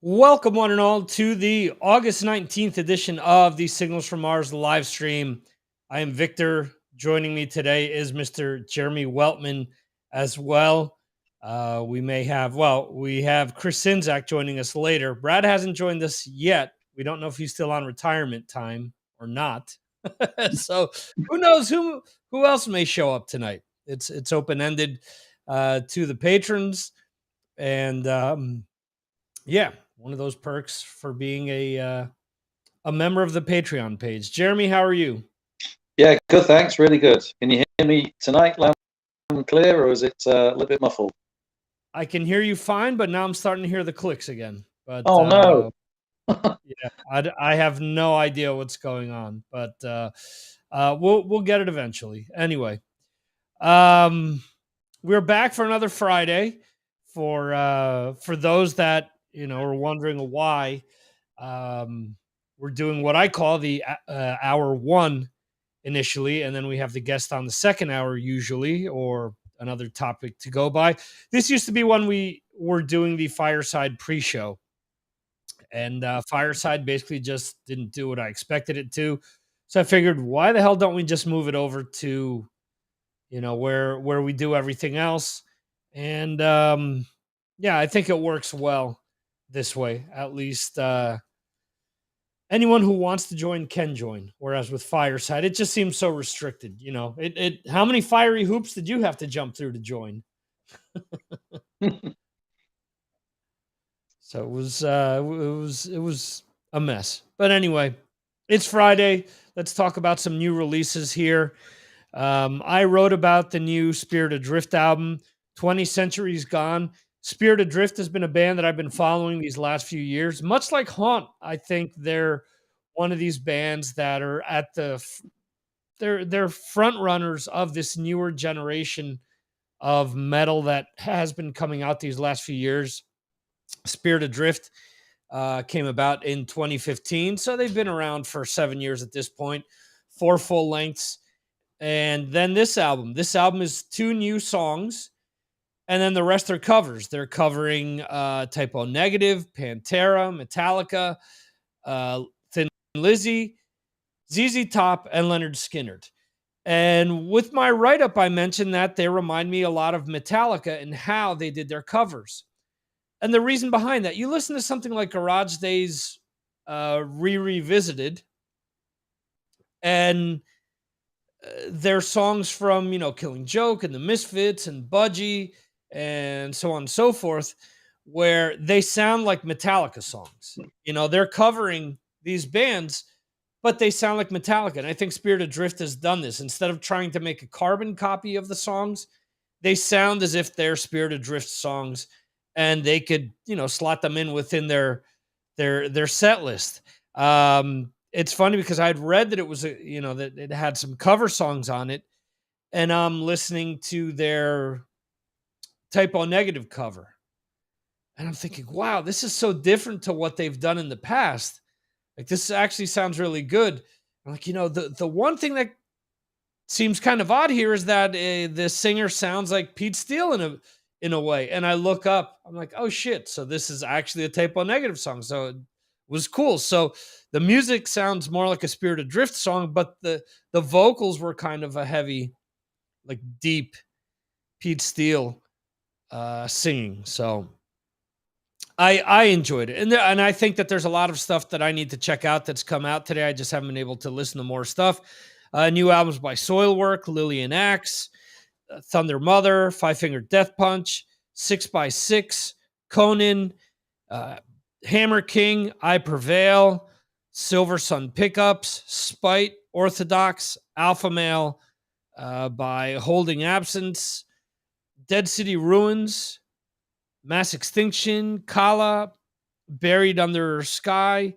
Welcome, one and all, to the August 19th edition of the Signals from Mars live stream. I am Victor. Joining me today is Mr. Jeremy Weltman as well. We have Chris Czynszak joining us later. Brad hasn't joined us yet. We don't know if he's still on retirement time or not. So who knows who else may show up tonight. It's open-ended to the patrons. And yeah, one of those perks for being a member of the Patreon page. Jeremy, how are you? Yeah, good, thanks. Really good. Can you hear me tonight loud and clear, or is it a little bit muffled? I can hear you fine, but now I'm starting to hear the clicks again. But oh, no. Yeah, I have no idea what's going on, but we'll get it eventually. Anyway, we're back for another Friday. For those that are wondering why, we're doing what I call the hour one initially, and then we have the guest on the second hour usually, or another topic to go by. This used to be when we were doing the Fireside pre-show, and Fireside basically just didn't do what I expected it to. So I figured, why the hell don't we just move it over to, where we do everything else? And yeah, I think it works well this way. At least anyone who wants to join can join. Whereas with Fireside, it just seems so restricted. It how many fiery hoops did you have to jump through to join? So it was a mess. But anyway, it's Friday. Let's talk about some new releases here. I wrote about the new Spirit Adrift album, 20 Centuries Gone. Spirit Adrift has been a band that I've been following these last few years. Much like Haunt, I think they're one of these bands that are at they're front runners of this newer generation of metal that has been coming out these last few years. Spirit Adrift came about in 2015, so they've been around for 7 years at this point, 4 full lengths. And then this album is 2 new songs, and then the rest are covers. They're covering Type O Negative, Pantera, Metallica, Thin Lizzy, ZZ Top, and Leonard Skinner. And with my write-up, I mentioned that they remind me a lot of Metallica and how they did their covers. And the reason behind that, you listen to something like Garage Days Revisited, and their songs from, Killing Joke and the Misfits and Budgie and so on and so forth, where they sound like Metallica songs. They're covering these bands, but they sound like Metallica. And I think Spirit Adrift has done this. Instead of trying to make a carbon copy of the songs, they sound as if they're Spirit Adrift songs, and they could, slot them in within their set list. It's funny because I'd read that it was that it had some cover songs on it, and I'm listening to their Type O Negative cover, and I'm thinking, wow, this is so different to what they've done in the past. Like, this actually sounds really good. I'm like, the one thing that seems kind of odd here is that the singer sounds like Pete Steele in a way. And I look up, I'm like, oh shit, so this is actually a Type O Negative song. So it was cool. So the music sounds more like a Spirit Adrift song, but the vocals were kind of a heavy, like deep Pete Steele singing. So I enjoyed it. And I think that there's a lot of stuff that I need to check out that's come out today. I just haven't been able to listen to more stuff. New albums by Soilwork, Lillian Axe, Thunder Mother, Five Finger Death Punch, 6x6, Conan, Hammer King, I Prevail, Silver Sun Pickups, Spite, Orthodox, Alpha Male, by Holding Absence, Dead City Ruins, Mass Extinction, Kala, Buried Under Sky,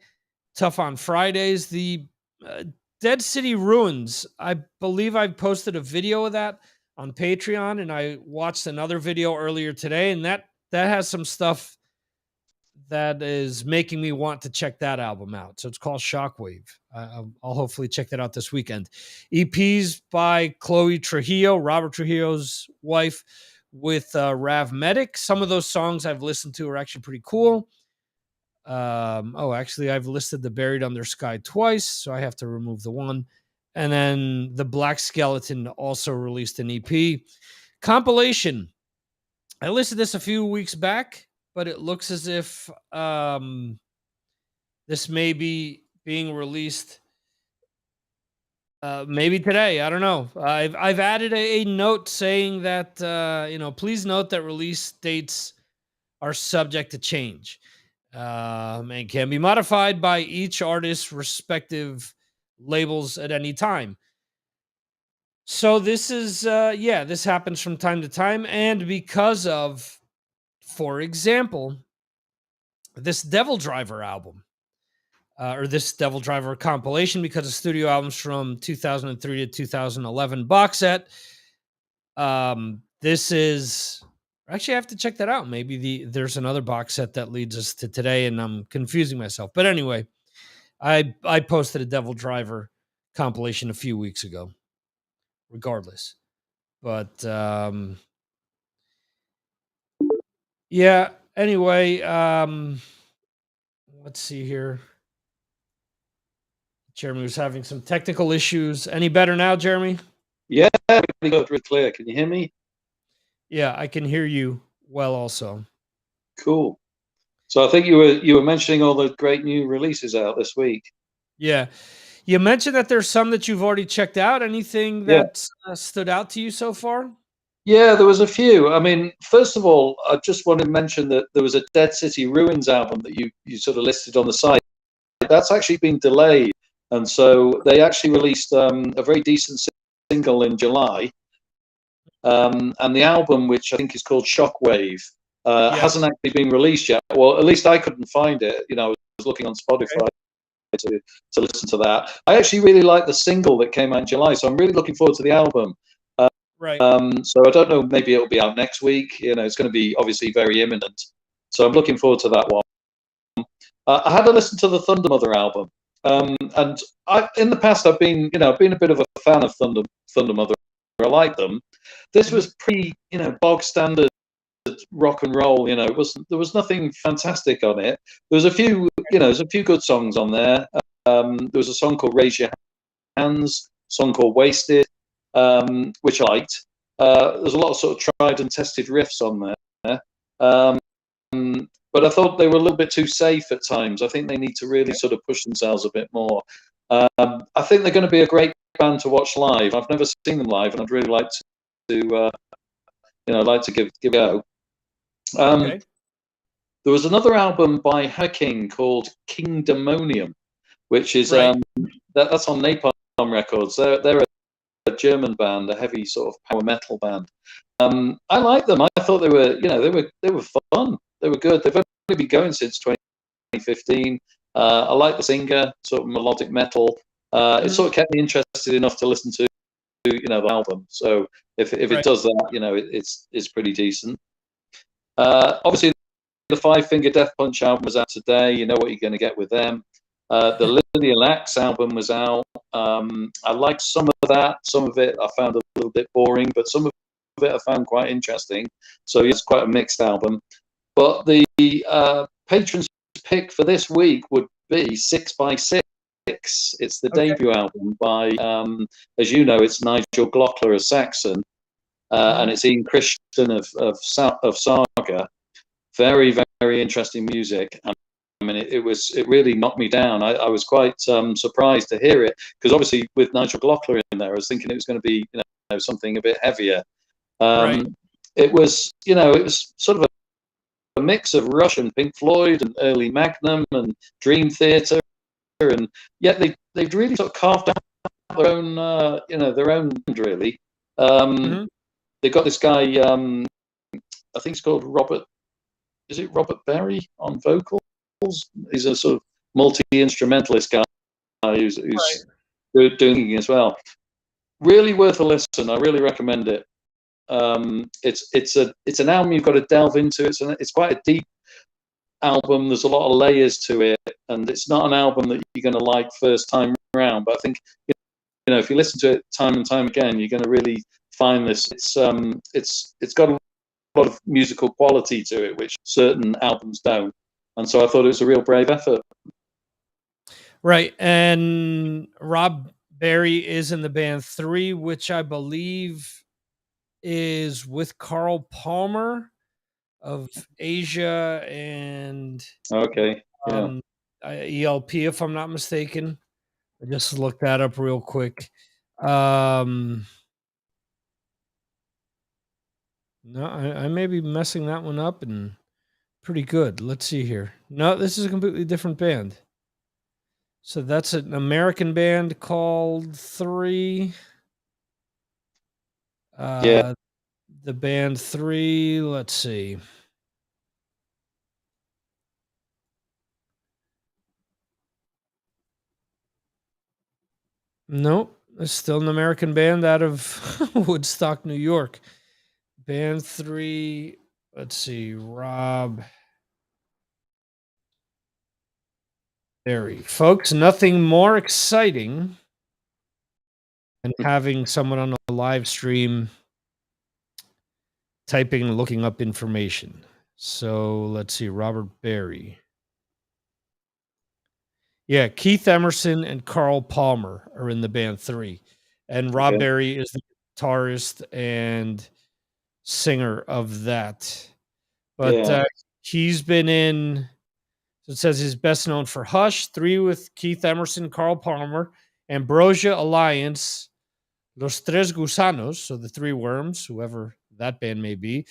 Tough on Fridays. The Dead City Ruins, I believe I posted a video of that on Patreon, and I watched another video earlier today, and that has some stuff that is making me want to check that album out. So it's called Shockwave. I'll hopefully check that out this weekend. EPs by Chloe Trujillo, Robert Trujillo's wife, with Rav Medic. Some of those songs I've listened to are actually pretty cool. Actually, I've listed the Buried Under Sky twice, so I have to remove the one. And then the Black Skeleton also released an EP compilation. I listed this a few weeks back, but it looks as if this may be being released maybe today. I don't know. I've added a note saying that please note that release dates are subject to change and can be modified by each artist's respective labels at any time. So this is this happens from time to time, and because of, for example, this Devil Driver album. Or this Devil Driver compilation, because of studio albums from 2003 to 2011 box set. This is actually, I have to check that out. Maybe there's another box set that leads us to today, and I'm confusing myself. But anyway, I posted a Devil Driver compilation a few weeks ago. Regardless, but yeah. Anyway, let's see here. Jeremy was having some technical issues. Any better now, Jeremy? Yeah, really clear. Can you hear me? Yeah, I can hear you well also. Cool. So I think you were mentioning all the great new releases out this week. Yeah. You mentioned that there's some that you've already checked out. Anything that stood out to you so far? Yeah, there was a few. I mean, first of all, I just want to mention that there was a Dead City Ruins album that you sort of listed on the site. That's actually been delayed. And so they actually released a very decent single in July. And the album, which I think is called Shockwave, hasn't actually been released yet. Well, at least I couldn't find it. I was looking on Spotify to listen to that. I actually really like the single that came out in July, so I'm really looking forward to the album. Right. So I don't know, maybe it'll be out next week. It's going to be obviously very imminent. So I'm looking forward to that one. I had to listen to the Thunder Mother album. And in the past, I've been a bit of a fan of Thunder Mother. I like them. This was pretty, bog standard rock and roll. There was nothing fantastic on it. There was a few, there's a few good songs on there. There was a song called Raise Your Hands, a song called Wasted, which I liked. There's a lot of sort of tried and tested riffs on there. But I thought they were a little bit too safe at times. I think they need to really sort of push themselves a bit more. I think they're going to be a great band to watch live. I've never seen them live, and I'd really like to give a go. There was another album by Hacking called Kingdomonium, which is that's on Napalm Records. They're a German band, a heavy sort of power metal band. I like them. I thought they were fun. They were good. They've only been going since 2015. I like the singer, sort of melodic metal. It sort of kept me interested enough to listen to the album. So if it does that, it's pretty decent. Obviously, the Five Finger Death Punch album was out today. You know what you're going to get with them. The Lydia Lax album was out. I liked some of that. Some of it I found a little bit boring, but some of it I found quite interesting. So it's quite a mixed album. But the patron's pick for this week would be 6x6. It's the debut album by, as you know, it's Nigel Glockler of Saxon, and it's Ian Christian of Saga. Very, very interesting music. I mean, it really knocked me down. I was quite surprised to hear it, because obviously with Nigel Glockler in there, I was thinking it was going to be something a bit heavier. It was sort of a mix of Rush and Pink Floyd and early Magnum and Dream Theater, and yet they've really sort of carved out their own their own really. They've got this guy, I think it's called Robert. Is it Robert Berry on vocals? He's a sort of multi-instrumentalist guy who's doing it as well. Really worth a listen. I really recommend it. It's an album you've got to delve into. It's quite a deep album. There's a lot of layers to it, and it's not an album that you're going to like first time around. But I think if you listen to it time and time again, you're going to really find this. It's got a lot of musical quality to it, which certain albums don't. And so I thought it was a real brave effort. Right. And Rob Berry is in the band 3, which I believe is with Carl Palmer of Asia and Okay. Yeah. ELP, if I'm not mistaken. I just looked that up real quick. No, I may be messing that one up, and pretty good. Let's see here. No, this is a completely different band. So that's an American band called 3. Yeah. The band 3, let's see. Nope, it's still an American band out of Woodstock, New York. Band 3, let's see, Rob Berry. Folks, nothing more exciting than having someone on a live stream typing and looking up information. So let's see, Robert Berry. Yeah, Keith Emerson and Carl Palmer are in the band 3. And Rob Okay. Berry is the guitarist and singer of that. But Yeah. he's been in, so it says he's best known for Hush, 3 with Keith Emerson, Carl Palmer, Ambrosia Alliance, Los Tres Gusanos, so the 3 Worms, whoever that band may be.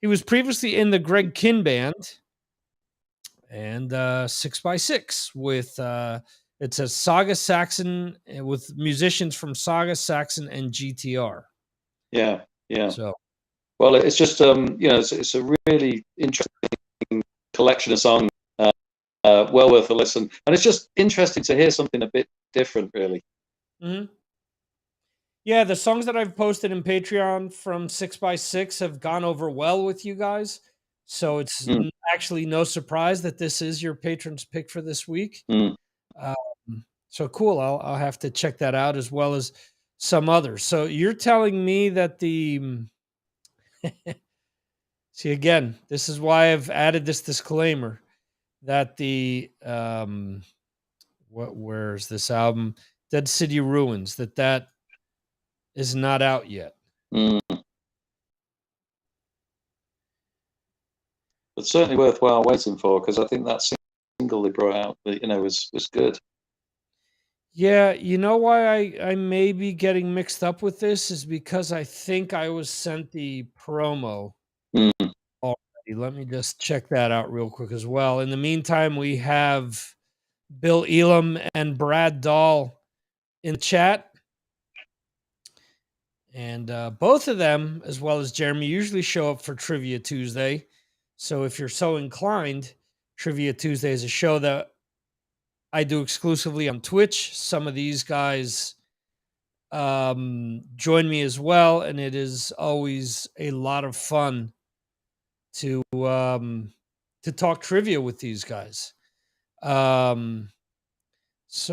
He was previously in the Greg Kihn Band and 6x6 with, it says Saga Saxon, with musicians from Saga, Saxon, and GTR. Yeah. Yeah. So, well, it's just it's a really interesting collection of songs. Well worth a listen, and it's just interesting to hear something a bit different, really. mm-hmm. Yeah, the songs that I've posted in Patreon from 6x6 have gone over well with you guys. So it's actually no surprise that this is your patron's pick for this week. So cool. I'll have to check that out as well as some others. So you're telling me that the see, again, this is why I've added this disclaimer that the where's this album, Dead City Ruins, that is not out yet. It's certainly worthwhile waiting for, because I think that single they brought out, was good. Yeah, you know why I may be getting mixed up with this is because I think I was sent the promo already. Let me just check that out real quick as well. In the meantime, we have Bill Elam and Brad Dahl in the chat. And both of them, as well as Jeremy, usually show up for Trivia Tuesday. So if you're so inclined, Trivia Tuesday is a show that I do exclusively on Twitch. Some of these guys join me as well, and it is always a lot of fun to talk trivia with these guys. So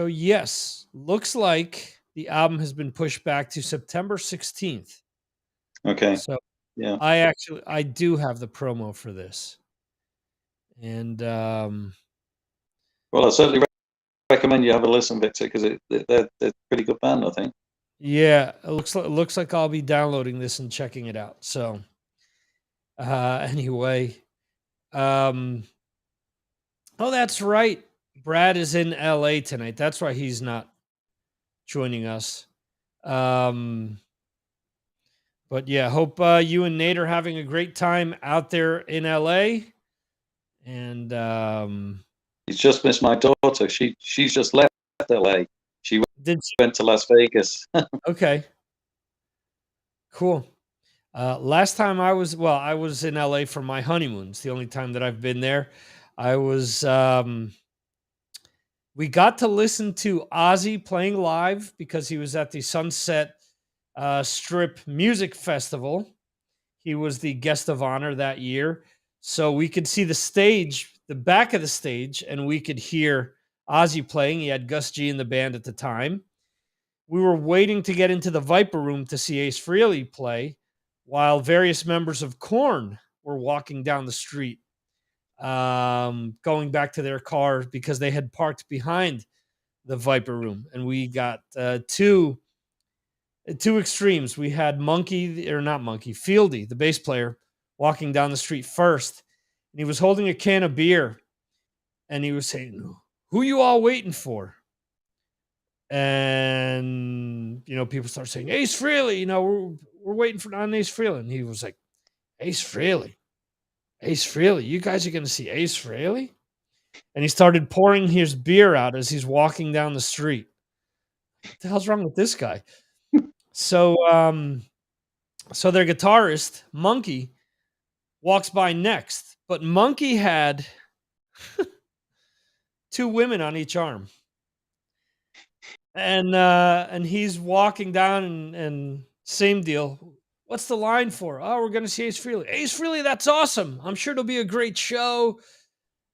yes, looks like the album has been pushed back to September 16th. Okay. So yeah, I do have the promo for this. And well, I certainly recommend you have a listen, Victor, because they're a pretty good band, I think. Yeah, it looks like I'll be downloading this and checking it out. So anyway, oh, that's right. Brad is in LA tonight. That's why he's not joining us. But yeah, hope you and Nate are having a great time out there in LA. And he's just missed my daughter. She's just left LA. She went to Las Vegas. Okay. Cool. Last time I was in LA for my honeymoon. It's the only time that I've been there. I was we got to listen to Ozzy playing live because he was at the Sunset Strip Music Festival. He was the guest of honor that year. So we could see the stage, the back of the stage, and we could hear Ozzy playing. He had Gus G in the band at the time. We were waiting to get into the Viper Room to see Ace Frehley play, while various members of Korn were walking down the street. going back to their car because they had parked behind the Viper Room, and we got two extremes. We had Fieldy, the bass player, walking down the street first, and he was holding a can of beer, and he was saying, "Who you all waiting for?" And people start saying, "Ace Frehley, we're waiting for Ace Frehley." And he was like, "Ace Frehley, you guys are going to see Ace Frehley?" And he started pouring his beer out as he's walking down the street. What the hell's wrong with this guy? So their guitarist, Monkey, walks by next, but Monkey had two women on each arm. And he's walking down and same deal. What's the line for? Oh, we're going to see Ace Frehley. Ace Frehley, that's awesome. I'm sure it'll be a great show.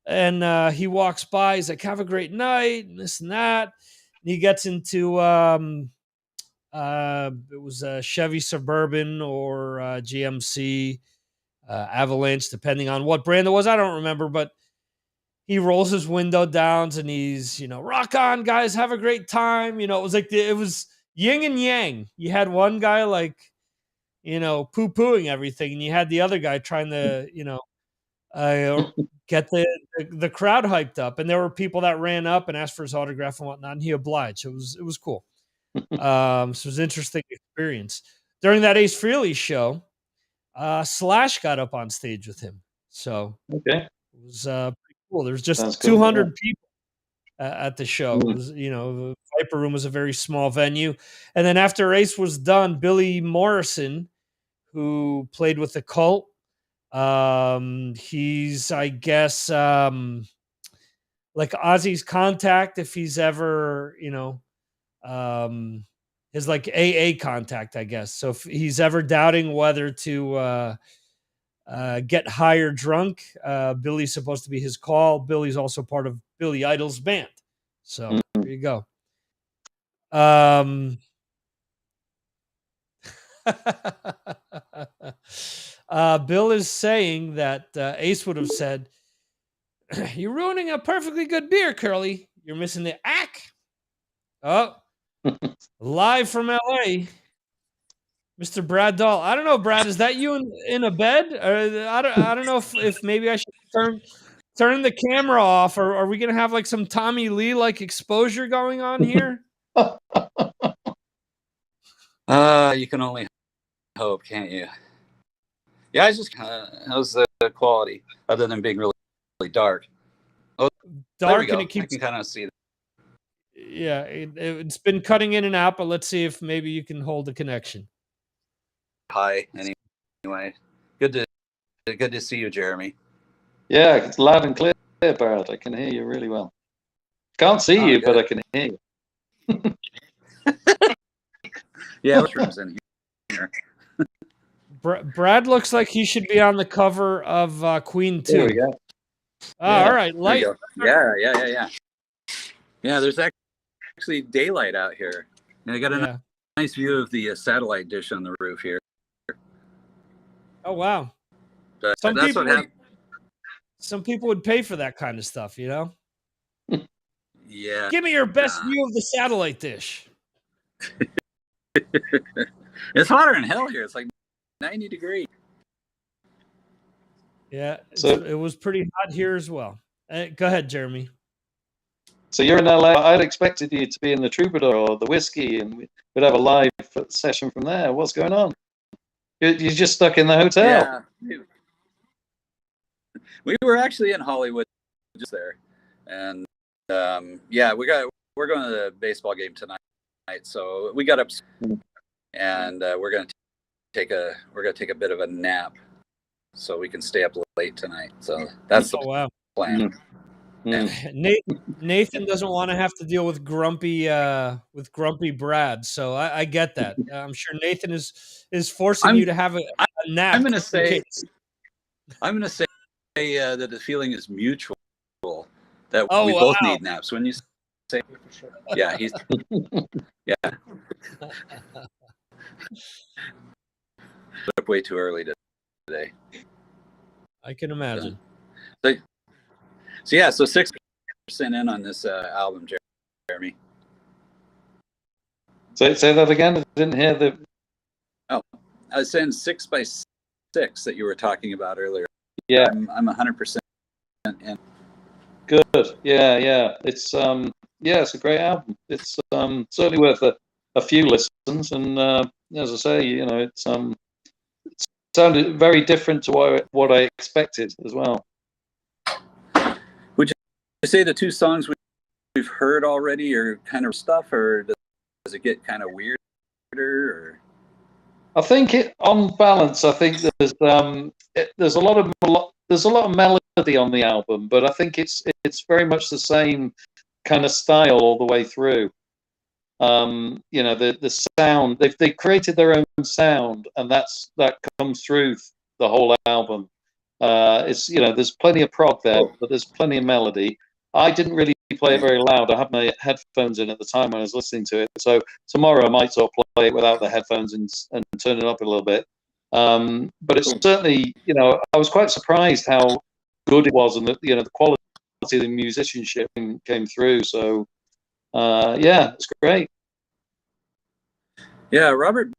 And he walks by. He's like, have a great night, and this and that. And he gets into it was a Chevy Suburban or GMC Avalanche, depending on what brand it was. I don't remember, but he rolls his window down and he's, rock on, guys, have a great time. It was like it was yin and yang. You had one guy like, poo-pooing everything, and you had the other guy trying to, get the crowd hyped up. And there were people that ran up and asked for his autograph and whatnot, and he obliged. It was cool. So it was an interesting experience. During that Ace Frehley show, Slash got up on stage with him. So okay, it was pretty cool. There's just Sounds 200 cool, people at the show. It was, the Viper Room was a very small venue. And then after Ace was done, Billy Morrison, who played with the Cult, he's, I guess, like Ozzy's contact, if he's ever, his like AA contact, I guess. So if he's ever doubting whether to get high or drunk, Billy's supposed to be his call. Billy's also part of Billy Idol's band. So there you go. Bill is saying that Ace would have said, "You're ruining a perfectly good beer, Curly. You're missing the ack." Oh, live from LA, Mr. Brad Dahl. I don't know, Brad. Is that you in a bed? I don't know if maybe I should turn the camera off, or are we gonna have like some Tommy Lee like exposure going on here? You can only hope, can't you? Yeah, I just how's the quality other than being really, really dark? Oh, Dark, and it keeps. I can kind of see that. Yeah, it's been cutting in and out, but let's see if maybe you can hold the connection. Hi, anyway. Good to see you, Jeremy. Yeah, it's loud and clear, Barrett. I can hear you really well. Can't see you, good. but I can hear you. Yeah, which room's in here? Brad looks like he should be on the cover of Queen 2. There we go. Yeah. All right, light. Yeah. Yeah, there's actually daylight out here. And I got a nice view of the satellite dish on the roof here. Oh, wow. But some people would pay for that kind of stuff, Yeah. Give me your best view of the satellite dish. It's hotter than hell here. It's like 90 degrees. Yeah, so it was pretty hot here as well. Go ahead, Jeremy. So you're in LA. I'd expected you to be in the Troubadour or the Whiskey, and we'd have a live session from there. What's going on? You're just stuck in the hotel. Yeah, we were actually in Hollywood just there, and we're going to the baseball game tonight. So we got up, and we're going to take a bit of a nap, so we can stay up late tonight. So that's the plan. Nathan doesn't want to have to deal with grumpy Brad, so I get that. I'm sure Nathan is forcing you to have a nap. I'm going to say that the feeling is mutual. That we both need naps. When you say, yeah, he's yeah. Up way too early today. I can imagine. So yeah, so 6% in on this album, Jeremy. Say that again. I didn't hear the. Oh, I was saying 6 by 6 that you were talking about earlier. Yeah, I'm 100% in. good. Yeah. It's it's a great album. It's certainly worth a few listens, and as I say, it sounded very different to what I expected as well. Would you say the 2 songs we've heard already are kind of stuff, or does it get kind of weirder? Or? I think on balance, I think there's a lot of melody on the album, but I think it's very much the same kind of style all the way through. The sound, they've created their own sound, and that comes through the whole album. There's plenty of prog there, but there's plenty of melody. I didn't really play it very loud. I had my headphones in at the time when I was listening to it, so tomorrow I might sort of play it without the headphones and turn it up a little bit. But it's certainly, I was quite surprised how good it was, and the quality of the musicianship came through. So it's great. Yeah, Robert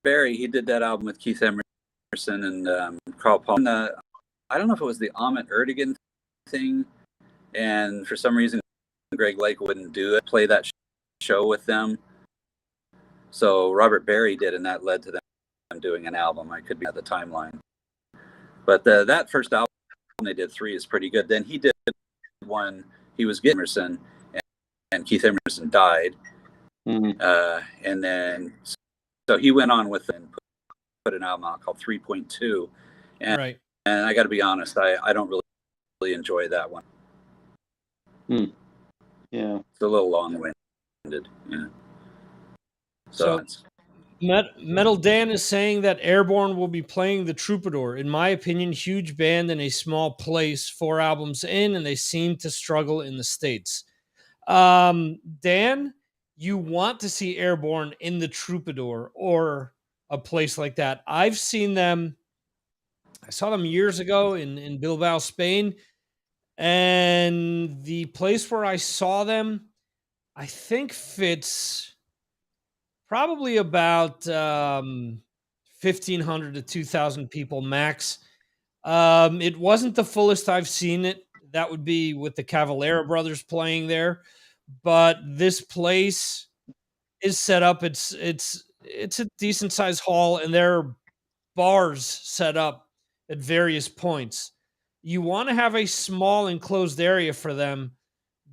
Barry, he did that album with Keith Emerson and Carl Paul. I don't know if it was the Ahmet Ertegun thing, and for some reason Greg Lake wouldn't play that show with them. So Robert Barry did, and that led to them doing an album. I could be at the timeline. But that first album they did, 3, is pretty good. Then he did one, he was getting Emerson, and Keith Emerson died. Mm-hmm. And then, so he went on with and put an album out called 3.2. And, right. And I got to be honest, I don't really enjoy that one. Yeah. It's a little long-winded. Yeah. So Metal Dan is saying that Airborne will be playing the Troubadour. In my opinion, huge band in a small place, 4 albums in, and they seem to struggle in the States. Dan, you want to see Airborne in the Troubadour or a place like that. I've seen them. I saw them years ago in Bilbao, Spain. And the place where I saw them, I think fits probably about 1,500 to 2,000 people max. It wasn't the fullest I've seen it. That would be with the Cavalera brothers playing there. But this place is set up. It's a decent sized hall, and there are bars set up at various points. You want to have a small enclosed area for them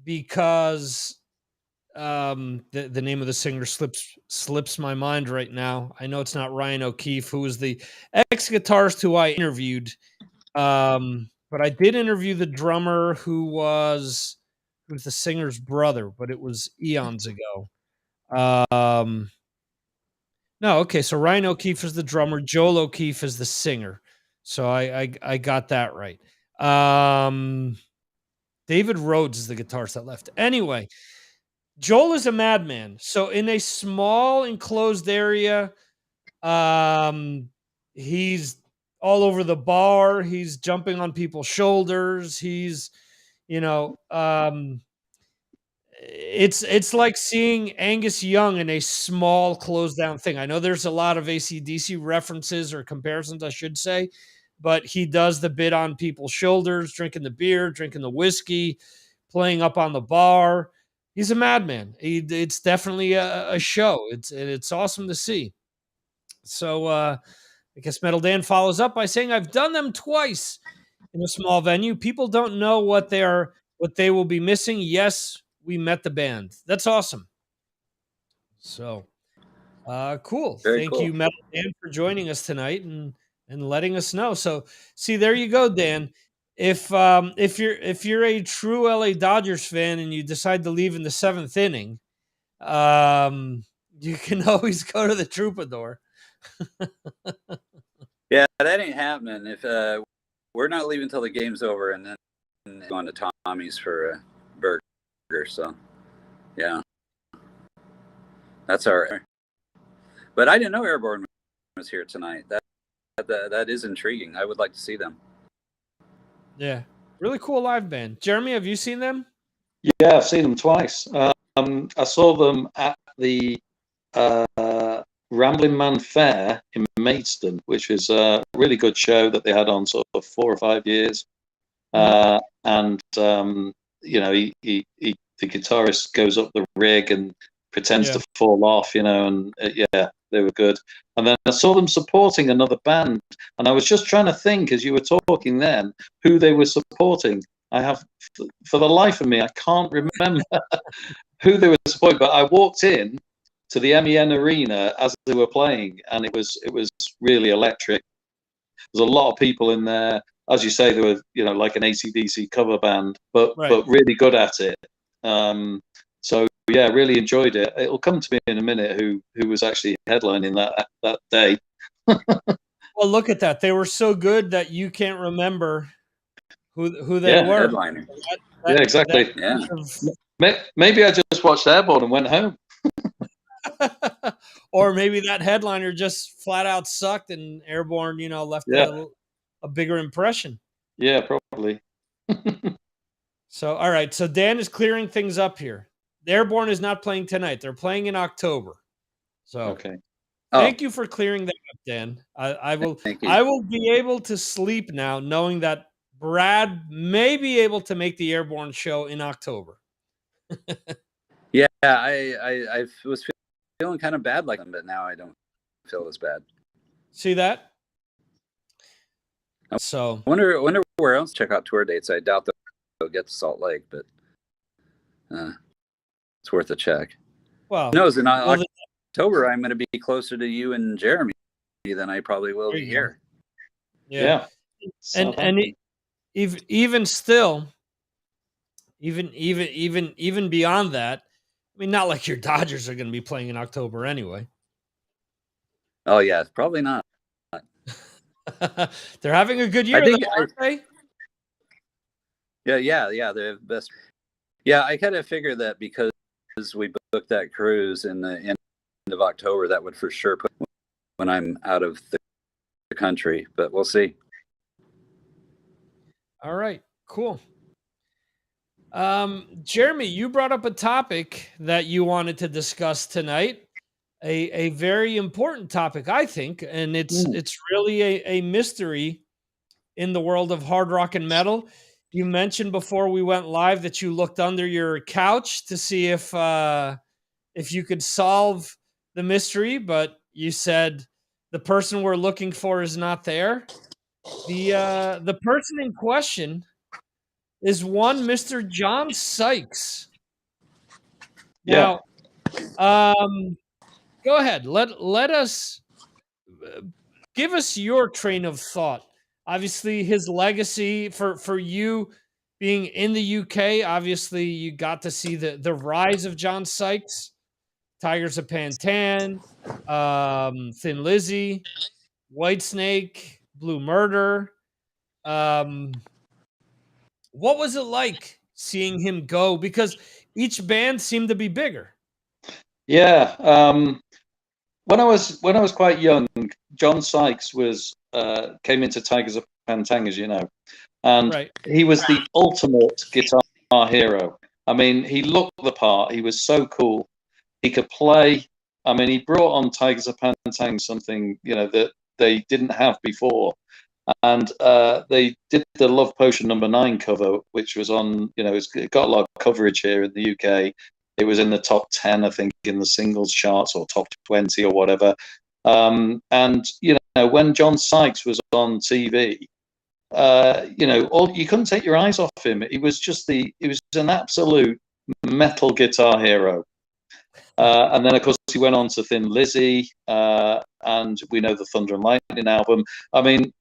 because the name of the singer slips my mind right now. I know it's not Ryan O'Keefe, who was the ex-guitarist who I interviewed. But I did interview the drummer who was the singer's brother, but it was eons ago. No, okay, so Ryan O'Keefe is the drummer, Joel O'Keefe is the singer. So I got that right. David Rhodes is the guitarist that left. Anyway, Joel is a madman. So in a small enclosed area, he's all over the bar. He's jumping on people's shoulders. He's, it's like seeing Angus Young in a small closed down thing. I know there's a lot of AC/DC references or comparisons, I should say, but he does the bit on people's shoulders, drinking the beer, drinking the whiskey, playing up on the bar. He's a madman. It's definitely a show. It's awesome to see. So I guess Metal Dan follows up by saying, I've done them twice in a small venue. People don't know what they will be missing. Yes, we met the band. That's awesome. So cool. Thank you, Metal Dan, for joining us tonight and letting us know. So see, there you go, Dan. If you're a true LA Dodgers fan and you decide to leave in the 7th inning, you can always go to the Troubadour. Yeah, that ain't happening. If we're not leaving till the game's over, and then going to Tommy's for a burger. So, yeah, that's our. But I didn't know Airborne was here tonight. That is intriguing. I would like to see them. Yeah. Really cool live band. Jeremy, have you seen them? Yeah, I've seen them twice. I saw them at the Rambling Man Fair in Maidstone, which is a really good show that they had on sort of 4 or 5 years. And the guitarist goes up the rig and pretends to fall off, and yeah, they were good. And then I saw them supporting another band, and I was just trying to think as you were talking then who they were supporting. I have, for the life of me, I can't remember who they were supporting, but I walked in to the MEN Arena as they were playing, and it was really electric. There's a lot of people in there. As you say, they were, like an AC/DC cover band, but really good at it. So yeah, really enjoyed it. It'll come to me in a minute who was actually headlining that day. Well, look at that. They were so good that you can't remember who they were. Headliner. Yeah, exactly. Maybe I just watched Airborne and went home. Or maybe that headliner just flat out sucked and Airborne, left a bigger impression. Yeah, probably. So, all right. So Dan is clearing things up here. Airborne is not playing tonight. They're playing in October. So, okay. Thank you for clearing that up, Dan. I will be able to sleep now knowing that Brad may be able to make the Airborne show in October. Yeah, I was feeling kind of bad like them, but now I don't feel as bad. See that? So I wonder where else check out tour dates. I doubt they'll get to Salt Lake, but it's worth a check. Well, who knows? In October, I'm going to be closer to you and Jeremy than I probably will be here. Yeah. And even still, even beyond that, I mean, not like your Dodgers are going to be playing in October anyway. Oh yeah, probably not. They're having a good year, aren't they? Yeah, they're the best. Yeah, I kind of figured that because we booked that cruise in the end of October, that would for sure put when I'm out of the country, but we'll see. All right, cool. Jeremy, you brought up a topic that you wanted to discuss tonight, a very important topic, I think, and it's really a mystery in the world of hard rock and metal. You mentioned before we went live that you looked under your couch to see if you could solve the mystery, but you said the person we're looking for is not there. The person in question is one Mr. John Sykes. Now, go ahead. Let us give us your train of thought. Obviously, his legacy for you being in the UK. Obviously, you got to see the rise of John Sykes, Tigers of Pantan, Thin Lizzy, Whitesnake, Blue Murder. What was it like seeing him go? Because each band seemed to be bigger. Yeah. When I was quite young, John Sykes came into Tigers of Pantang, as you know, and he was the ultimate guitar hero. I mean, he looked the part. He was so cool. He could play. I mean, he brought on Tigers of Pantang something that they didn't have before. And they did the Love Potion #9 cover, which was on, it got a lot of coverage here in the UK. It was in the top 10, I think, in the singles charts or top 20 or whatever. And, when John Sykes was on TV, you couldn't take your eyes off him. He was an absolute metal guitar hero. And then, of course, he went on to Thin Lizzy, and we know the Thunder and Lightning album. I mean,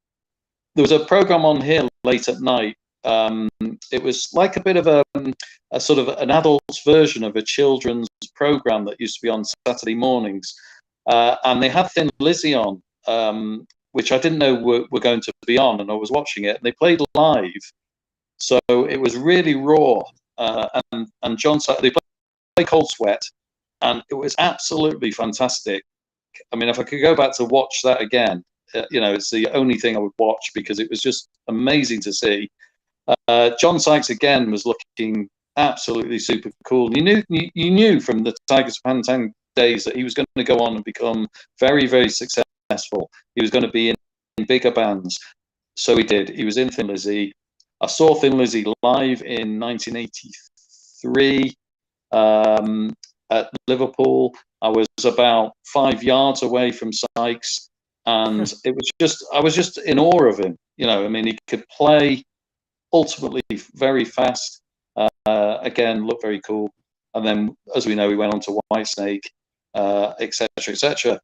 there was a program on here late at night. It was like a bit of a sort of an adult's version of a children's program that used to be on Saturday mornings. And they had Thin Lizzy on, which I didn't know were going to be on, and I was watching it. And they played live. So it was really raw. And John Sykes, they played Cold Sweat, and it was absolutely fantastic. I mean, if I could go back to watch that again, it's the only thing I would watch because it was just amazing to see. John Sykes again was looking absolutely super cool. You knew from the Tigers of Pantang days that he was going to go on and become very, very successful. He was going to be in bigger bands. So he did. He was in Thin Lizzy. I saw Thin Lizzy live in 1983 at Liverpool. I was about 5 yards away from Sykes, and it was I was just in awe of him. I mean, he could play ultimately very fast. Again, looked very cool. And then, as we know, he went on to Whitesnake, etc., etc.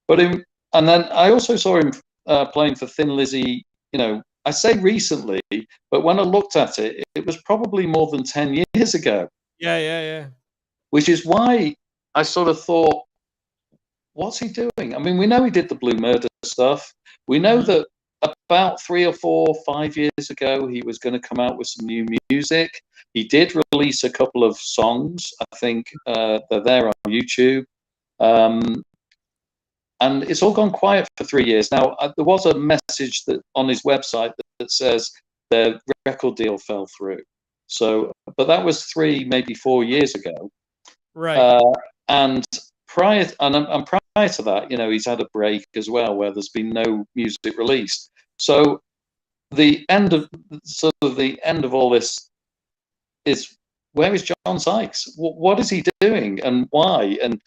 And then I also saw him playing for Thin Lizzy. I say recently, but when I looked at it, it was probably more than 10 years ago. Yeah. Which is why I sort of thought, what's he doing? I mean, we know he did the Blue Murder stuff. We know that about 3 or 4, 5 years ago, he was going to come out with some new music. He did release a couple of songs. I think they're there on YouTube. And it's all gone quiet for 3 years. Now, there was a message that on his website that says their record deal fell through. But that was 3, maybe 4 years ago. Right. And prior to that, he's had a break as well, where there's been no music released. So the end of all this is, where is John Sykes? What is he doing, and why? And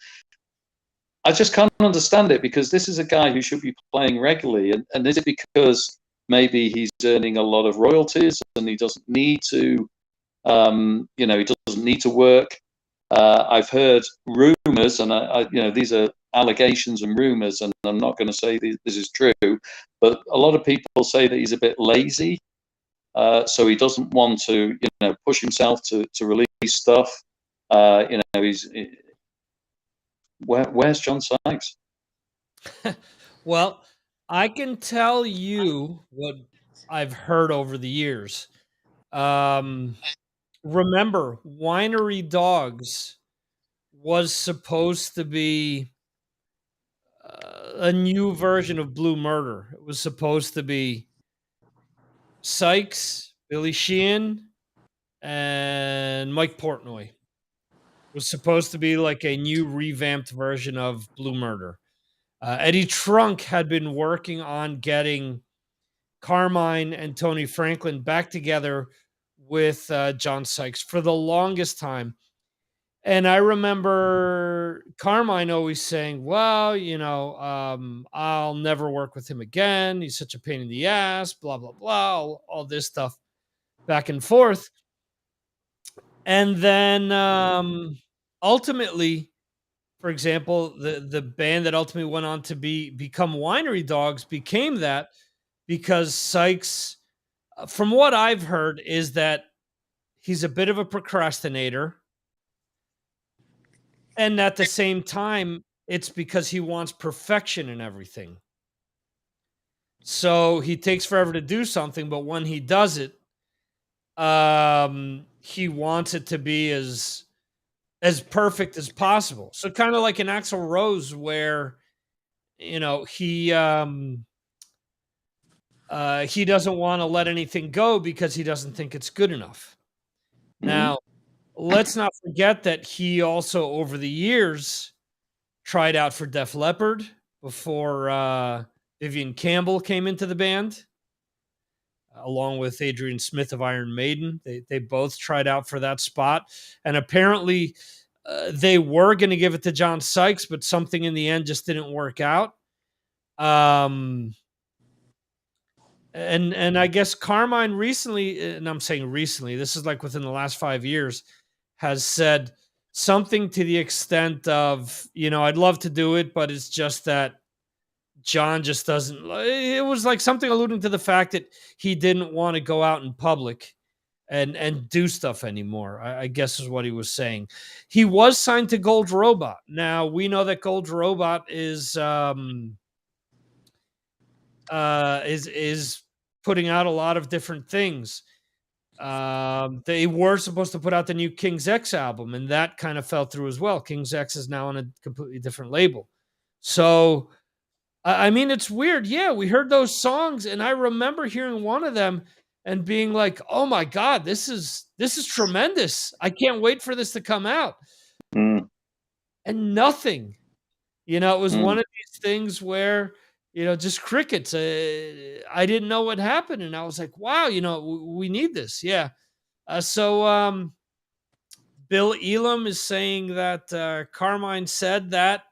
I just can't understand it, because this is a guy who should be playing regularly. And is it because maybe he's earning a lot of royalties and he doesn't need to, he doesn't need to work? I've heard rumors, and these are allegations and rumors, and I'm not going to say this is true, but a lot of people say that he's a bit lazy, so he doesn't want to, push himself to release stuff. Where's John Sykes? Well, I can tell you what I've heard over the years. Remember, Winery Dogs was supposed to be a new version of Blue Murder. It was supposed to be Sykes, Billy Sheehan, and Mike Portnoy. It was supposed to be like a new revamped version of Blue Murder. Eddie Trunk had been working on getting Carmine and Tony Franklin back together with John Sykes for the longest time. And I remember Carmine always saying, well, I'll never work with him again. He's such a pain in the ass, blah, blah, blah, all this stuff back and forth. And then ultimately, for example, the band that ultimately went on to become Winery Dogs became that because Sykes, from what I've heard, is that he's a bit of a procrastinator. And at the same time, it's because he wants perfection in everything. So he takes forever to do something, but when he does it, he wants it to be as perfect as possible. So kind of like an Axl Rose, where he doesn't want to let anything go because he doesn't think it's good enough. Mm-hmm. Now, let's not forget that he also, over the years, tried out for Def Leppard before Vivian Campbell came into the band, along with Adrian Smith of Iron Maiden. They both tried out for that spot. And apparently they were going to give it to John Sykes, but something in the end just didn't work out. And I guess Carmine recently, and I'm saying recently, this is like within the last 5 years, has said something to the extent of, I'd love to do it, but it's just that John just doesn't. It was like something alluding to the fact that he didn't want to go out in public and do stuff anymore, I guess is what he was saying. He was signed to Gold Robot. Now, we know that Gold Robot is putting out a lot of different things. They were supposed to put out the new King's X album, and that kind of fell through as well. King's X is now on a completely different label. So, I mean, it's weird. Yeah, we heard those songs, and I remember hearing one of them, and being like, "Oh my God, this is tremendous. I can't wait for this to come out." Mm. And nothing. It was one Mm. of these things where, just crickets. I didn't know what happened, and I was like, "Wow, we need this." Yeah. So Bill Elam is saying that Carmine said that,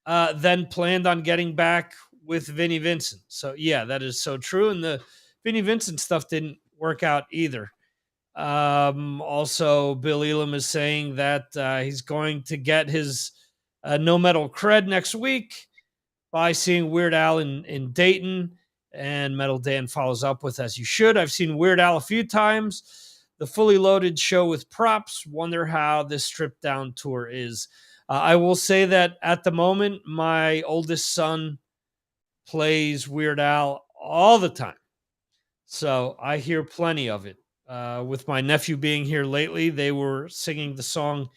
then planned on getting back with Vinnie Vincent. So yeah, that is so true. And the Vinnie Vincent stuff didn't work out either. Also, Bill Elam is saying that he's going to get his no metal cred next week by seeing Weird Al in Dayton. And Metal Dan follows up with, "As you should. I've seen Weird Al a few times. The fully loaded show with props. Wonder how this stripped down tour is." I will say that at the moment, my oldest son plays Weird Al all the time. So I hear plenty of it. With my nephew being here lately, they were singing the song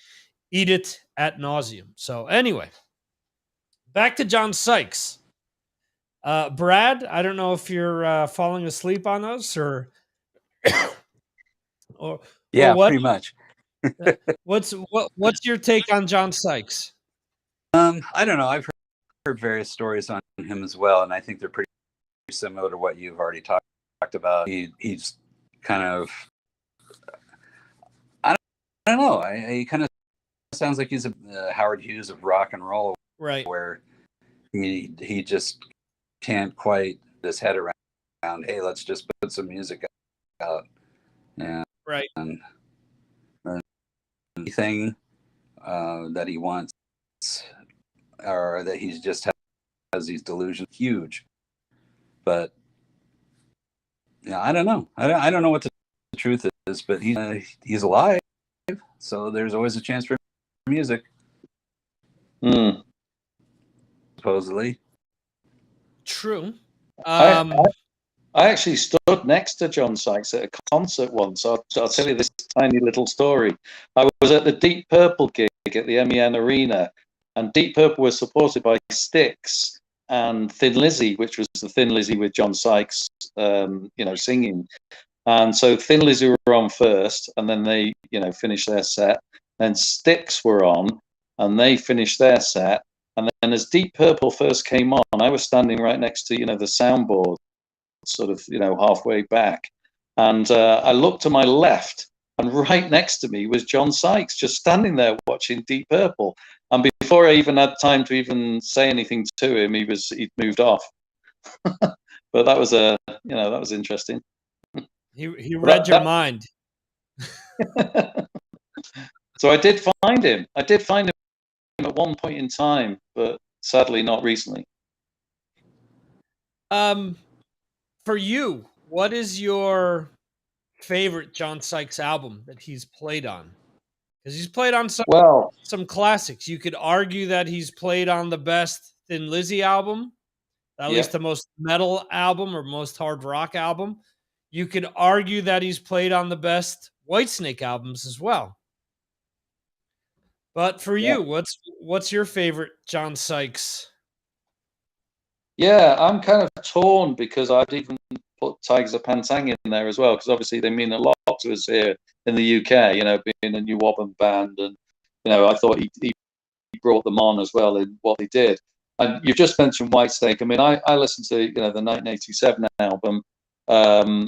"Eat It" at nauseum. So anyway, back to John Sykes. Brad, I don't know if you're falling asleep on us or or what. pretty much. What's your take on John Sykes? I don't know. I've heard various stories on him as well, and I think they're pretty similar to what you've already talked about. He's kind of, I don't know. He kind of sounds like he's a Howard Hughes of rock and roll, Right? Where he just can't quite get his head around. Hey, let's just put some music out, and Right. And anything that he wants, or that he's just has these delusions, huge. But yeah, I don't know. I don't know what the truth is, but he's alive, so there's always a chance for music. Supposedly. True. I actually stood next to John Sykes at a concert once. I'll tell you this tiny little story. I was at the Deep Purple gig at the MEN Arena, and Deep Purple was supported by Styx and Thin Lizzy, which was the Thin Lizzy with John Sykes, singing. And so Thin Lizzy were on first, and then they, finished their set. Then Styx were on, and they finished their set. And then as Deep Purple first came on, I was standing right next to, the soundboard, sort of, halfway back. And I looked to my left, and right next to me was John Sykes, just standing there watching Deep Purple. And before I even had time to even say anything to him, he'd moved off. But that was that was interesting. He read your mind. So I did find him. I did find him at one point in time, but sadly not recently. For you, what is your favorite John Sykes album that he's played on? Because he's played on some classics. You could argue that he's played on the best Thin Lizzy album, at least the most metal album or most hard rock album. You could argue that he's played on the best Whitesnake albums as well. But for you, what's your favorite John Sykes? Yeah, I'm kind of torn because I'd even put Tigers of Pantang in there as well, because obviously they mean a lot to us here in the UK, being a New Wobben band. And, I thought he brought them on as well in what he did. And you've just mentioned Whitesnake. I mean, I listened to, the 1987 album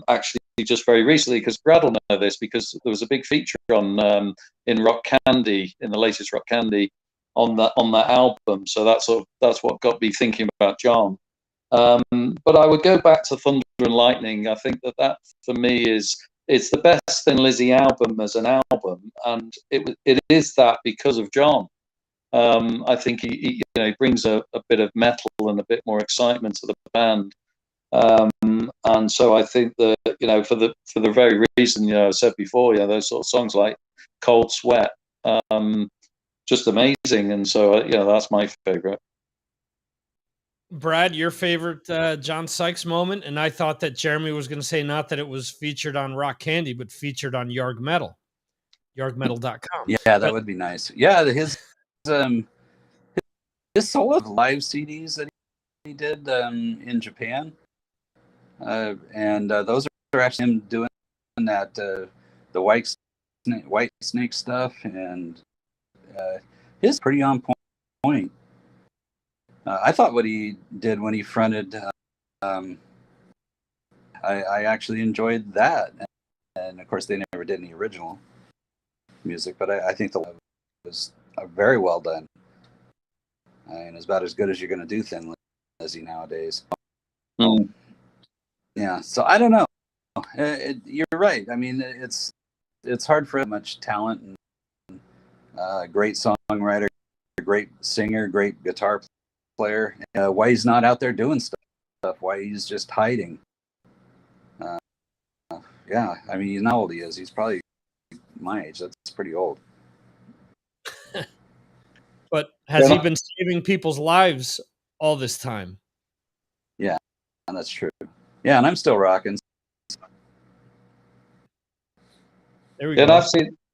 actually just very recently, because Brad will know this, because there was a big feature on in Rock Candy, in the latest Rock Candy, on that album. So that's what got me thinking about John. But I would go back to Thunder and Lightning. I think that for me it's the best Thin Lizzy album as an album, and it is that because of John. I think he brings a bit of metal and a bit more excitement to the band. And so I think that for the very reason I said before, those sort of songs like Cold Sweat, just amazing. And so that's my favorite. Brad, your favorite John Sykes moment? And I thought that Jeremy was going to say not that it was featured on Rock Candy, but featured on Yarg Metal, yargmetal.com. Yeah, that would be nice. Yeah, his solo live CDs that he did in Japan, and those are actually him doing that the white snake stuff, and his pretty on point. I thought what he did when he fronted, I actually enjoyed that, and of course they never did any original music, but I think the live was very well done. And it's about as good as you're going to do Thin Lizzy nowadays. Yeah, so I don't know. You're right. I mean, it's hard for much talent and great songwriter, great singer, great guitar player. Why he's not out there doing stuff? Why he's just hiding? Yeah, I mean, you know how old he is. He's probably my age. That's pretty old. But has he been saving people's lives all this time? Yeah, that's true. Yeah, and I'm still rocking. There we go. And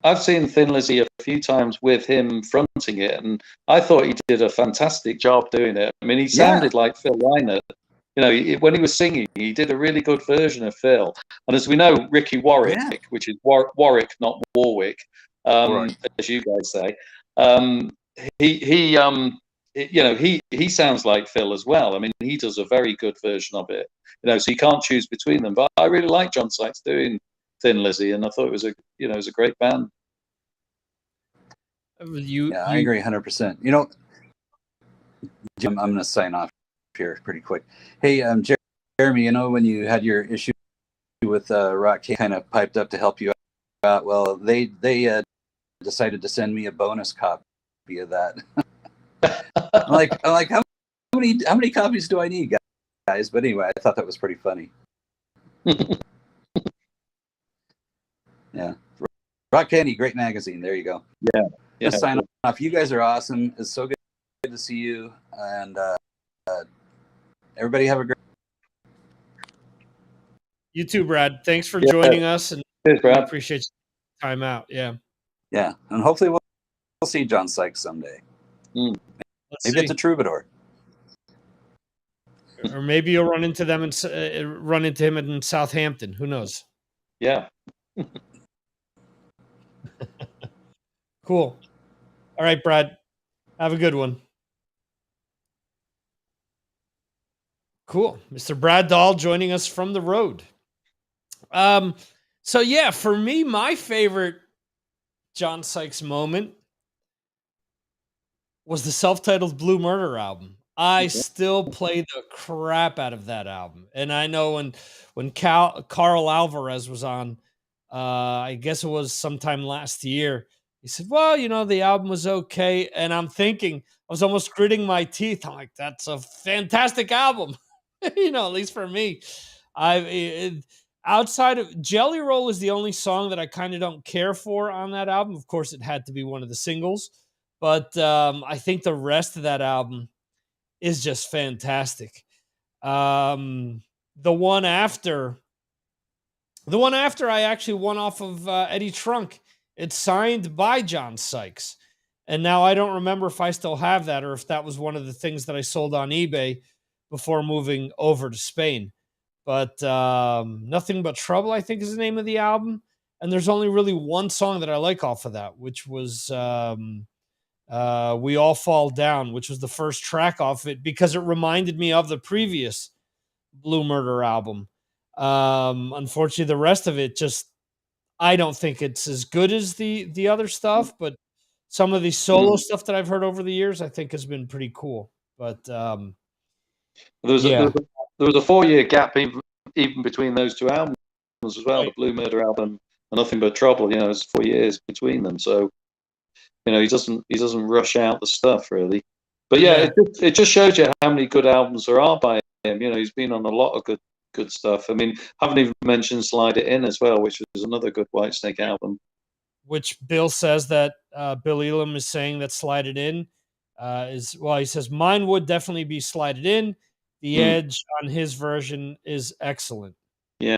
I've seen Thin Lizzy a few times with him fronting it, and I thought he did a fantastic job doing it. I mean, he sounded like Phil Lynott. You know, when he was singing, he did a really good version of Phil. And as we know, Ricky Warwick, which is Warwick, not Warwick, as you guys say, he sounds like Phil as well. I mean, he does a very good version of it. You know, so you can't choose between them. But I really like John Sykes doing Thin Lizzy, and I thought it was a great band. I agree 100%. You know, Jim, I'm going to sign off here pretty quick. Hey, Jeremy, you know, when you had your issue with Rock kind of piped up to help you out, well, they decided to send me a bonus copy of that. I'm like, how many copies do I need, guys? But anyway, I thought that was pretty funny. Yeah, Rock Candy, great magazine. There you go. Yeah. Just sign off. You guys are awesome. It's so good to see you, and everybody have a great. You too, Brad. Thanks for joining us, and Cheers, Brad. Appreciate your time out. Yeah, and hopefully we'll see John Sykes someday. Maybe it's a troubadour, or maybe you'll run into him in Southampton. Who knows? Yeah. Cool. All right, Brad. Have a good one. Cool. Mr. Brad Dahl joining us from the road. So yeah, for me, my favorite John Sykes moment was the self-titled Blue Murder album. I still play the crap out of that album. And I know when Carl Alvarez was on, I guess it was sometime last year, he said, well, you know, the album was okay. And I'm thinking, I was almost gritting my teeth. I'm like, that's a fantastic album. You know, at least for me. Outside of Jelly Roll is the only song that I kind of don't care for on that album. Of course, it had to be one of the singles. But I think the rest of that album is just fantastic. The one after I actually won off of Eddie Trunk. It's signed by John Sykes. And now I don't remember if I still have that or if that was one of the things that I sold on eBay before moving over to Spain. But Nothing But Trouble, I think, is the name of the album. And there's only really one song that I like off of that, which was We All Fall Down, which was the first track off it because it reminded me of the previous Blue Murder album. Unfortunately, the rest of it I don't think it's as good as the other stuff, but some of the solo stuff that I've heard over the years, I think has been pretty cool. But there was a 4-year gap even between those two albums as well. Right. The Blue Murder album and Nothing But Trouble. You know, it's 4 years between them, so you know he doesn't rush out the stuff really. But it just shows you how many good albums there are by him. You know, he's been on a lot of good stuff. I mean, I haven't even mentioned Slide It In as well, which is another good Whitesnake album. Which Bill says that Bill Elam is saying that Slide It In he says mine would definitely be Slide It In. The edge on his version is excellent. Yeah.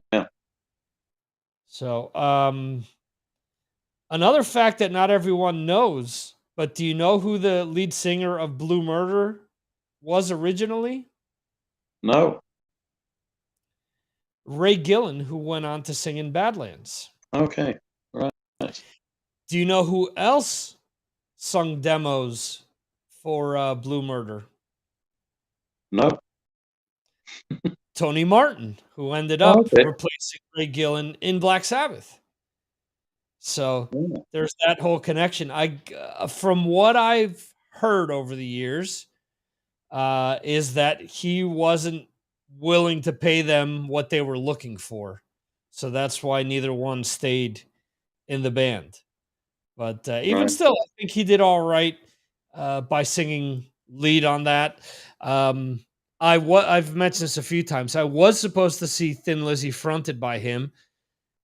So another fact that not everyone knows, but do you know who the lead singer of Blue Murder was originally? No. Ray Gillen, who went on to sing in Badlands. Okay, right. Do you know who else sung demos for Blue Murder? No. Tony Martin, who ended Oh, up okay. replacing Ray Gillen in Black Sabbath. So Yeah. there's that whole connection. From what I've heard over the years, is that he wasn't willing to pay them what they were looking for. So that's why neither one stayed in the band. But even Right. still, I think he did all right by singing lead on that. I've mentioned this a few times. I was supposed to see Thin Lizzy fronted by him,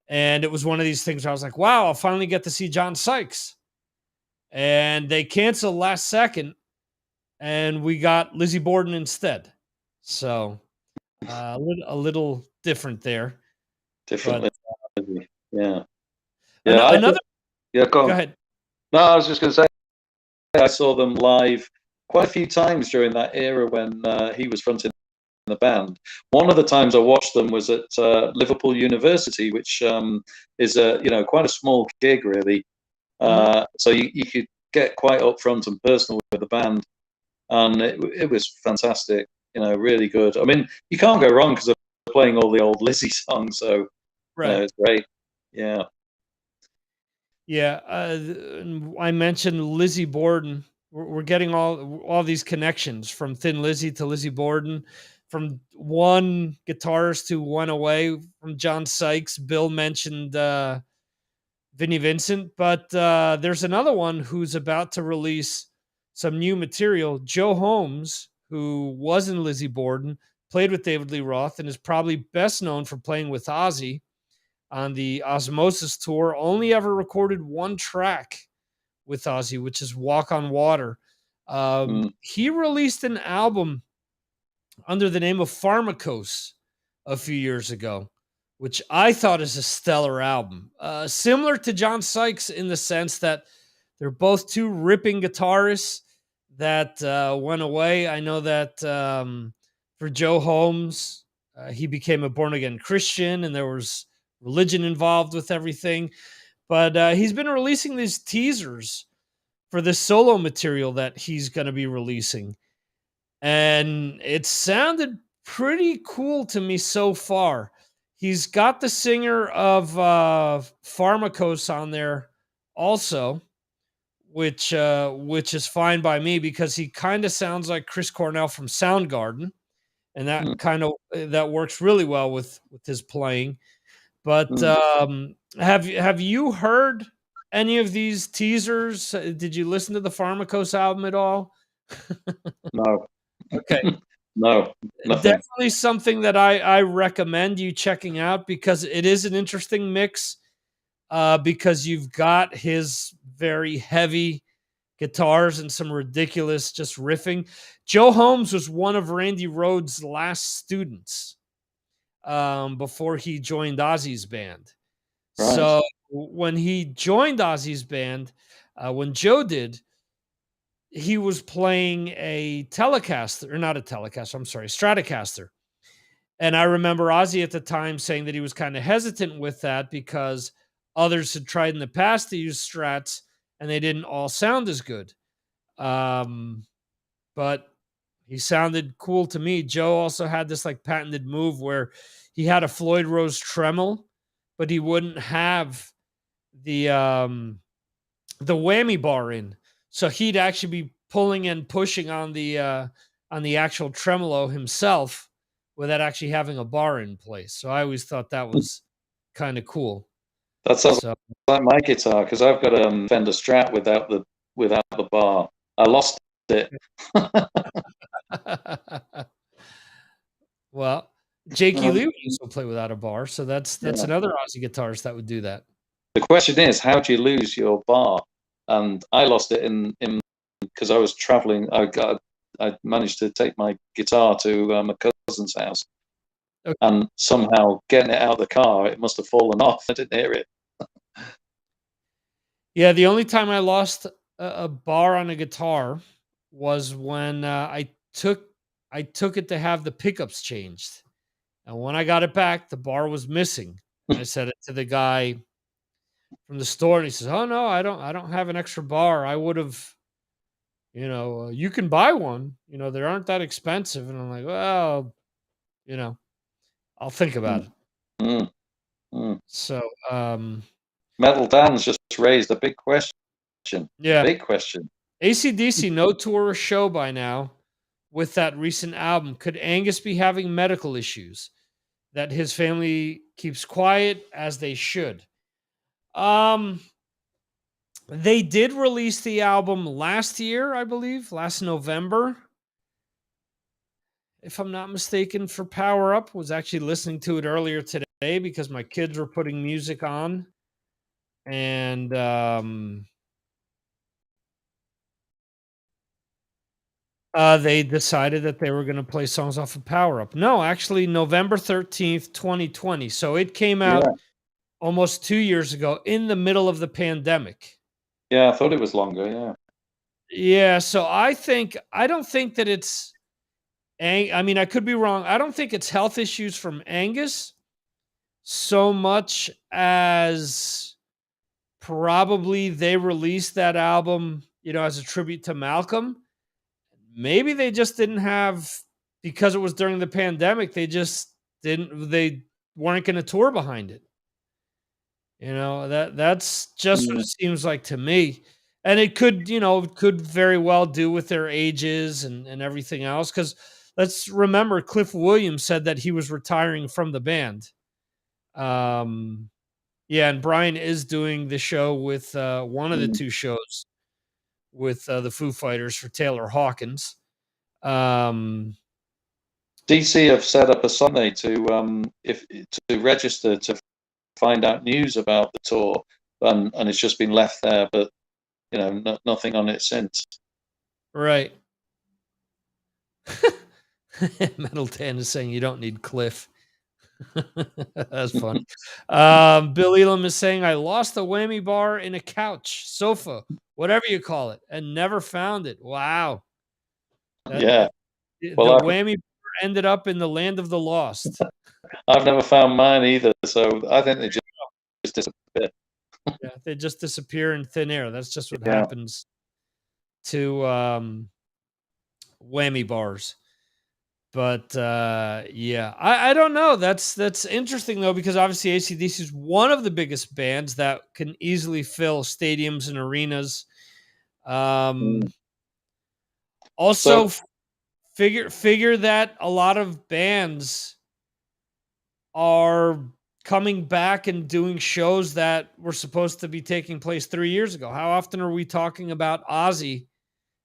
and it was one of these things where I was like, "Wow, I'll finally get to see John Sykes." And they canceled last second, and we got Lizzie Borden instead. So a little different there. Differently. But, yeah. Yeah. another. Yeah. Go ahead. No, I was just going to say I saw them live quite a few times during that era when he was fronting the band. One of the times I watched them was at Liverpool University, which is quite a small gig really. So you could get quite up front and personal with the band, and it was fantastic. Really good. I mean, you can't go wrong because they're playing all the old Lizzie songs, so Right. it's great. Yeah. Yeah, I mentioned Lizzie Borden. We're getting all these connections from Thin Lizzy to Lizzie Borden, from one guitarist to one away from John Sykes. Bill mentioned Vinnie Vincent, but there's another one who's about to release some new material. Joe Holmes, who was in Lizzie Borden, played with David Lee Roth, and is probably best known for playing with Ozzy on the Osmosis tour. Only ever recorded one track with Ozzy, which is Walk on Water. He released an album under the name of Pharmakos a few years ago, which I thought is a stellar album. Similar to John Sykes in the sense that they're both two ripping guitarists that went away. I know that for Joe Holmes, he became a born-again Christian, and there was religion involved with everything. But he's been releasing these teasers for this solo material that he's going to be releasing. And it sounded pretty cool to me so far. He's got the singer of Pharmakos on there also, which is fine by me because he kind of sounds like Chris Cornell from Soundgarden, and that works really well with his playing. But have you heard any of these teasers? Did you listen to the Pharmakos album at all? No. Okay. No. Nothing. Definitely something that I recommend you checking out because it is an interesting mix. Because you've got his very heavy guitars and some ridiculous just riffing. Joe Holmes was one of Randy Rhoads' last students before he joined Ozzy's band. Right. So when he joined Ozzy's band, when Joe did, he was playing a Telecaster, or not a Telecaster, I'm sorry, Stratocaster. And I remember Ozzy at the time saying that he was kind of hesitant with that because others had tried in the past to use Strats and they didn't all sound as good. But he sounded cool to me. Joe also had this like patented move where he had a Floyd Rose Tremolo, but he wouldn't have the whammy bar in. So he'd actually be pulling and pushing on the actual tremolo himself without actually having a bar in place. So I always thought that was kind of cool. That sounds like my guitar because I've got a Fender Strat without the bar. I lost it. Well, Jakey Lee used to play without a bar, so that's another Ozzy guitarist that would do that. The question is, how do you lose your bar? And I lost it in because I was traveling. I managed to take my guitar to my cousin's house, and somehow getting it out of the car, it must have fallen off. I didn't hear it. Yeah, the only time I lost a bar on a guitar was when I took it to have the pickups changed. And when I got it back, the bar was missing. And I said it to the guy from the store, and he says, "Oh no, I don't have an extra bar. I would have, you can buy one. They aren't that expensive." And I'm like, "Well, I'll think about it." Mm, mm. So, Metal Dan's just raised a big question. yeah, Big question. AC/DC no tour or show by now with that recent album. Could Angus be having medical issues that his family keeps quiet as they should? They did release the album last year, I believe, last November. If I'm not mistaken, for Power Up. Was actually listening to it earlier today because my kids were putting music on. And they decided that they were going to play songs off of Power Up. No, actually, November 13th, 2020. So it came out almost 2 years ago in the middle of the pandemic. Yeah, I thought it was longer. Yeah. Yeah. So I don't think that it's, I mean, I could be wrong. I don't think it's health issues from Angus so much as probably they released that album, as a tribute to Malcolm. Maybe they just didn't have, because it was during the pandemic, they weren't going to tour behind it. That's just what it seems like to me. And it could very well do with their ages and everything else. Because let's remember, Cliff Williams said that he was retiring from the band. Yeah, and Brian is doing the show with one of the two shows with the Foo Fighters for Taylor Hawkins. DC have set up a Sunday to register to find out news about the tour, and it's just been left there, but nothing on it since. Right. Metal Dan is saying you don't need Cliff. That's funny. Bill Elam is saying, I lost a whammy bar in a couch, sofa, whatever you call it, and never found it. Wow. The whammy bar ended up in the land of the lost. I've never found mine either, so I think they just disappear. Yeah, they just disappear in thin air. That's just what happens to whammy bars. But I don't know. That's interesting though, because obviously AC/DC is one of the biggest bands that can easily fill stadiums and arenas. Also, figure that a lot of bands are coming back and doing shows that were supposed to be taking place 3 years ago. How often are we talking about Ozzy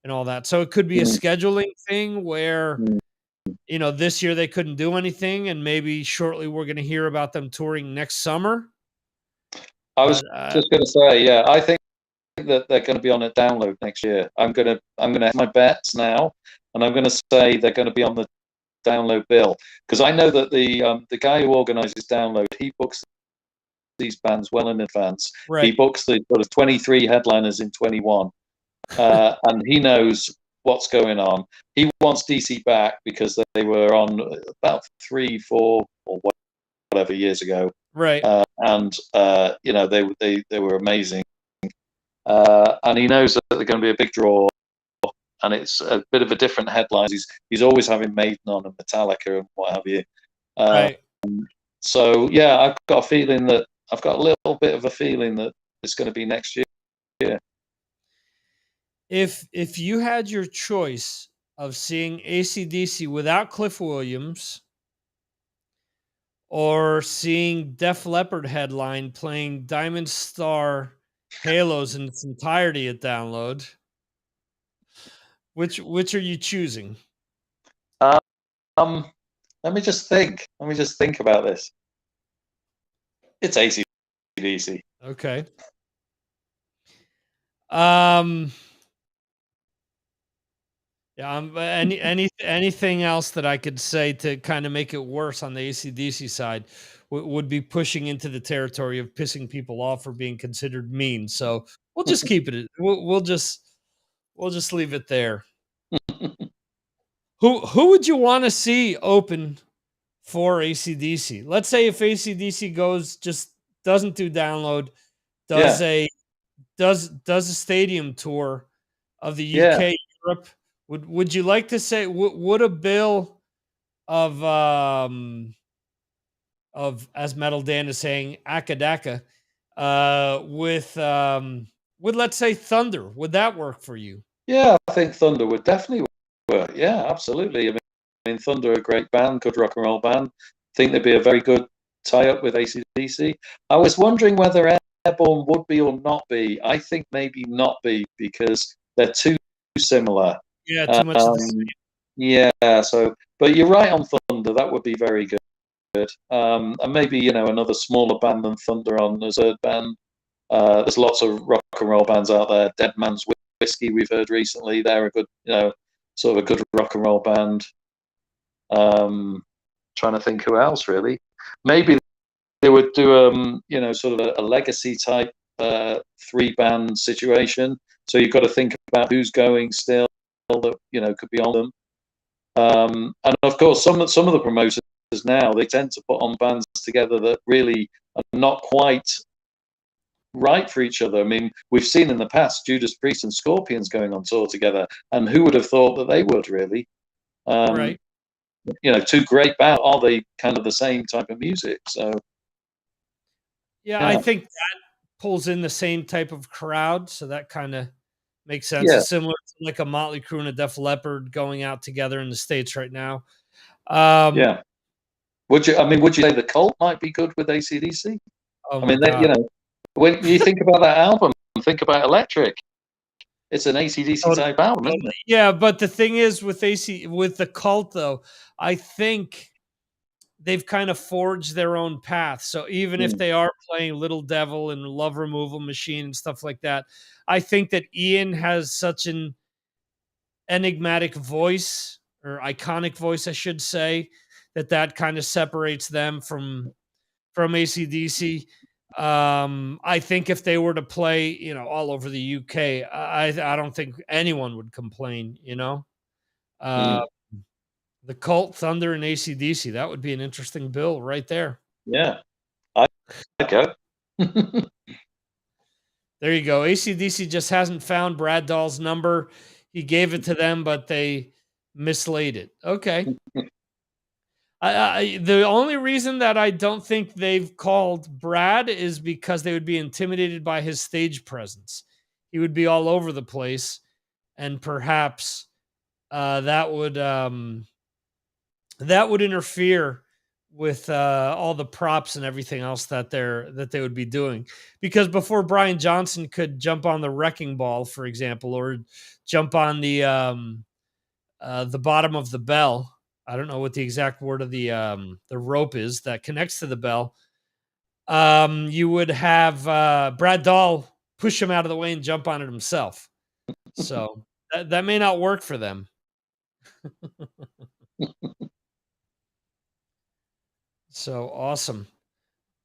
and all that? So it could be a scheduling thing where this year they couldn't do anything, and maybe shortly we're going to hear about them touring next summer. I was just going to say, I think that they're going to be on a download next year. I'm going to have my bets now, and I'm going to say they're going to be on the download bill, because I know that the guy who organizes download, he books these bands well in advance. Right. He books the sort of 23 headliners in 21, and he knows what's going on. He wants DC back because they were on about 3, 4, or whatever years ago, right? And they were amazing, and he knows that they're going to be a big draw. And it's a bit of a different headline. He's always having Maiden on and Metallica and what have you. Right. So I've got a little bit of a feeling that it's going to be next year. If you had your choice of seeing AC/DC without Cliff Williams, or seeing Def Leppard headline playing Diamond Star Halos in its entirety at download, which are you choosing? Let me just think about this. It's AC/DC. Okay. Anything else that I could say to kind of make it worse on the AC/DC side would be pushing into the territory of pissing people off or being considered mean. So we'll just keep it. We'll just leave it there. Who would you want to see open for AC/DC? Let's say if AC/DC doesn't do download, does a stadium tour of the UK, Europe. Would you like to say would a bill of as Metal Dan is saying Akadaka with let's say Thunder, would that work for you? Yeah, I think Thunder would definitely work. Yeah, absolutely. I mean Thunder are a great band, good rock and roll band. I think they'd be a very good tie-up with AC/DC. I was wondering whether Airborne would be or not be. I think maybe not be because they're too similar. Yeah, too much of the same. Yeah, so but you're right on Thunder. That would be very good. And maybe another smaller band than Thunder on a third band. There's lots of rock and roll bands out there. Dead Man's Whiskey we've heard recently. They're a good, sort of a good rock and roll band. Trying to think who else really. Maybe they would do sort of a legacy type 3-band situation. So you've got to think about who's going still that could be on them. And of course, some of the promoters now, they tend to put on bands together that really are not quite right for each other. I mean, we've seen in the past Judas Priest and Scorpions going on tour together, and who would have thought that they would really? Right. Two great bands, are they kind of the same type of music? So yeah, I think that pulls in the same type of crowd, so that kind of makes sense. Yeah. It's similar to like a Motley Crue and a Def Leppard going out together in the States right now. Yeah. Would you say the Cult might be good with AC/DC? Oh I mean, when you think about that album, think about Electric. It's an AC/DC type album, isn't it? Yeah, but the thing is with the Cult, though, I think they've kind of forged their own path. So even if they are playing Little Devil and Love Removal Machine and stuff like that, I think that Ian has such an enigmatic voice, or iconic voice, I should say, that kind of separates them from AC/DC. I think if they were to play, all over the UK, I don't think anyone would complain. The Cult, Thunder, and AC/DC, that would be an interesting bill right there. Yeah, I go. There you go. AC/DC just hasn't found Brad Dahl's number. He gave it to them, but they mislaid it. Okay. The only reason that I don't think they've called Brad is because they would be intimidated by his stage presence. He would be all over the place, and perhaps that would interfere with all the props and everything else that they would be doing. Because before Brian Johnson could jump on the wrecking ball, for example, or jump on the bottom of the bell. I don't know what the exact word of the rope is that connects to the bell. You would have Brad Dahl push him out of the way and jump on it himself. So that may not work for them. So awesome.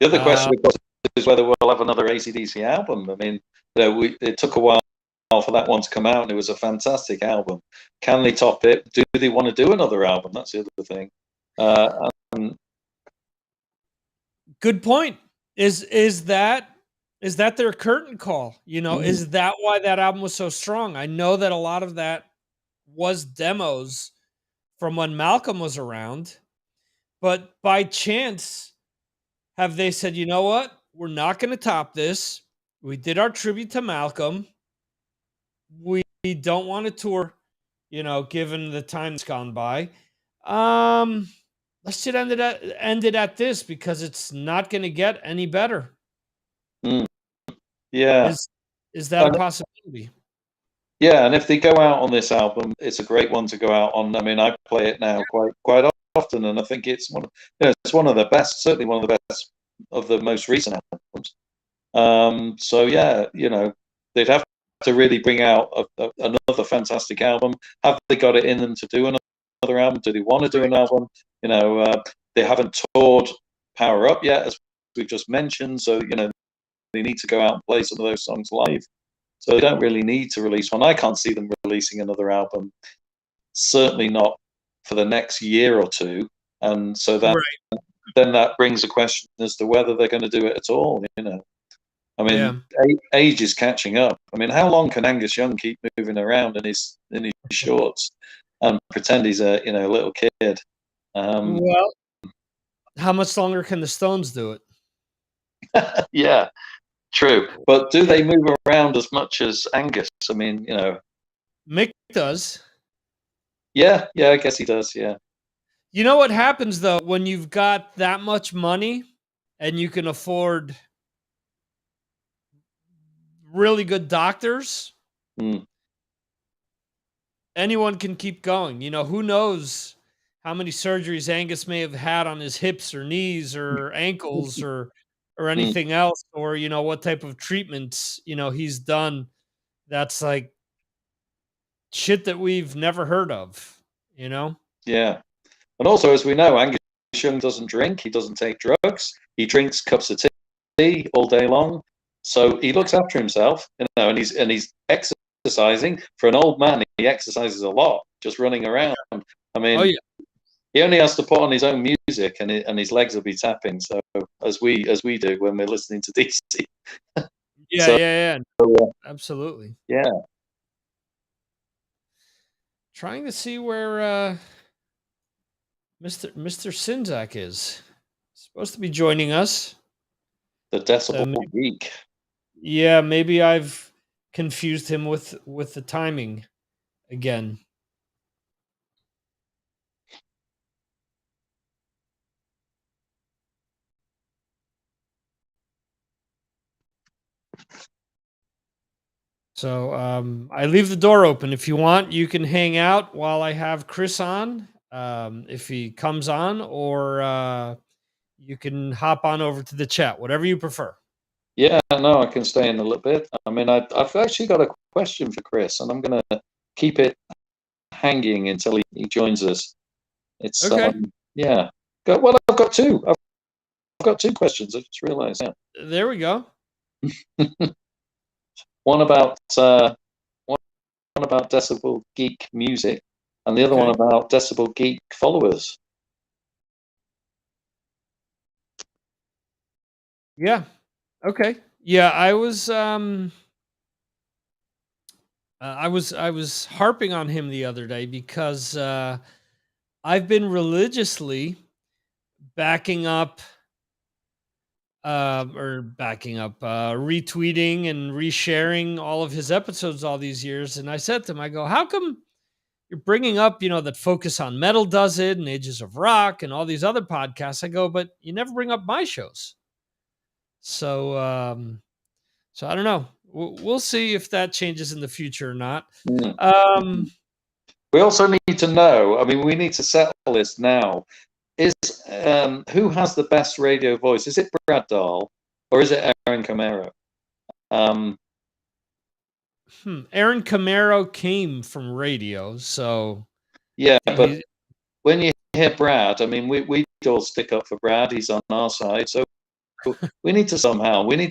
The other question, of course, is whether we'll have another AC/DC album. I mean, it took a while for that one to come out, and it was a fantastic album. Can they top it? Do they want to do another album? That's the other thing. Good point. Is that their curtain call? Is that why that album was so strong? I know that a lot of that was demos from when Malcolm was around, but by chance, have they said, you know what? We're not going to top this. We did our tribute to Malcolm. We don't want to tour, given the time that's gone by. Let's just end it at this, because it's not going to get any better. Yeah. Is that a possibility? Yeah, and if they go out on this album, it's a great one to go out on. I mean, I play it now quite often, and I think it's one of the best, certainly one of the best of the most recent albums. So yeah, they'd have to really bring out another fantastic album. Have they got it in them to do another album? Do they want to do an album? They haven't toured Power Up yet, as we've just mentioned. So they need to go out and play some of those songs live. So they don't really need to release one. I can't see them releasing another album. Certainly not for the next year or two. and so that then that brings a question as to whether they're going to do it at all. I mean, age is catching up. I mean, how long can Angus Young keep moving around in his shorts and pretend he's a little kid? Well, how much longer can the Stones do it? Yeah, true. But do they move around as much as Angus? I mean, Mick does. Yeah, I guess he does. Yeah. You know what happens though when you've got that much money and you can afford really good doctors? Anyone can keep going. Who knows how many surgeries Angus may have had on his hips or knees or ankles or anything else, or what type of treatments he's done. That's like shit that we've never heard of. Yeah, and also as we know, Angus Young doesn't drink. He doesn't take drugs. He drinks cups of tea all day long. So he looks after himself, and he's exercising. For an old man, he exercises a lot, just running around. I mean, he only has to put on his own music, and his legs will be tapping. So as we do when we're listening to DC. Yeah. Absolutely. Yeah. Trying to see where Mr. Czynszak is. Supposed to be joining us. The Decibel Geek. Yeah, maybe I've confused him with the timing again. So I leave the door open. If you want, you can hang out while I have Chris on, if he comes on, or you can hop on over to the chat, whatever you prefer. Yeah, no, I can stay in a little bit. I mean, I've actually got a question for Chris, and I'm going to keep it hanging until he joins us. It's okay. Yeah. Well, I've got two. I've got two questions. I just realized. Yeah. There we go. One about Decibel Geek music, and the other one about Decibel Geek followers. Yeah. Okay. Yeah, I was harping on him the other day because I've been religiously retweeting and resharing all of his episodes all these years. And I said to him, I go, how come you're bringing up, that Focus on Metal does it and Ages of Rock and all these other podcasts? I go, but you never bring up my shows. So I don't know. We'll see if that changes in the future or not. We also need to know, I mean, we need to settle this now. Is who has the best radio voice? Is it Brad Dahl or is it Aaron Camaro? Aaron Camaro came from radio, so yeah. But when you hear Brad, I mean, we all stick up for Brad. He's on our side, so we need to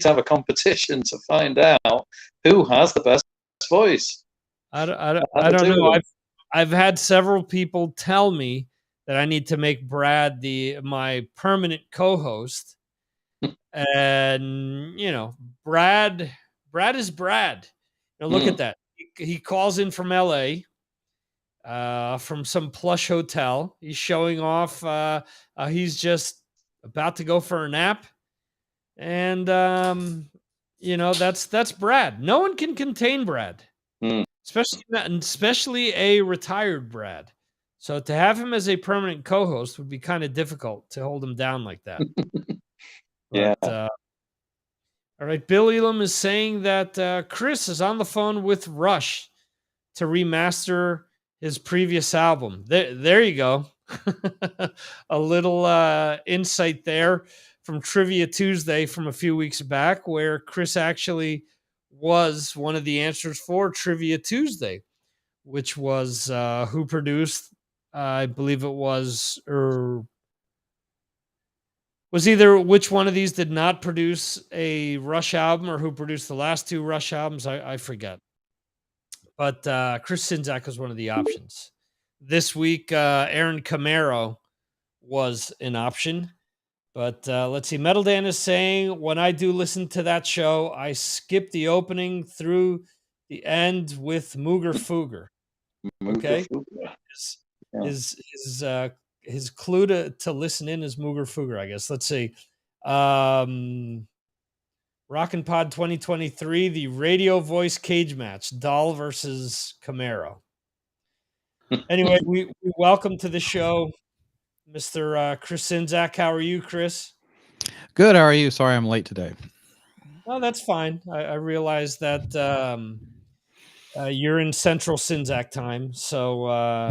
have a competition to find out who has the best voice. I don't know. I've had several people tell me that I need to make Brad my permanent co-host, and Brad is Brad. Look at that. He calls in from LA, from some plush hotel. He's showing off. He's just about to go for a nap, and that's Brad. No one can contain Brad, especially a retired Brad. So to have him as a permanent co-host would be kind of difficult to hold him down like that. Yeah. All right. Bill Elam is saying that Chris is on the phone with Rush to remaster his previous album. There you go. A little insight there from Trivia Tuesday from a few weeks back, where Chris actually was one of the answers for Trivia Tuesday, which was who produced, I believe it was, or was either which one of these did not produce a Rush album or who produced the last two Rush albums. I forget. But Chris Czynszak was one of the options. This week, Aaron Camaro was an option. But let's see. Metal Dan is saying, when I do listen to that show, I skip the opening through the end with Mooger Fooger. Okay. His clue to listen in is Mooger Fooger, I guess. Let's see. ROCKNPOD 2023, the radio voice cage match, Dahl versus Camaro. Anyway, we welcome to the show Mr. Chris Czynszak. How are you, Chris? Good. How are you? Sorry I'm late today. No, that's fine. I realize that you're in Central Czynszak time, so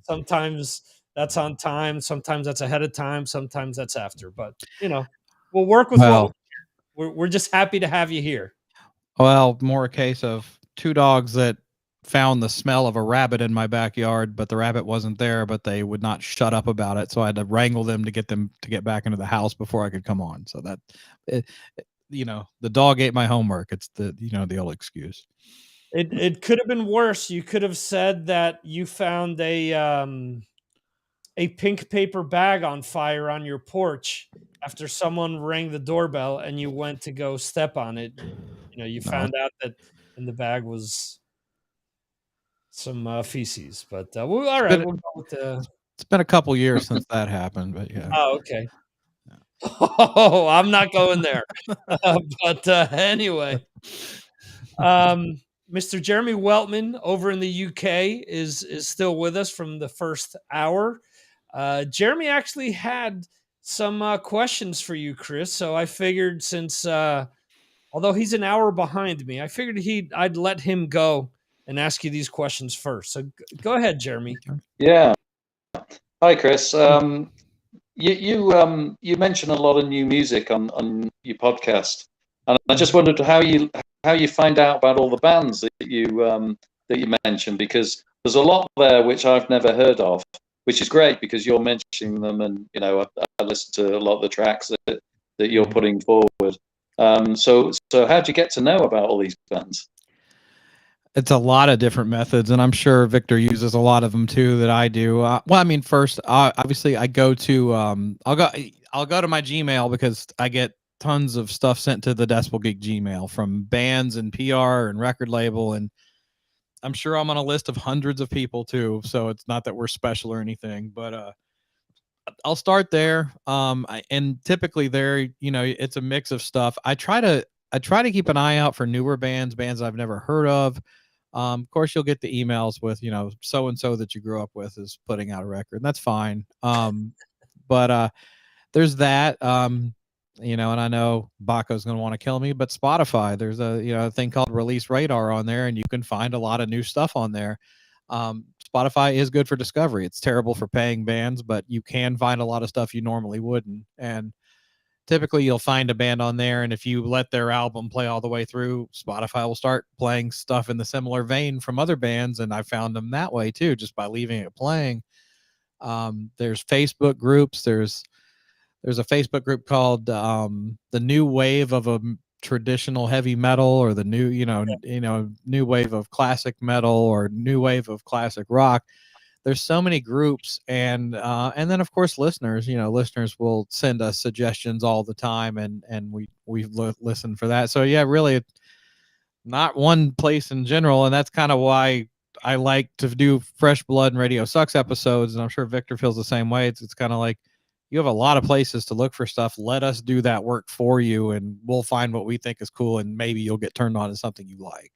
sometimes that's on time, sometimes that's ahead of time, sometimes that's after. But we'll work with what we're just happy to have you here. Well, more a case of two dogs that found the smell of a rabbit in my backyard, but the rabbit wasn't there, but they would not shut up about it. So I had to wrangle them to get back into the house before I could come on. So that, the dog ate my homework. It's the old excuse. It could have been worse. You could have said that you found a pink paper bag on fire on your porch after someone rang the doorbell and you went to go step on it. You found out that in the bag was some feces, but all right. We'll go with it's been a couple years since that happened, but yeah. Oh, okay. Yeah. Oh, I'm not going there. But anyway, Mr. Jeremy Weltman over in the UK is still with us from the first hour. Jeremy actually had some questions for you, Chris. So I figured since, although he's an hour behind me, I figured I'd let him go and ask you these questions first. So go ahead, Jeremy. Yeah. Hi, Chris. You mentioned a lot of new music on your podcast, and I just wondered how you find out about all the bands that you mentioned, because there's a lot there which I've never heard of, which is great because you're mentioning them, and I listen to a lot of the tracks that you're putting forward. So how do you get to know about all these bands? It's a lot of different methods, and I'm sure Victor uses a lot of them too that I do. First, obviously, I go to I'll go to my Gmail because I get tons of stuff sent to the Decibel Geek Gmail from bands and PR and record label, and I'm sure I'm on a list of hundreds of people too. So it's not that we're special or anything, but I'll start there. And typically there, it's a mix of stuff. I try to keep an eye out for newer bands I've never heard of. Of course, you'll get the emails with, so-and-so that you grew up with is putting out a record, and that's fine. But there's that, and I know Baco's going to want to kill me, but Spotify, there's a thing called Release Radar on there, and you can find a lot of new stuff on there. Spotify is good for discovery. It's terrible for paying bands, but you can find a lot of stuff you normally wouldn't. And typically you'll find a band on there, and if you let their album play all the way through, Spotify will start playing stuff in the similar vein from other bands, and I found them that way too, just by leaving it playing. There's Facebook groups. There's a Facebook group called the New Wave of a Traditional Heavy Metal, or the new new wave of classic metal, or new wave of classic rock. There's so many groups, and then of course listeners will send us suggestions all the time, and we listen for that. So yeah, really not one place in general, and that's kind of why I like to do Fresh Blood and Radio Sucks episodes, and I'm sure Victor feels the same way. It's kind of like, you have a lot of places to look for stuff. Let us do that work for you, and we'll find what we think is cool, and maybe you'll get turned on to something you like.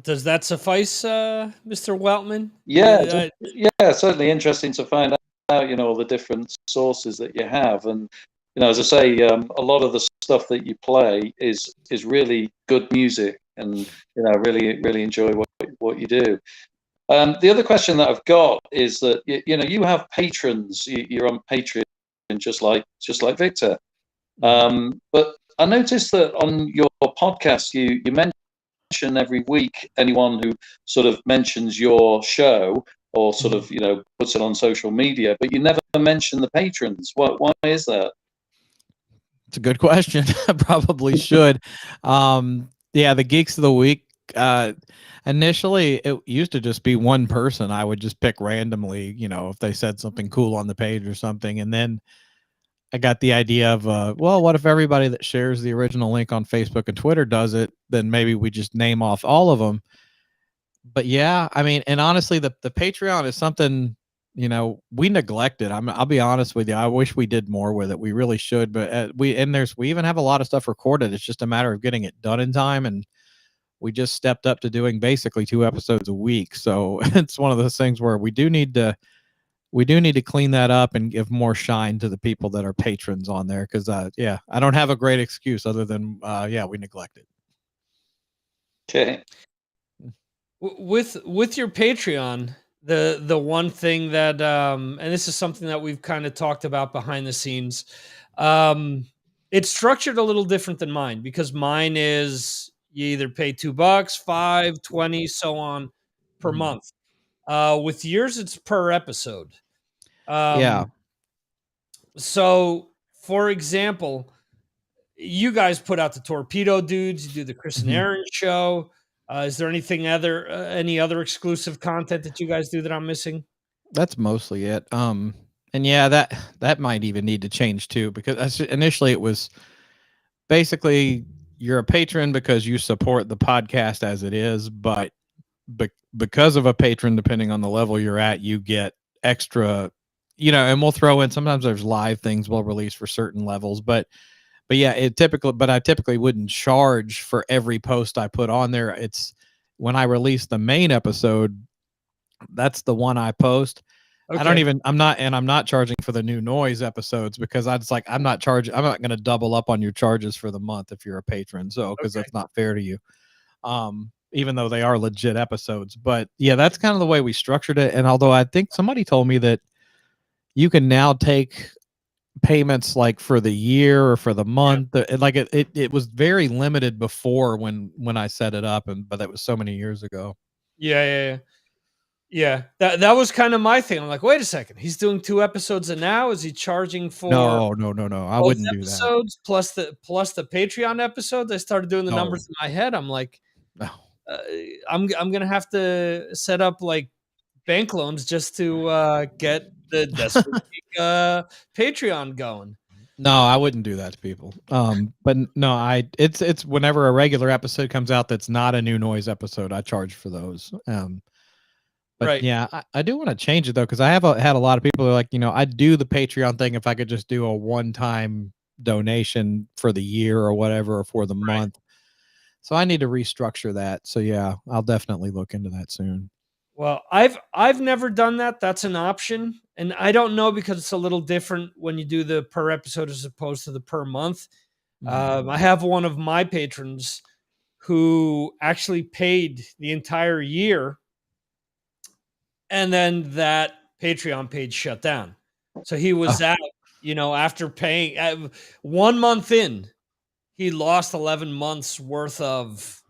Does that suffice, Mr. Weltman? Yeah, certainly interesting to find out, all the different sources that you have. And, as I say, a lot of the stuff that you play is really good music, and, really, really enjoy what you do. The other question that I've got is that, you have patrons. You're on Patreon just like Victor. But I noticed that on your podcast, you mention every week anyone who sort of mentions your show or sort of puts it on social media, but you never mention the patrons. Why is that? It's a good question. I probably should. The Geeks of the Week Initially it used to just be one person. I would just pick randomly, if they said something cool on the page or something. And then I got the idea of, well, what if everybody that shares the original link on Facebook and Twitter does it? Then maybe we just name off all of them. But yeah, I mean, and honestly, the Patreon is something, we neglect it. I'll be honest with you. I wish we did more with it. We really should, but we even have a lot of stuff recorded. It's just a matter of getting it done in time. And we just stepped up to doing basically 2 episodes a week. So it's one of those things where we do need to clean that up and give more shine to the people that are patrons on there. Cause I don't have a great excuse other than, we neglect it. Okay. With your Patreon, the one thing that and this is something that we've kind of talked about behind the scenes, it's structured a little different than mine, because mine is you either pay $2, $5, $20, so on per month. With yours, it's per episode. So, for example, you guys put out the Torpedo Dudes, you do the Chris and Aaron show. Is there any other exclusive content that you guys do that I'm missing? That's mostly it. And yeah, that might even need to change too, because initially it was basically you're a patron because you support the podcast as it is, but because of a patron, depending on the level you're at, you get extra, and we'll throw in, sometimes there's live things we'll release for certain levels, but yeah, I typically wouldn't charge for every post I put on there. It's when I release the main episode, that's the one I post. Okay. I'm not charging for the new noise episodes, because I'm not going to double up on your charges for the month if you're a patron. So, cause that's not fair to you. Even though they are legit episodes, but yeah, that's kind of the way we structured it. And although I think somebody told me that you can now take payments like for the year or for the month, like it was very limited before when I set it up, but that was so many years ago. Yeah. That was kind of my thing. I'm like, wait a second, he's doing 2 episodes, and now is he charging for no, I wouldn't do that. Episodes plus the Patreon episodes. I started doing the numbers in my head. I'm like, no. I'm gonna have to set up like bank loans just to get the Decibel Geek Patreon going. No, I wouldn't do that to people. But no, it's whenever a regular episode comes out that's not a new noise episode, I charge for those. But right. Yeah, I do want to change it though, because I have had a lot of people who are like, I'd do the Patreon thing if I could just do a one-time donation for the year or whatever, or for the month. So I need to restructure that. So yeah, I'll definitely look into that soon. Well, I've never done that. That's an option, and I don't know, because it's a little different when you do the per episode as opposed to the per month. I have one of my patrons who actually paid the entire year, and then that Patreon page shut down. So he was out, after paying 1 month in, he lost 11 months worth of,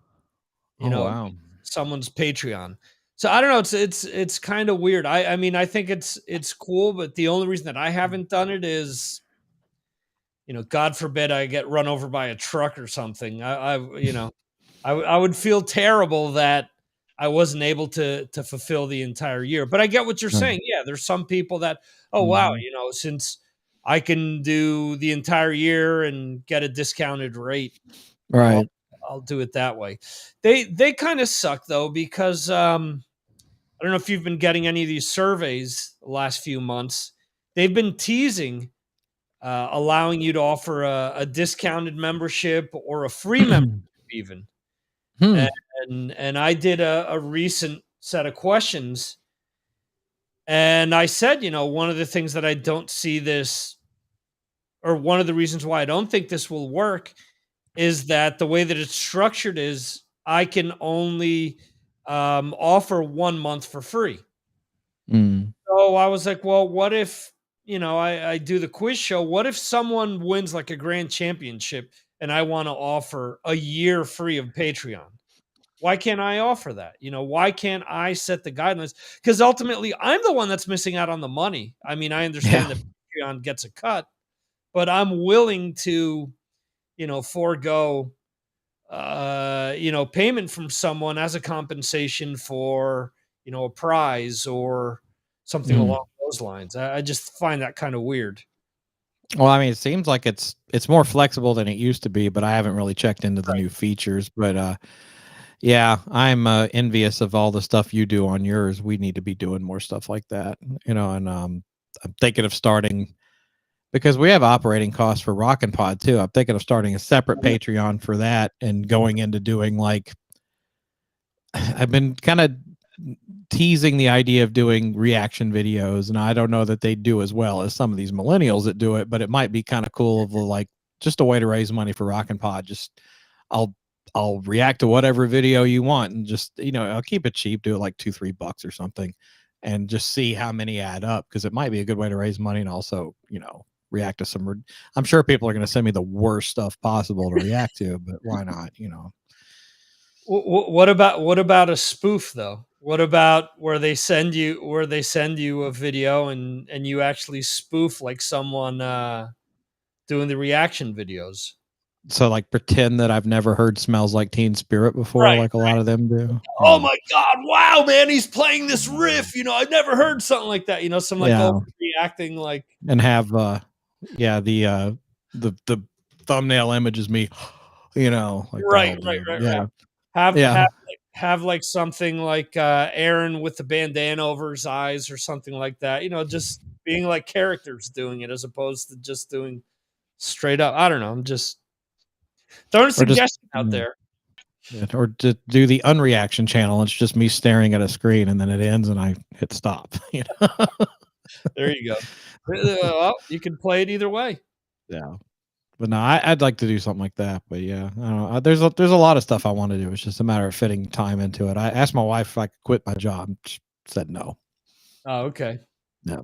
someone's Patreon. So I don't know. It's kind of weird. I mean, I think it's cool, but the only reason that I haven't done it is, God forbid I get run over by a truck or something. I would feel terrible that I wasn't able to fulfill the entire year. But I get what you're saying. Yeah, there's some people that, wow, since I can do the entire year and get a discounted rate, right? I'll do it that way. They kind of suck though, because I don't know if you've been getting any of these surveys the last few months. They've been teasing allowing you to offer a discounted membership or a free membership even. And I did a recent set of questions, and I said, one of the things that I don't see this, or one of the reasons why I don't think this will work, is that the way that it's structured is I can only offer 1 month for free. So I was like, well, what if, I do the quiz show. What if someone wins like a grand championship and I want to offer a year free of Patreon? Why can't I offer that? Why can't I set the guidelines? Because ultimately, I'm the one that's missing out on the money. I mean, I understand that Patreon gets a cut, but I'm willing to, forego, payment from someone as a compensation for, a prize or something along those lines. I just find that kind of weird. Well, I mean, it seems like it's more flexible than it used to be, but I haven't really checked into the new features. But yeah, I'm envious of all the stuff you do on yours. We need to be doing more stuff like that, and I'm thinking of starting, because we have operating costs for ROCKNPOD too. I'm thinking of starting a separate Patreon for that and going into doing, like, I've been kind of teasing the idea of doing reaction videos, and I don't know that they do as well as some of these millennials that do it, but it might be kind of cool of, like, just a way to raise money for ROCKNPOD. Just I'll react to whatever video you want, and just, I'll keep it cheap, do it like $2-3 or something, and just see how many add up, because it might be a good way to raise money and also, react to some. I'm sure people are going to send me the worst stuff possible to react to, but why not? What about a spoof though? What about where they send you a video and you actually spoof like someone doing the reaction videos? So, like, pretend that I've never heard "Smells Like Teen Spirit" before, like a lot of them do. Oh my God! Wow, man, he's playing this riff. I've never heard something like that. Some like reacting like, and have the thumbnail image is me, like right. Yeah. Have like something like Aaron with the bandana over his eyes or something like that. Just being like characters doing it as opposed to just doing straight up. I don't know. I'm just throwing a suggestion out there. Yeah, or to do the unreaction channel. It's just me staring at a screen, and then it ends, and I hit stop. There you go. Well, you can play it either way. Yeah, but no, I'd like to do something like that. But yeah, I don't know. There's a lot of stuff I want to do. It's just a matter of fitting time into it. I asked my wife if I could quit my job. She said no. Oh, okay. Yeah.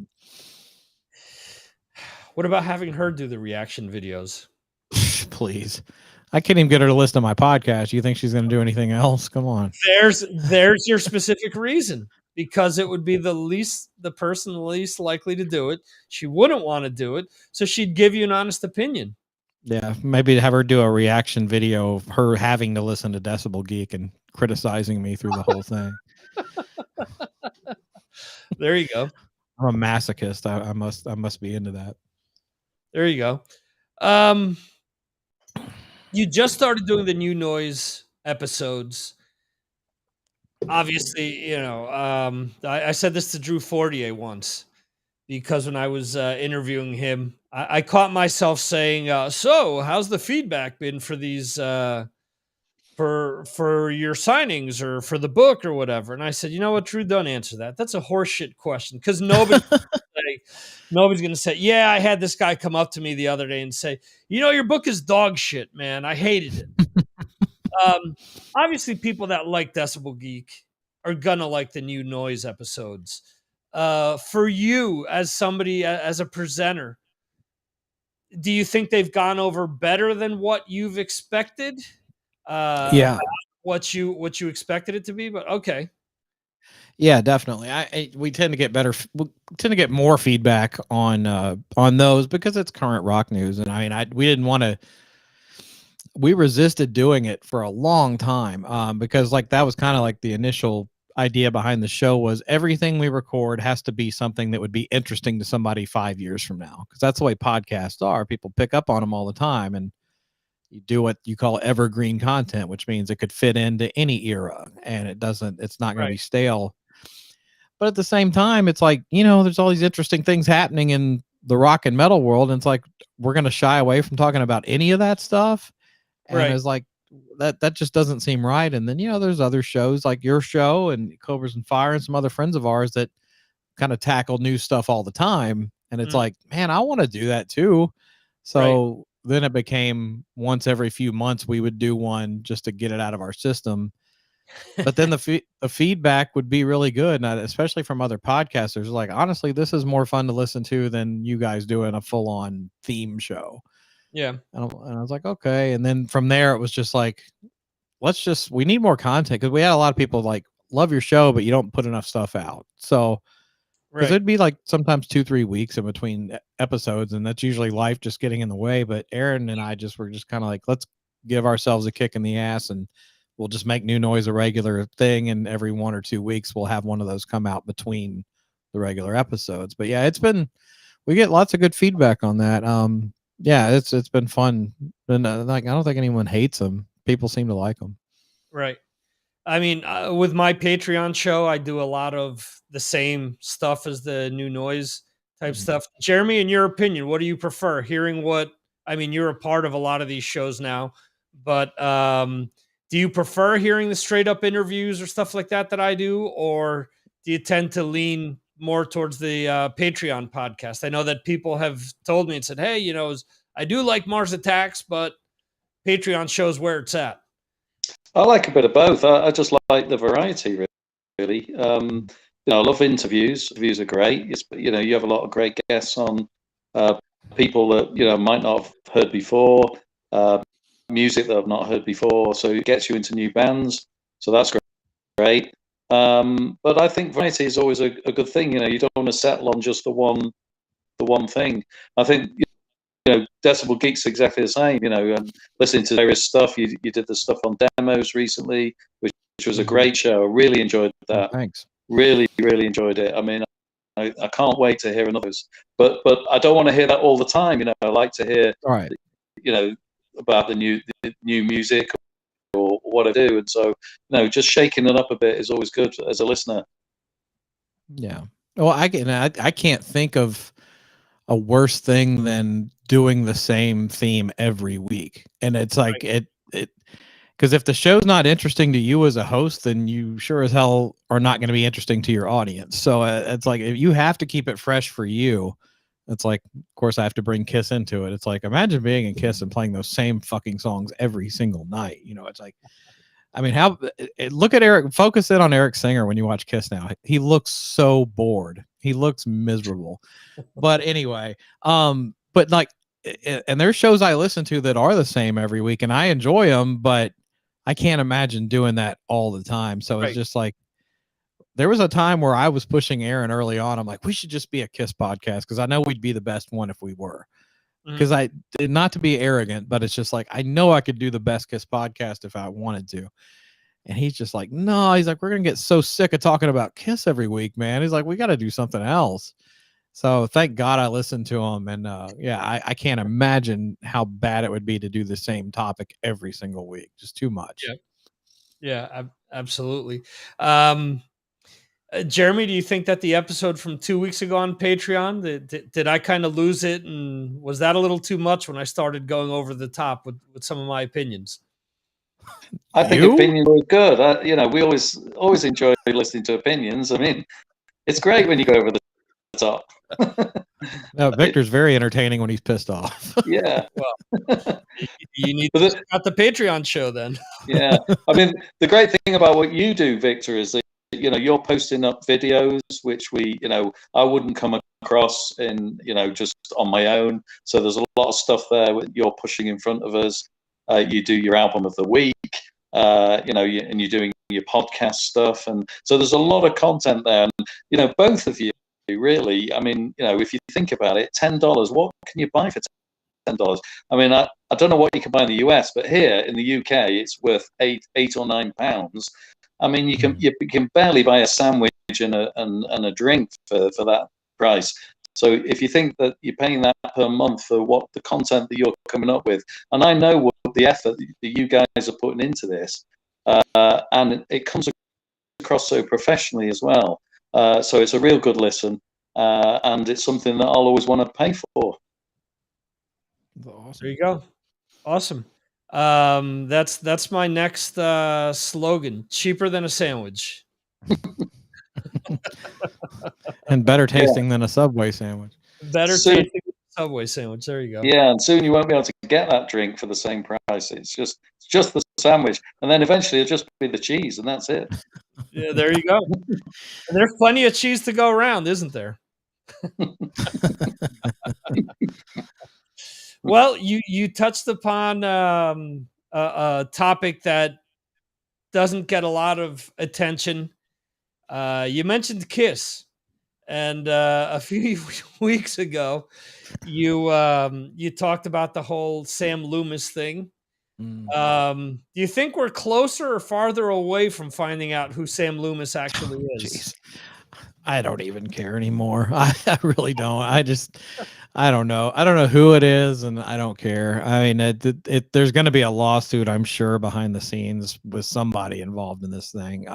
What about having her do the reaction videos? Please. I can't even get her to listen to my podcast. You think she's going to do anything else? Come on. There's your specific reason, because it would be the person least likely to do it. She wouldn't want to do it, so she'd give you an honest opinion. Yeah, maybe have her do a reaction video of her having to listen to Decibel Geek and criticizing me through the whole thing. There you go. I'm a masochist. I must be into that. There you go. You just started doing the new noise episodes. Obviously, I said this to Drew Fortier once, because when I was interviewing him, I caught myself saying, so how's the feedback been for these, for your signings or for the book or whatever? And I said, you know what, Drew, don't answer that. That's a horseshit question, because nobody's going to say, yeah, I had this guy come up to me the other day and say, your book is dog shit, man. I hated it. Obviously, people that like Decibel Geek are going to like the new noise episodes. For you, as somebody, as a presenter, do you think they've gone over better than what you've expected? Yeah. What you expected it to be, but okay. Yeah, definitely. We tend to get more feedback on those because it's current rock news, and we didn't want to. We resisted doing it for a long time because, like, that was kind of like the initial idea behind the show was everything we record has to be something that would be interesting to somebody 5 years from now, because that's the way podcasts are. People pick up on them all the time, and you do what you call evergreen content, which means it could fit into any era, and it's not going to be stale. But at the same time, it's like, there's all these interesting things happening in the rock and metal world, and it's like, we're going to shy away from talking about any of that stuff. And it's like, that just doesn't seem right. And then, there's other shows like your show and Cobras and Fire and some other friends of ours that kind of tackle new stuff all the time. And it's like, man, I want to do that too. So then it became once every few months we would do one just to get it out of our system. But then the feedback would be really good, and especially from other podcasters. Like, honestly, this is more fun to listen to than you guys doing a full-on theme show. Yeah. And I was like, okay. And then from there, it was just like, we need more content, because we had a lot of people like, love your show, but you don't put enough stuff out. So, because it'd be like sometimes 2-3 weeks in between episodes, and that's usually life just getting in the way. But Aaron and I were just kind of like, let's give ourselves a kick in the ass and we'll just make New Noise a regular thing, and every 1 or 2 weeks we'll have one of those come out between the regular episodes. But yeah, we get lots of good feedback on that. Yeah, it's been fun. And I don't think anyone hates them. People seem to like them. Right. I mean, with my Patreon show, I do a lot of the same stuff as the New Noise type stuff. Jeremy, in your opinion, what do you prefer? Hearing you're a part of a lot of these shows now, but do you prefer hearing the straight up interviews or stuff like that I do? Or do you tend to lean more towards the Patreon podcast? I know that people have told me and said, hey, I do like Mars Attacks, but Patreon shows where it's at. I like a bit of both. I just like the variety, really. I love interviews. Interviews are great. You have a lot of great guests on, people that might not have heard before, music that I've not heard before. So it gets you into new bands. So that's great. But I think variety is always a good thing. You don't want to settle on just the one thing. I think Decibel Geek's exactly the same. Listening to various stuff. You did the stuff on demos recently, which was a great show. I really enjoyed that. Thanks. Really, really enjoyed it. I mean, I can't wait to hear another's. But I don't want to hear that all the time. I like to hear, about the new music or what I do. And so, just shaking it up a bit is always good as a listener. Yeah. Well, I can't think of a worse thing than doing the same theme every week. And it's like because if the show's not interesting to you as a host, then you sure as hell are not going to be interesting to your audience. So it's like, if you have to keep it fresh for you, it's like, of course I have to bring Kiss into it. It's like, imagine being in Kiss and playing those same fucking songs every single night. It's like, I mean, look at Eric, focus in on Eric Singer when you watch Kiss now. He looks so bored. He looks miserable. But anyway, but like, and there's shows I listen to that are the same every week and I enjoy them, but I can't imagine doing that all the time. So it's just like, there was a time where I was pushing Aaron early on. I'm like, we should just be a Kiss podcast, because I know we'd be the best one if we were. Because I did, not to be arrogant, but it's just like, I know I could do the best Kiss podcast if I wanted to. And he's just like, no, he's like, we're going to get so sick of talking about Kiss every week, man. He's like, we got to do something else. So thank God I listened to him. And I can't imagine how bad it would be to do the same topic every single week. Just too much. Yeah, absolutely. Jeremy, do you think that the episode from 2 weeks ago on Patreon, did I kind of lose it? And was that a little too much when I started going over the top with some of my opinions? I think opinions are good. We always enjoy listening to opinions. I mean, it's great when you go over the top. No, Victor's very entertaining when he's pissed off. Yeah. Well, you need to check out the Patreon show then. Yeah. I mean, the great thing about what you do, Victor, is that you're posting up videos which I wouldn't come across in just on my own. So there's a lot of stuff there you're pushing in front of us. You do your album of the week, and you're doing your podcast stuff, and so there's a lot of content there. And both of you really, I mean, if you think about it, $10, what can you buy for $10? I mean, I don't know what you can buy in the US, but here in the UK, it's worth £8 or £9. I mean, you can barely buy a sandwich and a drink for that price. So if you think that you're paying that per month for what the content that you're coming up with, and I know what the effort that you guys are putting into this, and it comes across so professionally as well. So it's a real good listen, and it's something that I'll always want to pay for. Awesome. There you go. Awesome. That's my next slogan: cheaper than a sandwich. And better tasting than a Subway sandwich. Better tasting than a Subway sandwich. There you go. Yeah, and soon you won't be able to get that drink for the same price. It's just the sandwich, and then eventually it'll just be the cheese, and that's it. Yeah, there you go. And there's plenty of cheese to go around, isn't there? Well, you touched upon a topic that doesn't get a lot of attention. You mentioned Kiss, and a few weeks ago, you talked about the whole Sam Loomis thing, Do you think we're closer or farther away from finding out who Sam Loomis actually is? Jeez. I don't even care anymore. I really don't. I don't know. I don't know who it is, and I don't care. I mean, there's going to be a lawsuit, I'm sure, behind the scenes with somebody involved in this thing.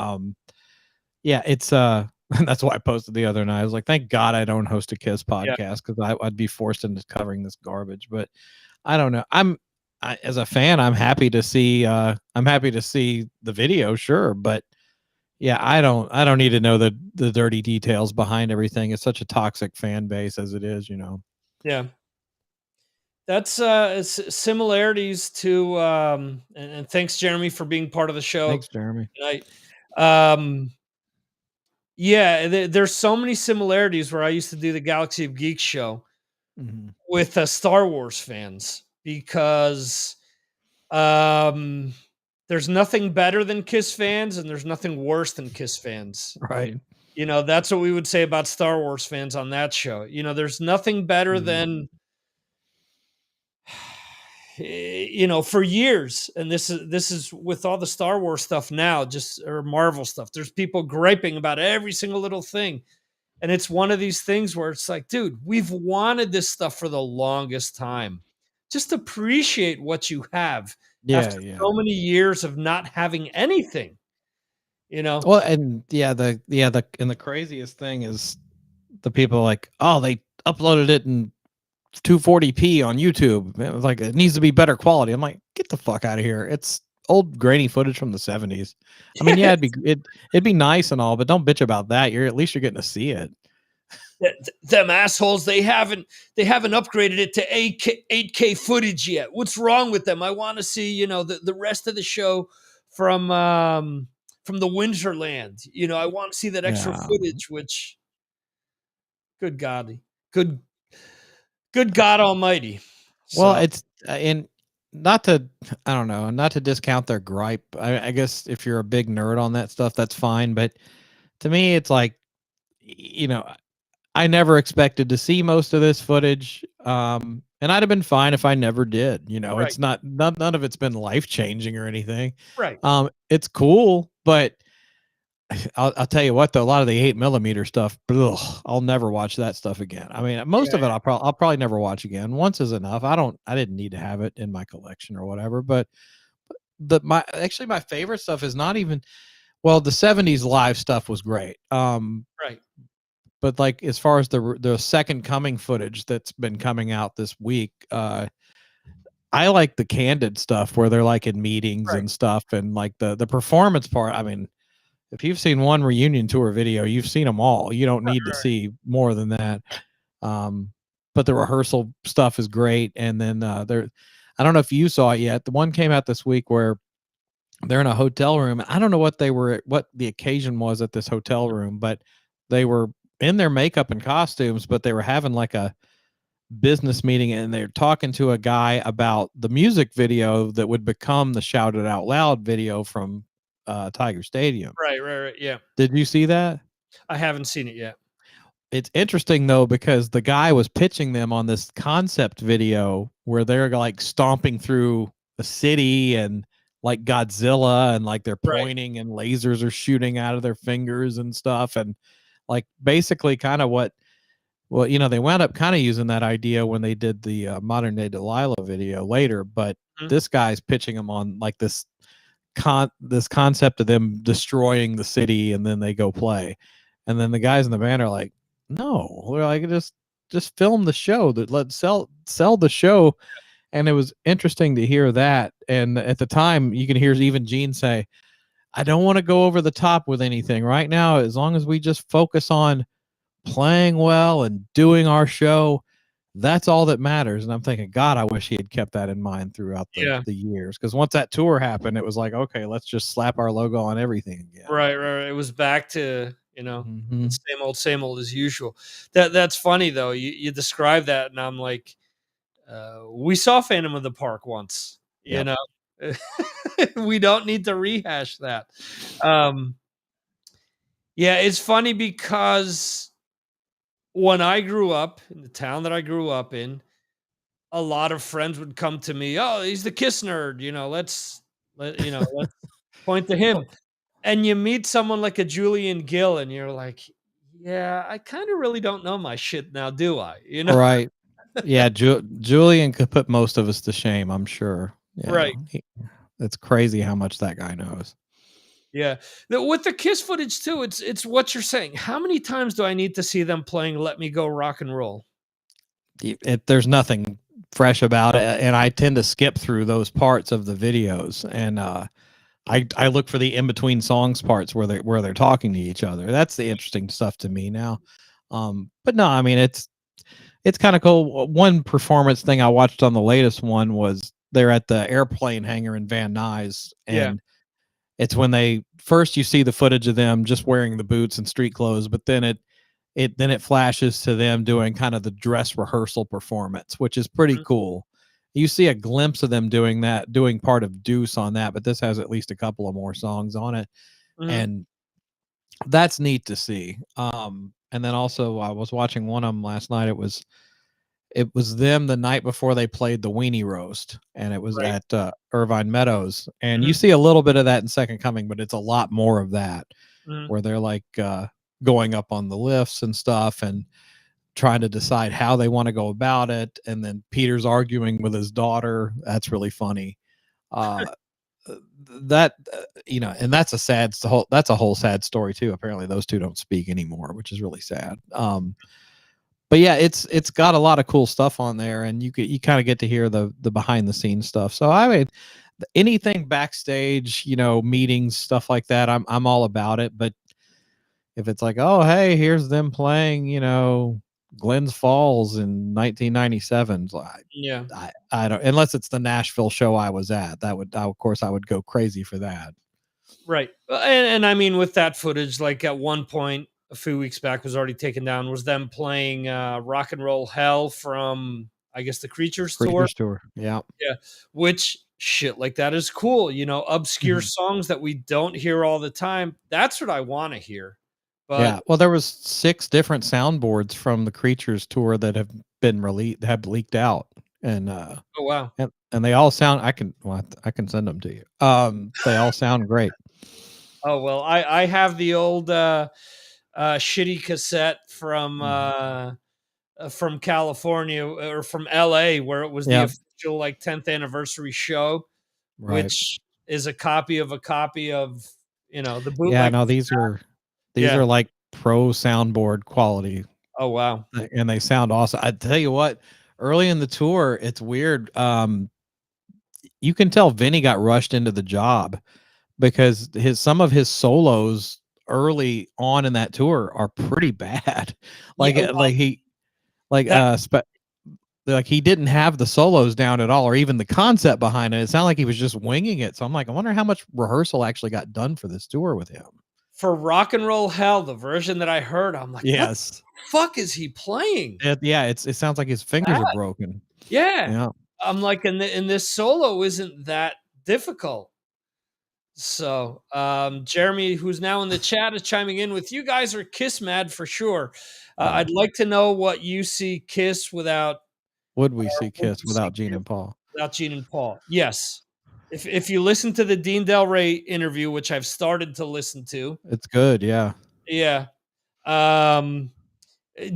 Yeah, it's and that's why I posted the other night. I was like, thank God I don't host a Kiss podcast because I'd be forced into covering this garbage. But I don't know. As a fan, I'm happy to see the video, sure, but yeah, I don't need to know the dirty details behind everything. It's such a toxic fan base as it is, Yeah. That's similarities to and thanks Jeremy for being part of the show. Thanks, Jeremy. Tonight. Yeah, there's so many similarities where I used to do the Galaxy of Geeks show with Star Wars fans because there's nothing better than Kiss fans and there's nothing worse than Kiss fans. Right. That's what we would say about Star Wars fans on that show. There's nothing better than for years, and this is with all the Star Wars stuff now, or Marvel stuff. There's people griping about every single little thing, and it's one of these things where it's like, dude, we've wanted this stuff for the longest time. Just appreciate what you have after so many years of not having anything. Well, and the craziest thing is the people like, oh, they uploaded it in 240p on YouTube. It was like, it needs to be better quality. I'm like, get the fuck out of here. It's old grainy footage from the 70s. I mean, yeah, it'd be nice and all, but don't bitch about that. At least you're getting to see it. Them assholes, they haven't upgraded it to 8K footage yet. What's wrong with them? I want to see, the rest of the show from the Winterland. I want to see that extra footage, which good God Almighty. Well, it's and not to discount their gripe. I guess if you're a big nerd on that stuff, that's fine. But to me, it's like, I never expected to see most of this footage. And I'd have been fine if I never did. Right. It's none of it's been life changing or anything. Right. It's cool, but I'll tell you what, though, a lot of the 8mm stuff, I'll never watch that stuff again. I mean, most of it I'll probably never watch again. Once is enough. I didn't need to have it in my collection or whatever. But my favorite stuff is not even, well, the 70s live stuff was great. Right. But like, as far as the Second Coming footage that's been coming out this week, I like the candid stuff where they're like in meetings and stuff, and like the performance part. I mean, if you've seen one reunion tour video, you've seen them all. You don't need to see more than that. But the rehearsal stuff is great. And then I don't know if you saw it yet. The one came out this week where they're in a hotel room. I don't know what the occasion was at this hotel room, but they were in their makeup and costumes, but they were having like a business meeting, and they're talking to a guy about the music video that would become the Shout It Out Loud video from Tiger Stadium. Right. Yeah. Did you see that? I haven't seen it yet. It's interesting though, because the guy was pitching them on this concept video where they're like stomping through the city and like Godzilla, and like they're pointing and lasers are shooting out of their fingers and stuff. And like basically kind of they wound up kind of using that idea when they did the Modern Day Delilah video later. But this guy's pitching them on like this concept of them destroying the city, and then they go play, and then the guys in the band are like, no, we're like, just film the show, that let's sell the show. And it was interesting to hear that. And at the time, you can hear even Gene say, I don't want to go over the top with anything right now, as long as we just focus on playing well and doing our show. That's all that matters. And I'm thinking, God, I wish he had kept that in mind throughout the years. Because once that tour happened, it was like, okay, let's just slap our logo on everything again. Right. It was back to, same old as usual. That's funny though. You describe that, and I'm like, we saw Phantom of the Park once. You know, we don't need to rehash that. It's funny because when I grew up in the town that I grew up in, a lot of friends would come to me. Oh, he's the Kiss nerd. Let's point to him. And you meet someone like a Julian Gill, and you're like, yeah, I kind of really don't know my shit now, do I? Right. Yeah, Julian could put most of us to shame, I'm sure. Yeah, Right. It's crazy how much that guy knows. Yeah. With the Kiss footage too, it's what you're saying. How many times do I need to see them playing "Let Me Go Rock and Roll"? There's nothing fresh about it, and I tend to skip through those parts of the videos, and I look for the in between songs parts where they're talking to each other. That's the interesting stuff to me now. But no, I mean it's kind of cool. One performance thing I watched on the latest one was they're at the airplane hangar in Van Nuys, and it's when you see the footage of them just wearing the boots and street clothes, but then it flashes to them doing kind of the dress rehearsal performance, which is pretty cool. You see a glimpse of them doing part of Deuce on that, but this has at least a couple of more songs on it. And that's neat to see. And then also I was watching one of them last night. It was them the night before they played the Weenie Roast, and it was at Irvine Meadows. And you see a little bit of that in Second Coming, but it's a lot more of that where they're like going up on the lifts and stuff and trying to decide how they want to go about it. And then Peter's arguing with his daughter. That's really funny. And that's a whole sad story too. Apparently those two don't speak anymore, which is really sad. But yeah, it's got a lot of cool stuff on there, and you kind of get to hear the behind the scenes stuff. So I mean, anything backstage, meetings, stuff like that, I'm all about it. But if it's like, oh hey, here's them playing, Glens Falls in 1997, I don't, unless it's the Nashville show I was at. Of course I would go crazy for that. Right. And I mean, with that footage, like at one point a few weeks back was already taken down, was them playing Rock and Roll Hell from, I guess, the Creatures tour. Yeah. Which shit like that is cool. Obscure songs that we don't hear all the time. That's what I want to hear. But yeah. Well, there was 6 different soundboards from the Creatures tour that have been have leaked out. And oh wow. And they all sound, I can send them to you. They all sound great. Oh well, I have the old shitty cassette from California or from LA, where it was the official 10th anniversary show, which is a copy of the bootleg. Yeah, no, these are like pro soundboard quality. Oh wow. And they sound awesome. I tell you what, early in the tour, it's weird. You can tell Vinny got rushed into the job because some of his solos early on in that tour are pretty bad. He didn't have the solos down at all, or even the concept behind it. It sounded like he was just winging it. So I'm like, I wonder how much rehearsal actually got done for this tour with him. For Rock and Roll Hell, the version that I heard, I'm like, yes, what the fuck is he playing? It sounds like his fingers are broken. Yeah. I'm like, and this solo isn't that difficult. So Jeremy, who's now in the chat, is chiming in with, you guys are Kiss mad for sure. I'd like to know what you see Kiss without. Would we see Kiss without Gene and Paul? Without Gene and Paul, yes. If you listen to the Dean Del Rey interview, which I've started to listen to, it's good. Yeah.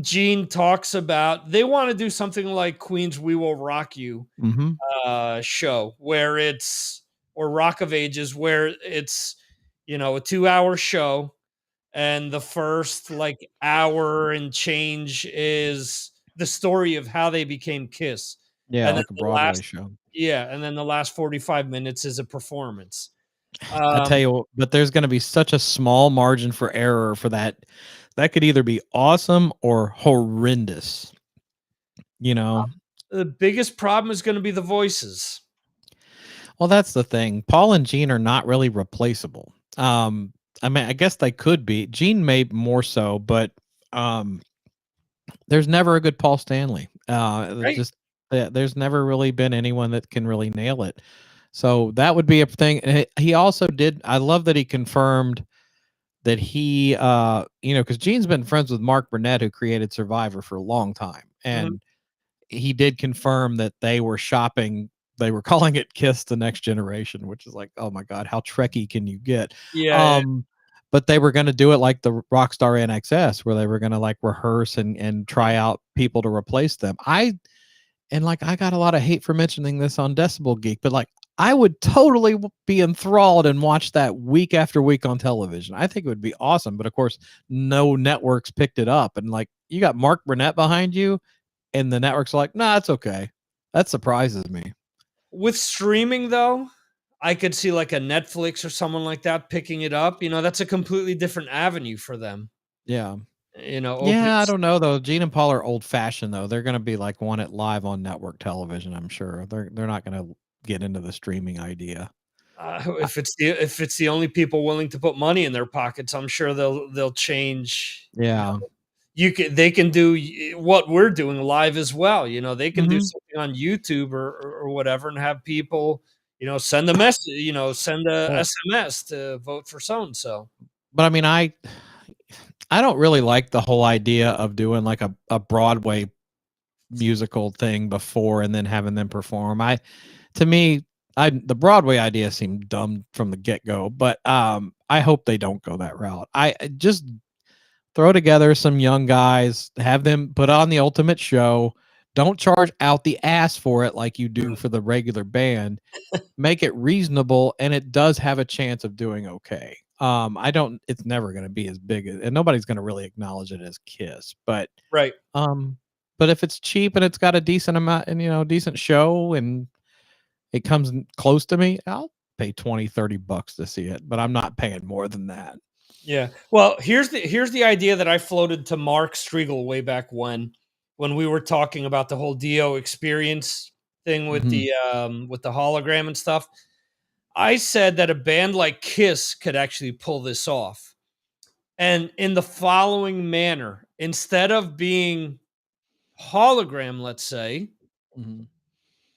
Gene talks about they want to do something like Queen's "We Will Rock You" show, or Rock of Ages, where it's a 2-hour show, and the first hour and change is the story of how they became Kiss. Yeah, like a Broadway show. Yeah, and then the last 45 minutes is a performance. I tell you, but there's going to be such a small margin for error for that. That could either be awesome or horrendous. The biggest problem is going to be the voices. Well, that's the thing. Paul and Gene are not really replaceable. I mean, I guess they could be. Gene may more so, but there's never a good Paul Stanley. There's never really been anyone that can really nail it. So that would be a thing. And he also did. I love that he confirmed that he, because Gene's been friends with Mark Burnett, who created Survivor, for a long time, and he did confirm that they were shopping. They were calling it Kiss the Next Generation, which is like, oh my God, how Trekkie can you get? Yeah. But they were going to do it like the Rockstar NXS, where they were going to like rehearse and try out people to replace them. I got a lot of hate for mentioning this on Decibel Geek, but like, I would totally be enthralled and watch that week after week on television. I think it would be awesome. But of course, no networks picked it up. And like, you got Mark Burnett behind you, and the networks are like, nah, it's okay. That surprises me. With streaming, though, I could see like a Netflix or someone like that picking it up. That's a completely different avenue for them. Yeah. Yeah, I don't know though. Gene and Paul are old fashioned though. They're going to be like want it live on network television. I'm sure they're not going to get into the streaming idea. If it's the only people willing to put money in their pockets, I'm sure they'll change. Yeah. They can do what we're doing live as well. They can do Mhm. something on YouTube or whatever, and have people, send a message, send a Well, SMS to vote for so and so. but I mean, I don't really like the whole idea of doing like a Broadway musical thing before and then having them perform. To me, the Broadway idea seemed dumb from the get-go, but I hope they don't go that route. I just throw together some young guys, have them put on the ultimate show. Don't charge out the ass for it like you do for the regular band. Make it reasonable, and it does have a chance of doing okay. It's never going to be as big and nobody's going to really acknowledge it as Kiss, but Right. but if it's cheap and it's got a decent amount and decent show and it comes close to me, I'll pay $20-$30 to see it, but I'm not paying more than that. Yeah. Well, here's the idea that I floated to Mark Striegel way back when we were talking about the whole Dio experience thing with the hologram and stuff. I said that a band like Kiss could actually pull this off. And in the following manner, instead of being hologram, let's say,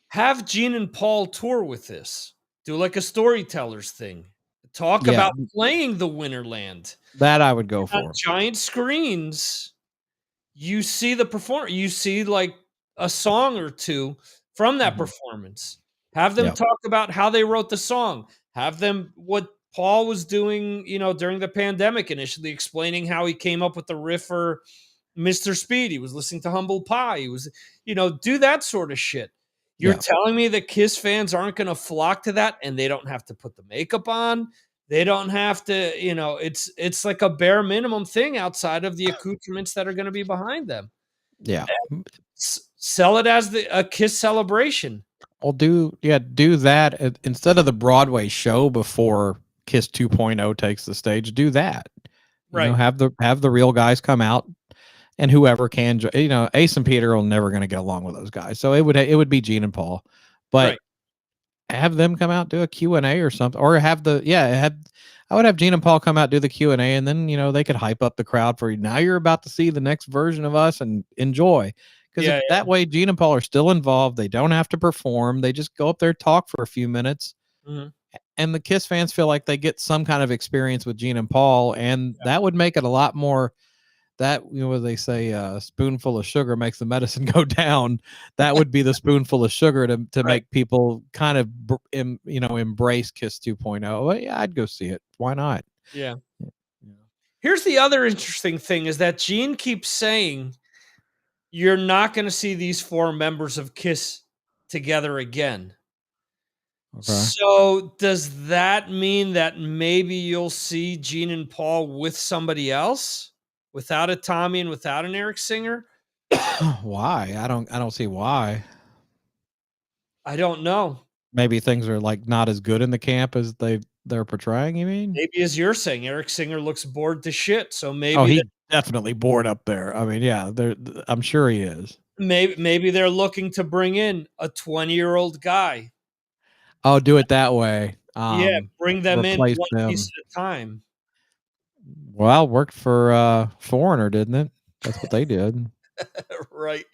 have Gene and Paul tour with this. Do like a storytellers thing. Talk about playing the Winterland. That I would go for. On giant screens, you see the performance. You see like a song or two from that performance. Have them talk about how they wrote the song. Have them what Paul was doing, during the pandemic, initially explaining how he came up with the riff for Mr. Speed. He was listening to Humble Pie. He was, do that sort of shit. You're telling me that Kiss fans aren't going to flock to that, and they don't have to put the makeup on. They don't have to, it's like a bare minimum thing outside of the accoutrements that are going to be behind them. Yeah. Sell it as a Kiss celebration. Well, do that instead of the Broadway show before Kiss 2.0 takes the stage. Do that. Right. Have the real guys come out, and whoever can, Ace and Peter are never going to get along with those guys. So it would be Gene and Paul, but have them come out, do a Q&A or something, or I would have Gene and Paul come out, do the Q&A, and then, they could hype up the crowd for, now you're about to see the next version of us and enjoy. Because that way Gene and Paul are still involved. They don't have to perform. They just go up there, talk for a few minutes. And the Kiss fans feel like they get some kind of experience with Gene and Paul. And that would make it a lot more that, what they say, spoonful of sugar makes the medicine go down. That would be the spoonful of sugar to make people kind of, embrace Kiss 2.0. Well, yeah, I'd go see it. Why not? Yeah. Here's the other interesting thing is that Gene keeps saying, you're not going to see these four members of Kiss together again. Okay. So does that mean that maybe you'll see Gene and Paul with somebody else, without a Tommy and without an Eric Singer? Why? I don't see why. I don't know. Maybe things are like not as good in the camp as they're portraying. You mean? Maybe as you're saying, Eric Singer looks bored to shit. So maybe he's definitely bored up there. I mean, yeah, I'm sure he is. Maybe they're looking to bring in a 20-year-old guy. Oh, do it that way. Bring them in one piece at a time. Well, worked for Foreigner, didn't it? That's what they did. Right.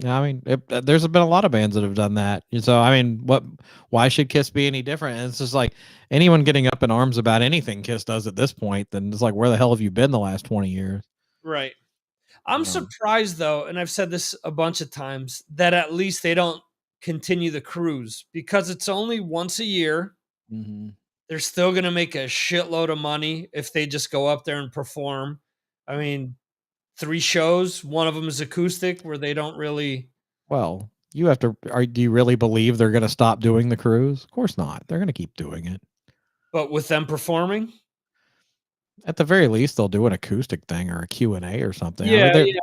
I mean, there's been a lot of bands that have done that. So, I mean, why should Kiss be any different? And it's just like anyone getting up in arms about anything Kiss does at this point, then it's like, where the hell have you been the last 20 years? Right. I'm surprised though, and I've said this a bunch of times, that at least they don't continue the cruise because it's only once a year. Mm-hmm. They're still going to make a shitload of money if they just go up there and perform. I mean, 3 shows, one of them is acoustic where they don't really. Well, you have to. Do you really believe they're going to stop doing the cruise? Of course not. They're going to keep doing it. But with them performing, at the very least, they'll do an acoustic thing or a Q&A or something. Yeah, I mean,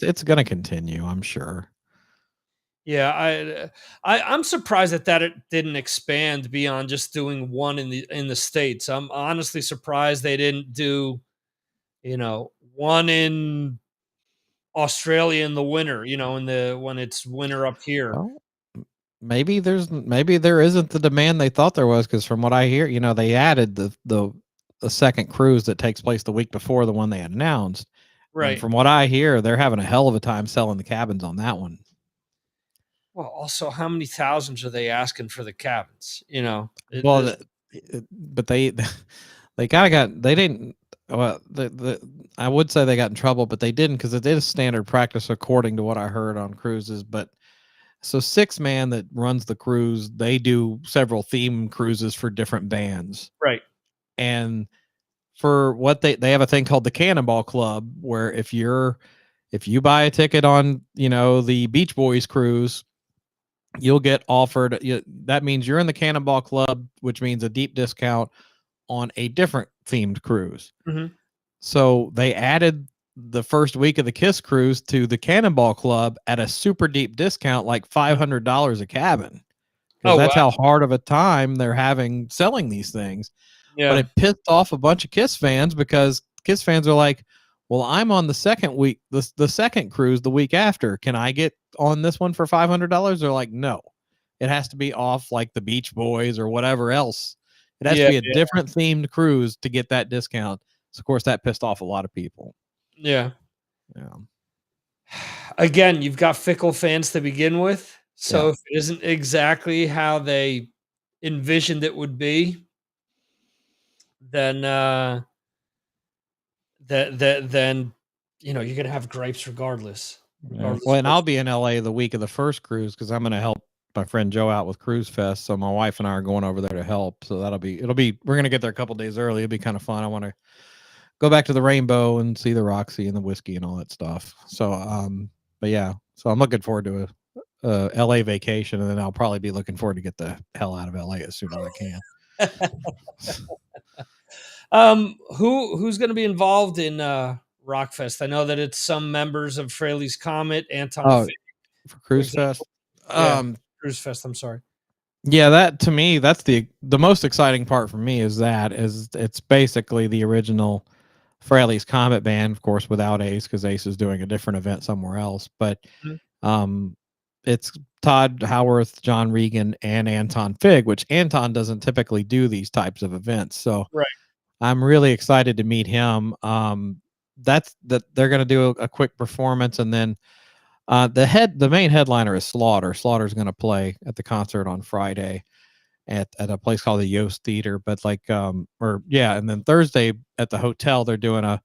it's going to continue, I'm sure. Yeah, I'm surprised that it didn't expand beyond just doing one in the States. I'm honestly surprised they didn't do, one in Australia in the winter, when it's winter up here. Well, maybe there isn't the demand they thought there was, because from what I hear, they added the second cruise that takes place the week before the one they had announced. Right. And from what I hear, they're having a hell of a time selling the cabins on that one. Well, also, how many thousands are they asking for the cabins? But they kind of got, they didn't. Well, I would say they got in trouble, but they didn't, because it is standard practice according to what I heard on cruises. But so Six Man that runs the cruise, they do several theme cruises for different bands, right? And for what they have a thing called the Cannonball Club, where if you buy a ticket on the Beach Boys cruise, you'll get offered. That means you're in the Cannonball Club, which means a deep discount on a different themed cruise. Mm-hmm. So they added the first week of the Kiss cruise to the Cannonball Club at a super deep discount, like $500 a cabin. That's how hard of a time they're having selling these things. Yeah. But it pissed off a bunch of Kiss fans, because Kiss fans are like, well, I'm on the second week, the second cruise the week after. Can I get on this one for $500? They're like, no, it has to be off like the Beach Boys or whatever else. It has to be a different themed cruise to get that discount. So, of course, that pissed off a lot of people. Yeah. Again, you've got fickle fans to begin with. So if it isn't exactly how they envisioned it would be, then then you're gonna have gripes regardless. Well, and I'll be in LA the week of the first cruise, because I'm gonna help my friend Joe out with Kruise Fest. So my wife and I are going over there to help. So we're gonna get there a couple days early. It'll be kind of fun. I want to go back to the Rainbow and see the Roxy and the whiskey and all that stuff. So but yeah, so I'm looking forward to a LA vacation, and then I'll probably be looking forward to get the hell out of LA as soon as I can. Who's going to be involved in Rockfest? I know that it's some members of Fraley's Comet, Anton Fig, for Kruise Fest. Kruise Fest. I'm sorry. Yeah, that to me, that's the most exciting part for me. Is it's basically the original Fraley's Comet band, of course, without Ace, because Ace is doing a different event somewhere else. But it's Todd Howarth, John Regan, and Anton Fig, which Anton doesn't typically do these types of events. So I'm really excited to meet him. That they're going to do a quick performance, and then the main headliner is Slaughter. Slaughter's going to play at the concert on Friday at a place called the Yost Theater. But and then Thursday at the hotel, they're doing a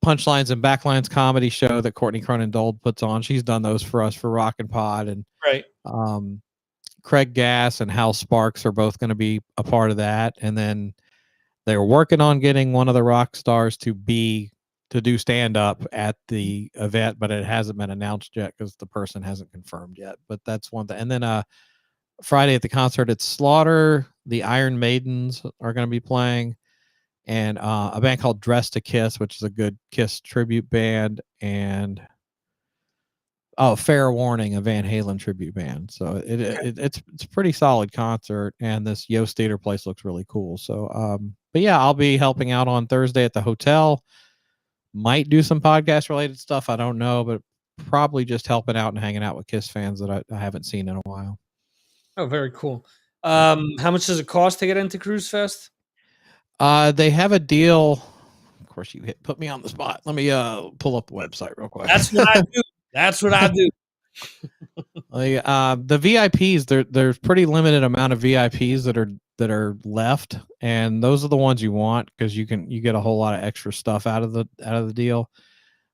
Punchlines and Backlines comedy show that Courtney Cronin-Dold puts on. She's done those for us for ROCKNPOD, and Craig Gass and Hal Sparks are both going to be a part of that. And then they're working on getting one of the rock stars to do stand up at the event, but it hasn't been announced yet because the person hasn't confirmed yet. But that's one thing. And then Friday at the concert, it's Slaughter, the Iron Maidens are going to be playing, and a band called Dress to Kiss, which is a good Kiss tribute band, and Fair Warning, a Van Halen tribute band. So it's a pretty solid concert, and this Yost Theater place looks really cool. So but yeah, I'll be helping out on Thursday at the hotel. Might do some podcast related stuff, I don't know, but probably just helping out and hanging out with Kiss fans that I haven't seen in a while. Oh, very cool. How much does it cost to get into Kruise Fest? They have a deal. Of course, you put me on the spot. Let me pull up the website real quick. That's what I do. That's what I do. The VIPs, there's pretty limited amount of VIPs that are left, and those are the ones you want, because you get a whole lot of extra stuff out of the deal.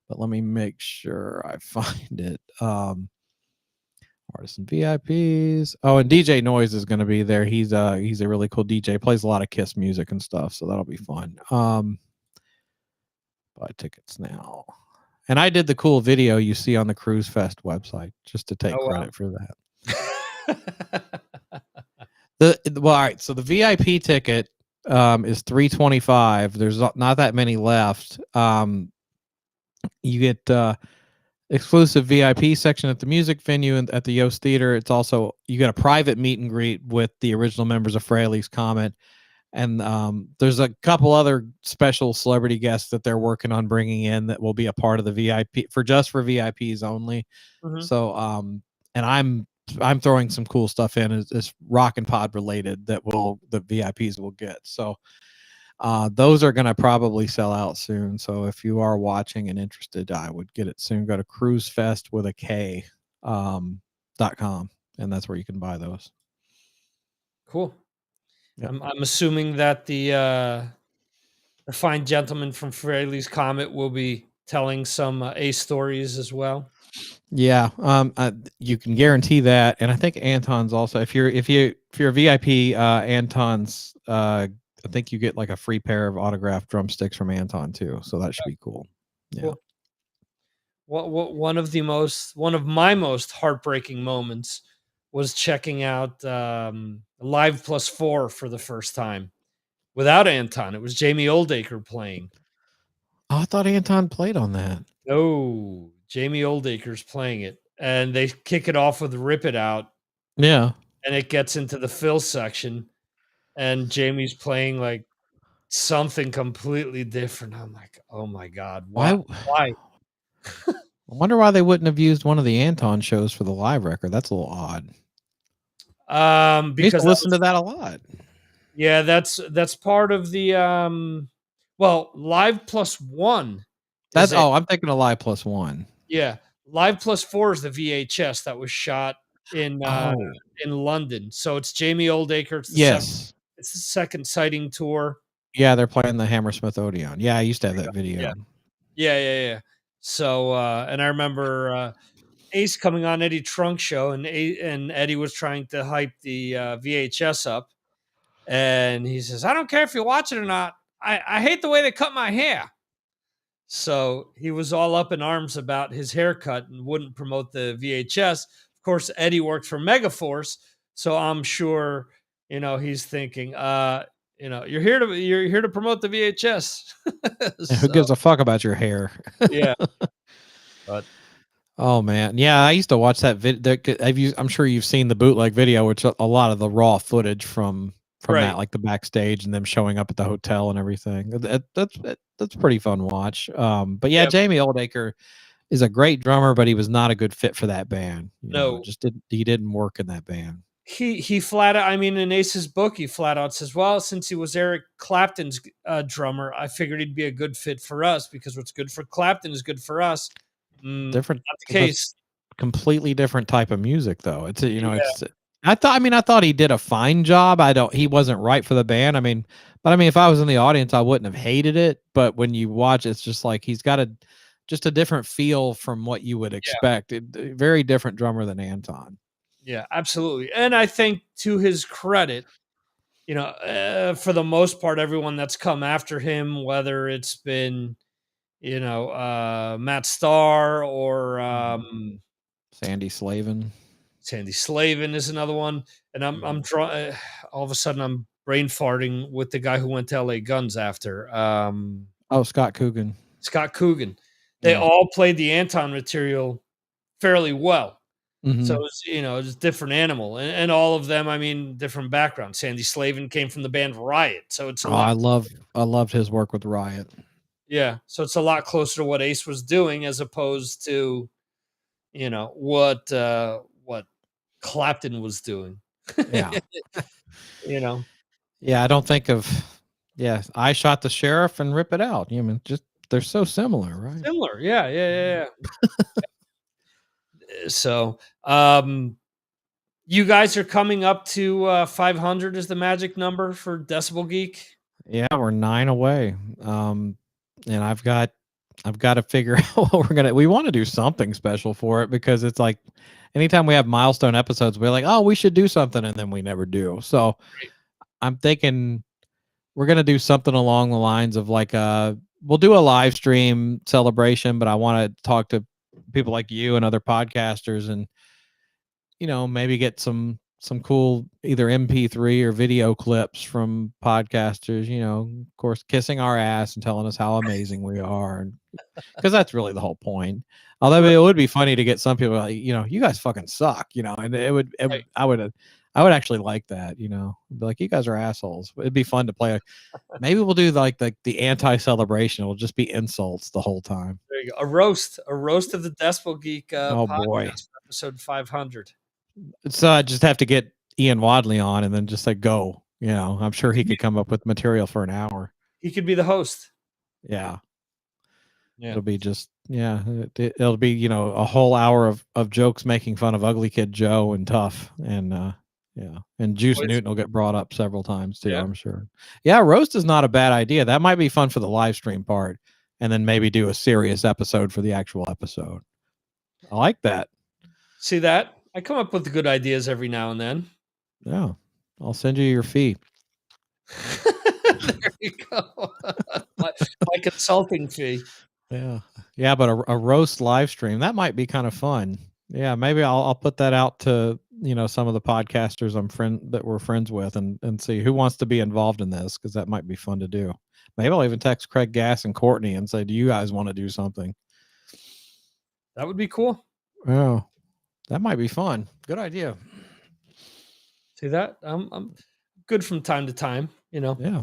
but let me make sure I find it. Artists and VIPs. Oh, and DJ Noise is going to be there. He's a really cool DJ. Plays a lot of Kiss music and stuff, so that'll be fun. Buy tickets now. And I did the cool video you see on the Kruise Fest website, just to take credit for that. All right. So the VIP ticket is $325. There's not that many left. You get exclusive VIP section at the music venue and at the Yost Theater. It's also, you get a private meet and greet with the original members of Fraley's Comet. And there's a couple other special celebrity guests that they're working on bringing in that will be a part of the VIP for VIPs only. Mm-hmm. So, and I'm throwing some cool stuff in as ROCKNPOD related that the VIPs will get. So, those are going to probably sell out soon. So if you are watching and interested, I would get it soon. Go to Kruisefest with a K, .com, and that's where you can buy those. Cool. Yep. I'm assuming that the fine gentleman from Fraley's Comet will be telling some Ace stories as well. Yeah, you can guarantee that, and I think Anton's also. If you're a VIP, Anton's. I think you get like a free pair of autographed drumsticks from Anton too, so that should be cool. Yeah. Cool. One of my most heartbreaking moments was checking out Live Plus 4 for the first time without Anton. It was Jamie Oldacre playing. Oh, I thought Anton played on that. No, Jamie Oldacre's playing it, and they kick it off with "Rip It Out." Yeah, and it gets into the fill section, and Jamie's playing like something completely different. I'm like, oh my god, why? I wonder why they wouldn't have used one of the Anton shows for the live record. That's a little odd. Because I listen to that a lot. Yeah, that's part of the Live Plus 1. I'm thinking of Live Plus 1. Yeah, Live Plus 4 is the VHS that was shot in London. So it's Jamie Oldacre. It's the second sighting tour. Yeah, they're playing the Hammersmith Odeon. Yeah, I used to have that video. Yeah. So and I remember Ace coming on Eddie Trunk show, and Eddie was trying to hype the VHS up, and he says, "I don't care if you watch it or not. I hate the way they cut my hair." So he was all up in arms about his haircut and wouldn't promote the VHS. Of course, Eddie worked for Megaforce, so I'm sure he's thinking, you're here to promote the VHS. Who gives a fuck about your hair? Yeah. But oh man, yeah, I used to watch that video. I'm sure you've seen the bootleg video, which a lot of the raw footage from that, like the backstage and them showing up at the hotel and everything. That's pretty fun to watch. But yeah, Jamie Oldacre is a great drummer, but he was not a good fit for that band. He didn't work in that band. He flat out, in Ace's book, he flat out says, well, since he was Eric Clapton's drummer, I figured he'd be a good fit for us because what's good for Clapton is good for us. Different, not the case. Completely different type of music, though. It's I thought he did a fine job. He wasn't right for the band. But if I was in the audience, I wouldn't have hated it. But when you watch, it's just like he's got just a different feel from what you would expect. Very different drummer than Anton. Yeah, absolutely. And I think to his credit, for the most part, everyone that's come after him, whether it's been, Matt Starr or Sandy Slavin. Sandy Slavin is another one. And I'm trying. All of a sudden, I'm brain farting with the guy who went to LA Guns after. Scott Coogan. Scott Coogan. They all played the Anton material fairly well. Mm-hmm. So it was a different animal, and all of them, different backgrounds. Sandy Slavin came from the band Riot, so it's I loved his work with Riot. Yeah, so it's a lot closer to what Ace was doing as opposed to, what Clapton was doing. Yeah, Yeah, I don't think of. Yeah, I Shot the Sheriff and Rip It Out. Just they're so similar, right? Similar, yeah. So, you guys are coming up to 500 is the magic number for Decibel Geek. Yeah, we're 9 away. And I've got I've got to figure out what we want to do something special for it, because it's like anytime we have milestone episodes, we're like, oh, we should do something, and then we never do. So I'm thinking we're going to do something along the lines of like we'll do a live stream celebration, but I want to talk to people like you and other podcasters, and maybe get some cool either MP3 or video clips from podcasters, of course, kissing our ass and telling us how amazing we are, and because that's really the whole point. Although it would be funny to get some people like, you guys fucking suck, and I would actually like that, be like, you guys are assholes. It'd be fun to play. Maybe we'll do like the anti-celebration. It'll just be insults the whole time. There you go. A roast of the Decibel Geek Oh podcast boy, episode 500. So I just have to get Ian Wadley on and then just like go. I'm sure he could come up with material for an hour. He could be the host. Yeah. Yeah. It'll be just it'll be a whole hour of jokes making fun of Ugly Kid Joe and Tough, and and Juice Newton will get brought up several times too. Yeah. I'm sure. Yeah, roast is not a bad idea. That might be fun for the live stream part, and then maybe do a serious episode for the actual episode. I like that. See that? I come up with good ideas every now and then. Yeah, I'll send you your fee. There you go. my consulting fee. Yeah, but a roast live stream, that might be kind of fun. Yeah, maybe I'll put that out to some of the podcasters that we're friends with, and see who wants to be involved in this, because that might be fun to do. Maybe I'll even text Craig Gass and Courtney and say, do you guys want to do something? That would be cool. Oh, that might be fun. Good idea. See that? I'm good from time to time. Yeah.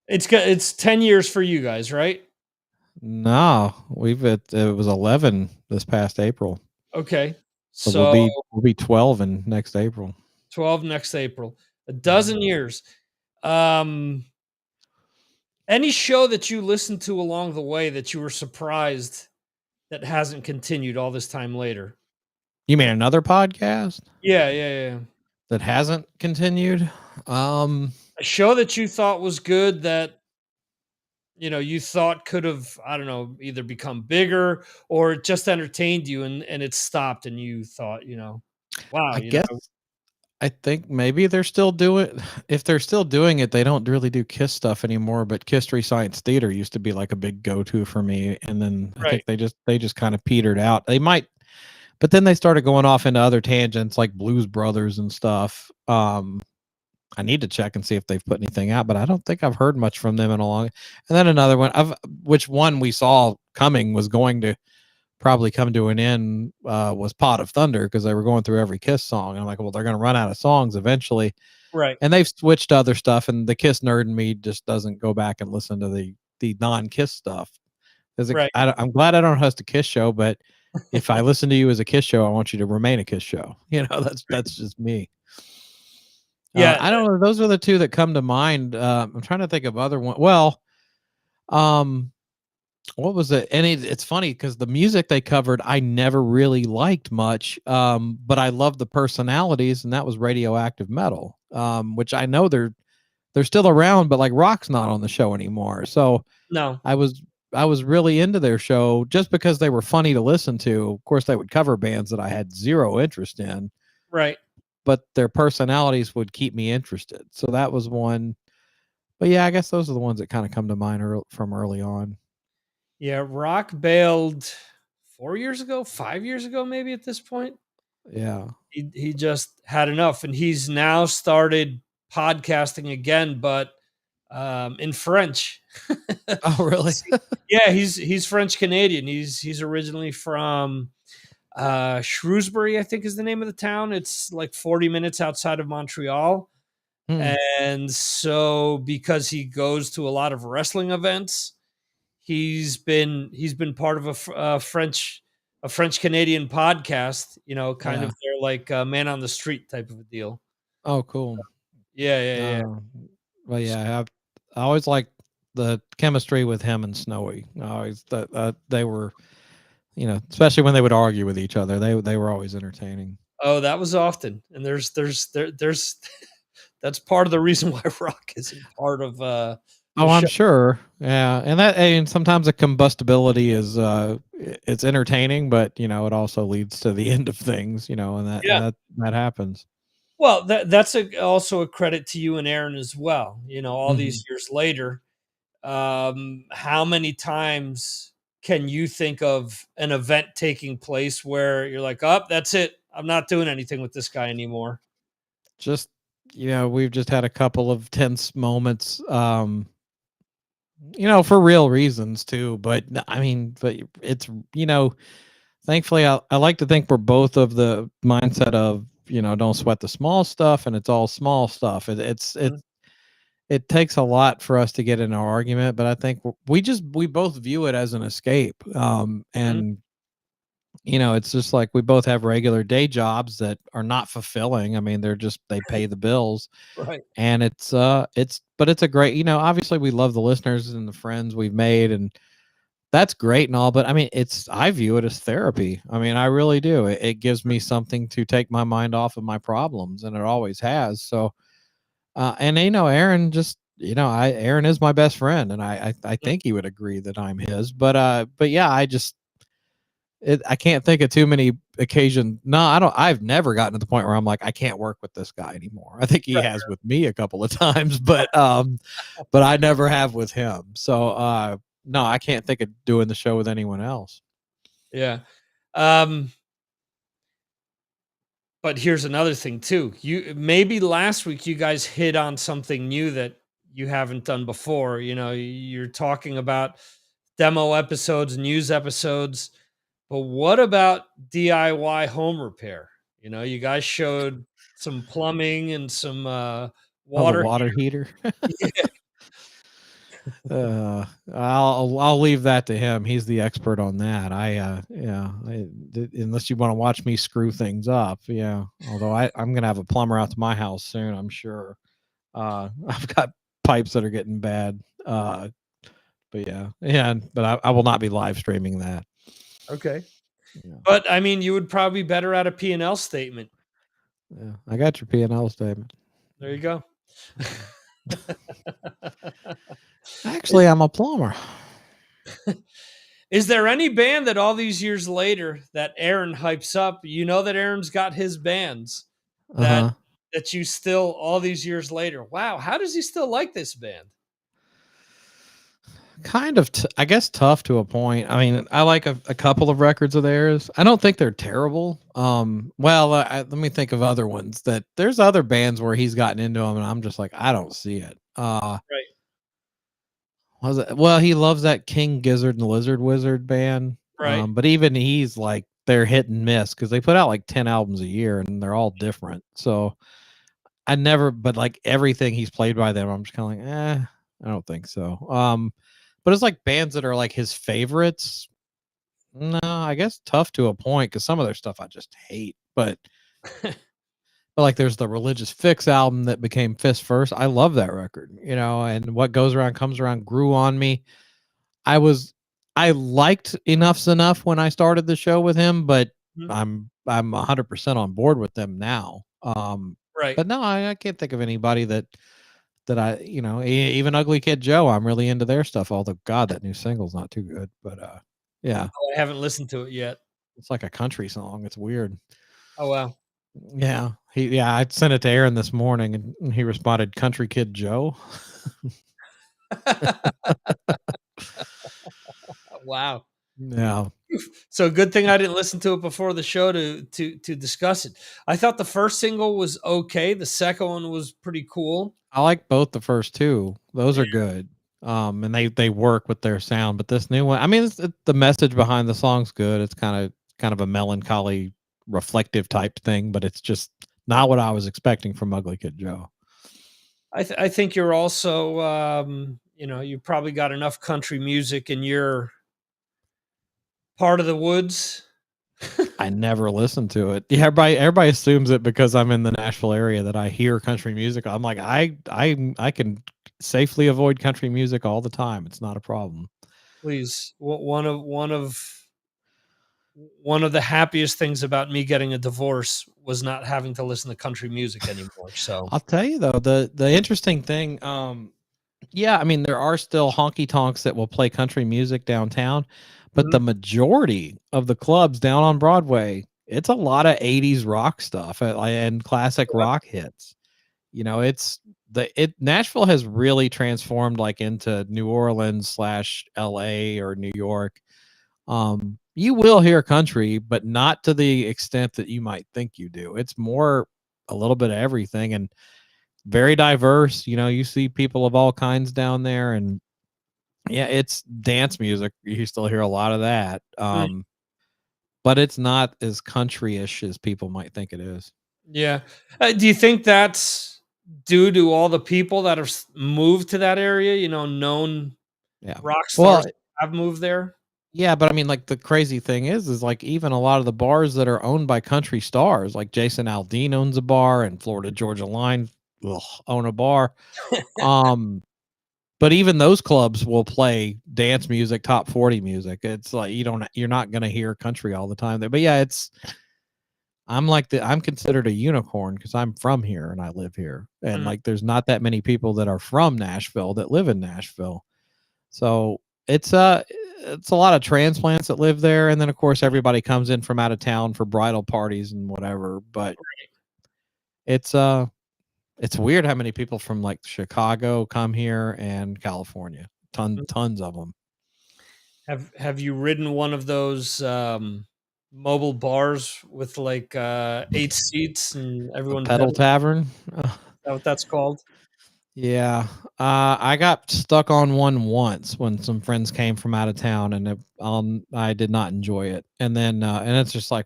It's 10 years for you guys, right? No, it was 11 this past April. Okay. So we'll be 12 in next April. 12 next April. A dozen years. Any show that you listened to along the way that you were surprised that hasn't continued all this time later? You mean another podcast? Yeah. That hasn't continued? A show that you thought was good that you thought could have, I don't know, either become bigger or it just entertained you, and it stopped, and you thought, wow. I think maybe they're still doing. If they're still doing it, they don't really do Kiss stuff anymore. But Kiss Science Theater used to be like a big go-to for me, and then I think they just kind of petered out. They might, but then they started going off into other tangents like Blues Brothers and stuff. I need to check and see if they've put anything out, but I don't think I've heard much from them in a long. And then another one, which one we saw coming was going to probably come to an end, was Pot of Thunder, because they were going through every Kiss song. And I'm like, well, they're going to run out of songs eventually. Right. And they've switched to other stuff, and the Kiss nerd in me just doesn't go back and listen to the non-Kiss stuff. Right. I'm glad I don't host a Kiss show, but if I listen to you as a Kiss show, I want you to remain a Kiss show. That's just me. Yeah, I don't know. Those are the two that come to mind. I'm trying to think of other one. Well, what was it? And it's funny because the music they covered, I never really liked much. But I love the personalities, and that was Radioactive Metal, which I know they're still around, but like Rock's not on the show anymore. So no, I was really into their show just because they were funny to listen to. Of course, they would cover bands that I had zero interest in. Right. But their personalities would keep me interested. So that was one. But yeah, I guess those are the ones that kind of come to mind from early on. Yeah, Rock bailed 4 years ago, 5 years ago, maybe at this point. Yeah. He just had enough, and he's now started podcasting again, but in French. Oh, really? Yeah, he's French Canadian. He's originally from Shrewsbury, I think is the name of the town. It's like 40 minutes outside of Montreal. And so because he goes to a lot of wrestling events, he's been part of a French Canadian podcast, kind of their like man on the street type of a deal. Oh, cool. Yeah. Well, yeah, I always liked the chemistry with him and Snowy. I always they were, especially when they would argue with each other, they were always entertaining. Oh, that was often. And there's that's part of the reason why Rock isn't part of Oh, I'm sure. Yeah, and sometimes the combustibility is it's entertaining, but it also leads to the end of things, and Yeah. that happens. Well, that's also a credit to you and Aaron as well. All Mhm. these years later, how many times can you think of an event taking place where you're like, "Oh, that's it. I'm not doing anything with this guy anymore." Just we've just had a couple of tense moments, for real reasons too. But I mean, but it's thankfully, I like to think we're both of the mindset of don't sweat the small stuff, and it's all small stuff. Mhm, It takes a lot for us to get in an argument, but I think we both view it as an escape. mhm. And it's just like we both have regular day jobs that are not fulfilling. I mean, they pay the bills, Right. and but it's a great, obviously we love the listeners and the friends we've made, and that's great and all, but I mean, I view it as therapy. I mean, I really do. It gives me something to take my mind off of my problems, and it always has. So, and Aaron just, Aaron is my best friend, and I Mhm. think he would agree that I'm his. But yeah, I can't think of too many occasions. No, I don't. I've never gotten to the point where I'm like, I can't work with this guy anymore. I think he Right. has with me a couple of times, but I never have with him. So, no, I can't think of doing the show with anyone else. Yeah. Um, but here's another thing too. Maybe last week you guys hit on something new that you haven't done before. You're talking about demo episodes, news episodes, but what about DIY home repair? You guys showed some plumbing and some Oh, the water. water heater. Yeah. I'll leave that to him. He's the expert on that. Unless you want to watch me screw things up, yeah. Although I'm gonna have a plumber out to my house soon, I'm sure. I've got pipes that are getting bad. But yeah, but I will not be live streaming that. Okay. Yeah, But I mean, you would probably be better at a P&L statement. yeah. I got your P&L statement. There you go. Actually, I'm a plumber. Is there any band that all these years later that Aaron hypes up? You know that Aaron's got his bands Uh that huh. that you still all these years later. Wow, how does he still like this band? Kind of, I guess, tough to a point. I mean, I like a couple of records of theirs. I don't think they're terrible. Well, let me think of other ones that there's other bands where he's gotten into them, and I'm just like, I don't see it. Right, Was it? Well, he loves that King Gizzard and the Lizard Wizard band. right. But even he's like they're hit and miss because they put out like 10 albums a year, and they're all different. So but like everything he's played by them, I'm just kind of like, I don't think so. But it's like bands that are like his favorites. No, I guess tough to a point because some of their stuff I just hate. But like there's the Religious Fix album that became Fist First. I love that record, and What Goes Around Comes Around grew on me. I was I liked Enough's Enough when I started the show with him, but Mhm. I'm 100% on board with them now. Right. But no, I can't think of anybody that I, even Ugly Kid Joe, I'm really into their stuff. Although, God, that new single's not too good. But yeah, Oh, I haven't listened to it yet. it's like a country song. It's weird. Oh wow. Yeah, I sent it to Aaron this morning, and he responded, "Country Kid Joe." Wow. Yeah, So good thing I didn't listen to it before the show to discuss it. I thought the first single was okay. The second one was pretty cool. I like both the first two. Those are good. And they work with their sound. But this new one, I mean, the message behind the song's good. It's kind of a melancholy, reflective type thing, but it's just not what I was expecting from Ugly Kid Joe. I think you're also you probably got enough country music in your part of the woods. I never listened to it. Yeah, everybody assumes it because I'm in the Nashville area that I hear country music. I'm like, I can safely avoid country music all the time. It's not a problem. Please, one of the happiest things about me getting a divorce was not having to listen to country music anymore. So I'll tell you though, the interesting thing, Yeah, I mean, there are still honky tonks that will play country music downtown, but the majority of the clubs down on Broadway, it's a lot of 80s rock stuff and classic rock hits. You know, Nashville has really transformed like into New Orleans / LA or New York. You will hear country, but not to the extent that you might think you do. It's more a little bit of everything and very diverse. You know, you see people of all kinds down there, and yeah, it's dance music. You still hear a lot of that. But it's not as country-ish as people might think it is. Yeah. Do you think that's due to all the people that have moved to that area? You know, known Yeah. rock Well, stars have moved there. yeah, but I mean, like the crazy thing is like even a lot of the bars that are owned by country stars, like Jason Aldean owns a bar, and Florida Georgia Line own a bar. But even those clubs will play dance music, top 40 music. It's like you're not gonna hear country all the time there. But yeah, I'm considered a unicorn because I'm from here and I live here. And like there's not that many people that are from Nashville that live in Nashville. So it's a lot of transplants that live there, and then of course everybody comes in from out of town for bridal parties and whatever. But it's weird how many people from like Chicago come here and California. Tons of them. Have you ridden one of those mobile bars with like 8 seats and everyone Pedal Tavern. Is that what that's called? Yeah. I got stuck on one once when some friends came from out of town, and I did not enjoy it. And then and it's just like,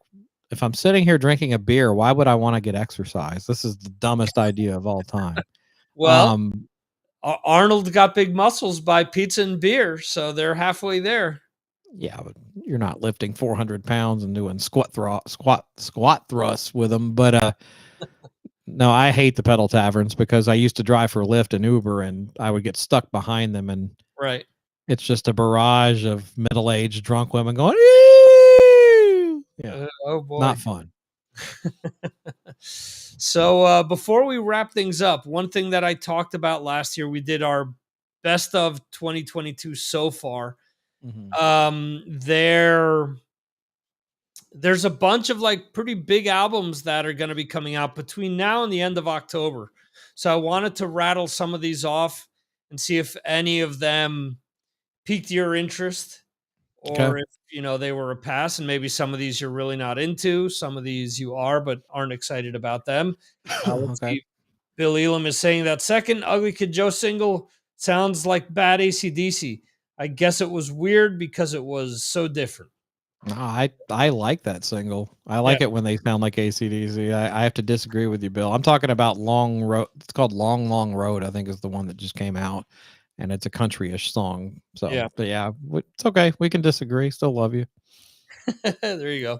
if I'm sitting here drinking a beer, why would I want to get exercise? This is the dumbest idea of all time. Well, Arnold got big muscles by pizza and beer, so they're halfway there. Yeah, but you're not lifting 400 pounds and doing squat thrusts with them. But no, I hate the pedal taverns because I used to drive for Lyft and Uber, and I would get stuck behind them, and right, it's just a barrage of middle-aged drunk women going, "Eee!" Yeah, oh boy, not fun. So before we wrap things up, one thing that I talked about last year, we did our best of 2022 so far. There's a bunch of like pretty big albums that are going to be coming out between now and the end of October. So I wanted to rattle some of these off and see if any of them piqued your interest, or if they were a pass, and maybe some of these you're really not into, some of these you are but aren't excited about them. Let's see. Bill Elam is saying that second Ugly Kid Joe single sounds like bad AC/DC. I guess it was weird because it was so different. No, I like that single. I like it when they sound like AC/DC. I have to disagree with you, Bill. I'm talking about Long Road. It's called Long Long Road, I think is the one that just came out, and it's a country-ish song. So but yeah, it's okay. We can disagree. Still love you. There you go.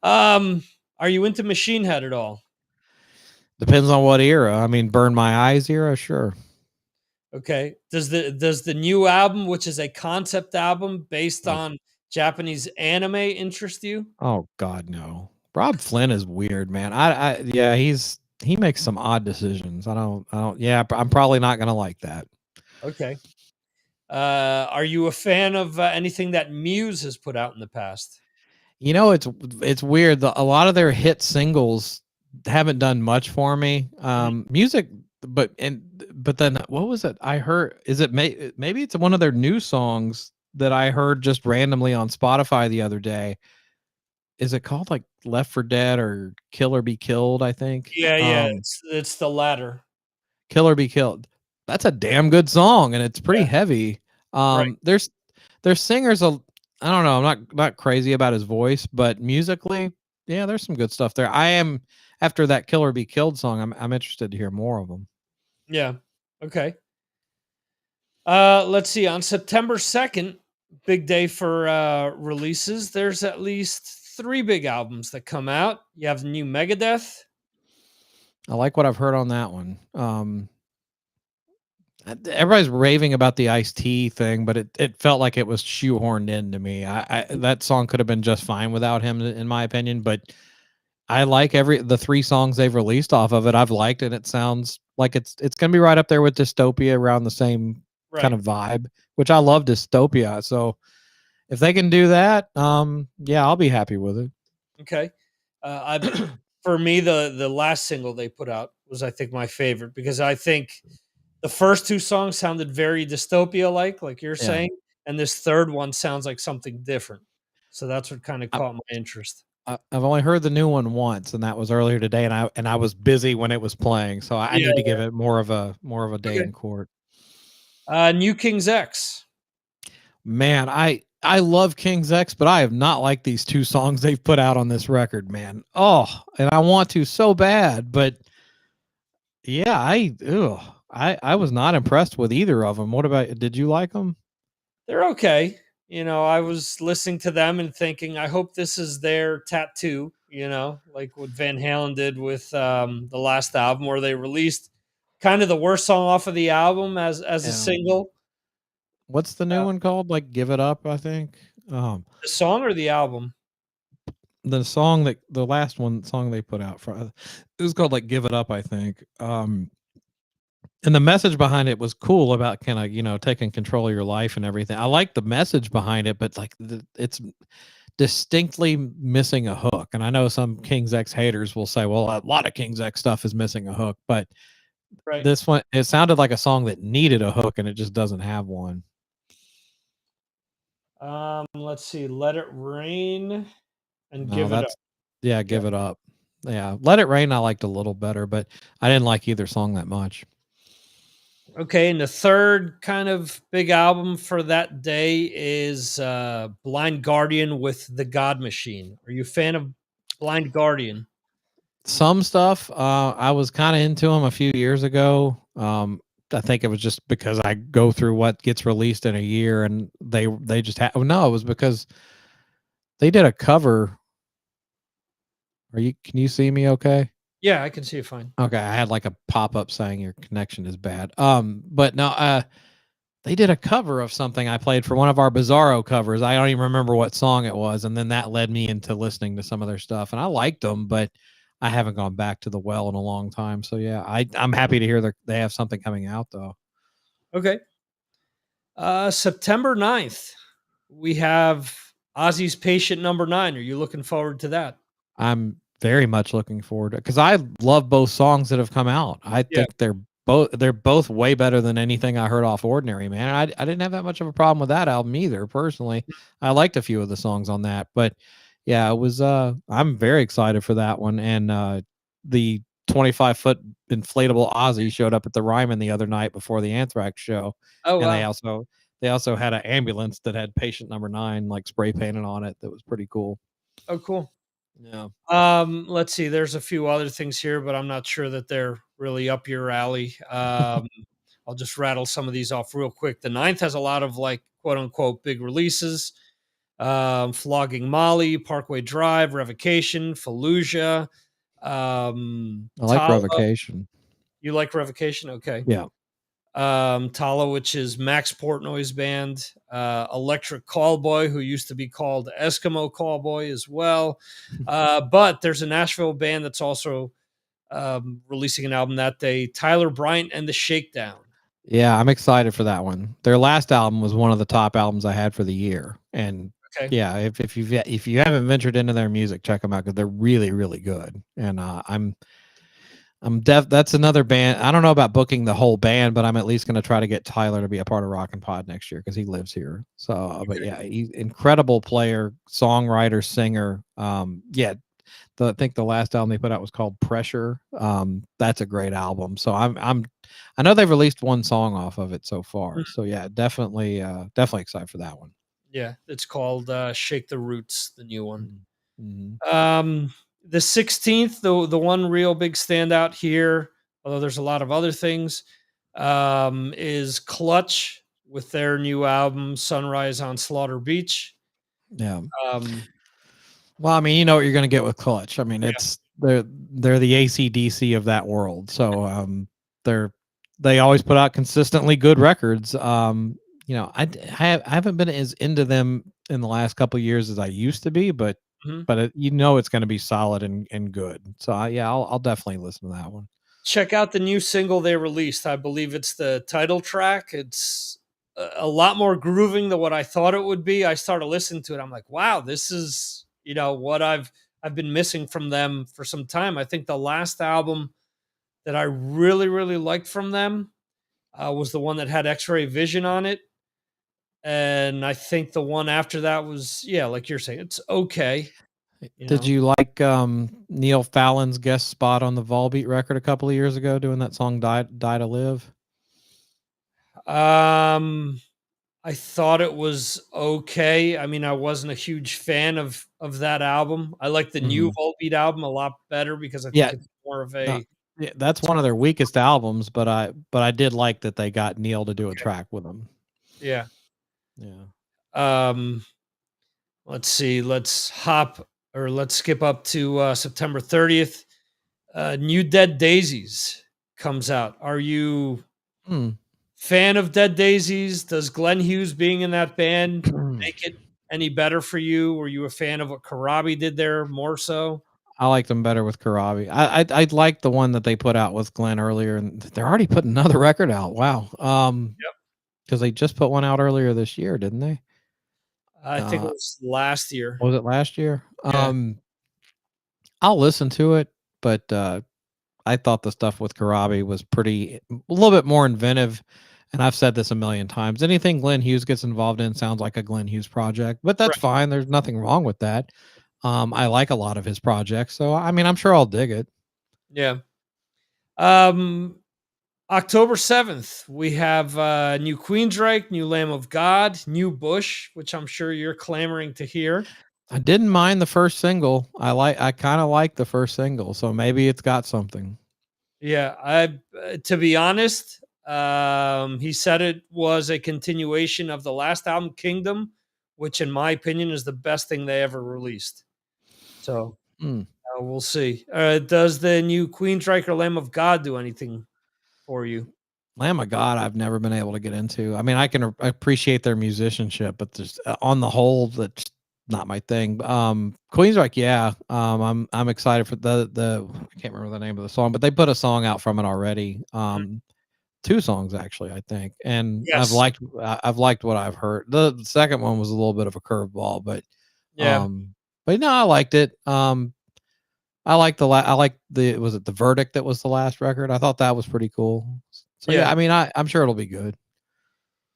Are you into Machine Head at all? Depends on what era. I mean, Burn My Eyes era, sure. Okay. Does the new album, which is a concept album based on Japanese anime, interest you? Oh God, no. Rob Flynn is weird, man. He makes some odd decisions. I don't. Yeah, I'm probably not gonna like that. Okay. Are you a fan of anything that Muse has put out in the past? You know, it's weird. A lot of their hit singles haven't done much for me. Music, but then what was it? I heard. Is it maybe it's one of their new songs that I heard just randomly on Spotify the other day. Is it called like Left for Dead or Kill or Be Killed? I think. Yeah. It's the latter. Kill or Be Killed. That's a damn good song, and it's pretty heavy. There's singers. I don't know. I'm not crazy about his voice, but musically, yeah, there's some good stuff there. I am after that Kill or Be Killed song. I'm interested to hear more of them. Yeah. Okay. Let's see. On September 2nd, big day for releases. There's at least 3 big albums that come out. You have the new Megadeth. I like what I've heard on that one. Everybody's raving about the Ice-T thing, but it felt like it was shoehorned into me. That song could have been just fine without him, in my opinion. But I like the 3 songs they've released off of it. I've liked it. It sounds like it's gonna be right up there with Dystopia, around the same kind of vibe, which I love dystopia. So if they can do that, yeah, I'll be happy with it. Okay. For me, the last single they put out was, I think, my favorite, because I think the first two songs sounded very dystopia like you're saying, and this third one sounds like something different. So that's what kind of caught my interest. I've only heard the new one once, and that was earlier today, and I was busy when it was playing, so I need to give it more of a day in court. New King's X. Man, I love King's X, but I have not liked these two songs they've put out on this record, man. Oh, and I want to so bad, but yeah, I was not impressed with either of them. What about, did you like them? They're okay. You know, I was listening to them and thinking, I hope this is their tattoo, you know, like what Van Halen did with the last album, where they released kind of the worst song off of the album as a single. What's the new one called? Like Give It Up, I think. The song or the album? The song that the last song they put out for it was called like Give It Up, I think. And the message behind it was cool about kind of, you know, taking control of your life and everything. I like the message behind it, but like it's distinctly missing a hook. And I know some King's X haters will say, well, a lot of King's X stuff is missing a hook, but this one, it sounded like a song that needed a hook and it just doesn't have one. Let's see. Let It Rain and Give It Up. Yeah, Give It Up. Yeah, Let It Rain I liked a little better, but I didn't like either song that much. Okay, and the third kind of big album for that day is Blind Guardian with The God Machine. Are you a fan of Blind Guardian? Some stuff. I was kind of into them a few years ago. I think it was just because I go through what gets released in a year, and they just had. No, it was because they did a cover. Can you see me okay? Yeah, I can see it fine. Okay, I had like a pop-up saying your connection is bad. But no, they did a cover of something I played for one of our Bizarro covers. I don't even remember what song it was, and then that led me into listening to some of their stuff, and I liked them, but I haven't gone back to the well in a long time. So yeah, I'm happy to hear they have something coming out though. Okay. September 9th, we have Ozzy's Patient Number 9. Are you looking forward to that? I'm very much looking forward to it because I love both songs that have come out. I think they're both way better than anything I heard off Ordinary, man. I didn't have that much of a problem with that album either, personally. I liked a few of the songs on that, but yeah, it was I'm very excited for that one. And the 25-foot inflatable Ozzy showed up at the Ryman the other night before the Anthrax show. Oh, wow. And they also had an ambulance that had Patient Number 9 like spray painted on it. That was pretty cool. Oh, cool. Yeah. Let's see. There's a few other things here, but I'm not sure that they're really up your alley. I'll just rattle some of these off real quick. The 9th has a lot of like quote unquote big releases. Flogging Molly, Parkway Drive, Revocation, Fallujah. I like Revocation. You like Revocation? Okay. Yeah. Tala, which is Max Portnoy's band, Electric Callboy, who used to be called Eskimo Callboy as well. But there's a Nashville band that's also releasing an album that day, Tyler Bryant and the Shakedown. Yeah, I'm excited for that one. Their last album was one of the top albums I had for the year. And yeah, if you haven't ventured into their music, check them out because they're really, really good. And that's another band. I don't know about booking the whole band, but I'm at least going to try to get Tyler to be a part of ROCKNPOD next year because he lives here. So, but yeah, he's incredible player, songwriter, singer. I think the last album they put out was called Pressure. That's a great album. So I know they've released one song off of it so far. So yeah, definitely excited for that one. Yeah, it's called Shake the Roots, the new one. Mm-hmm. The 16th, the one real big standout here, although there's a lot of other things, is Clutch with their new album Sunrise on Slaughter Beach. Yeah. Well, I mean, you know what you're going to get with Clutch. I mean, they're the AC/DC of that world. So they always put out consistently good records. You know, I haven't been as into them in the last couple of years as I used to be, but you know it's going to be solid and good. So I'll definitely listen to that one. Check out the new single they released. I believe it's the title track. It's a lot more grooving than what I thought it would be. I started listening to it. I'm like, wow, this is, what I've been missing from them for some time. I think the last album that I really, really liked from them was the one that had X-Ray Vision on it. And I think the one after that was, like you're saying, it's okay. Did you like Neil Fallon's guest spot on the Volbeat record a couple of years ago doing that song Die to Live? I thought it was okay. I mean, I wasn't a huge fan of that album. I like the new Volbeat album a lot better because I think it's more of a that's one of their weakest albums, but I did like that they got Neil to do a track with them. Yeah. Yeah. Let's see. Let's skip up to September 30th. New Dead Daisies comes out. Are you fan of Dead Daisies? Does Glenn Hughes being in that band make it any better for you? Were you a fan of what Karabi did there more so? I liked them better with Karabi. I liked the one that they put out with Glenn earlier, and they're already putting another record out. Wow. Yep. Because they just put one out earlier this year, didn't they? I think it was last year. Was it last year? Yeah. I'll listen to it, but I thought the stuff with Karabi was a little bit more inventive. And I've said this a million times. Anything Glenn Hughes gets involved in sounds like a Glenn Hughes project, but that's fine. There's nothing wrong with that. I like a lot of his projects, so I mean, I'm sure I'll dig it. Yeah. October 7th, we have new Queensryche, new Lamb of God, new Bush, which I'm sure you're clamoring to hear. I didn't mind the first single. I kind of like the first single, so maybe it's got something. Yeah, to be honest, he said it was a continuation of the last album, Kingdom, which in my opinion is the best thing they ever released. So we'll see. Does the new Queensryche or Lamb of God do anything for you? Lamb of God, I've never been able to get into. I mean, I can appreciate their musicianship, but just on the whole, that's not my thing. Queensryche, yeah. I'm excited for the I can't remember the name of the song, but they put a song out from it already. 2 songs actually, I think, and yes. I've liked what I've heard. The second one was a little bit of a curveball, but but no, I liked it. I like was it The Verdict that was the last record? I thought that was pretty cool. So yeah, I mean, I'm sure it'll be good.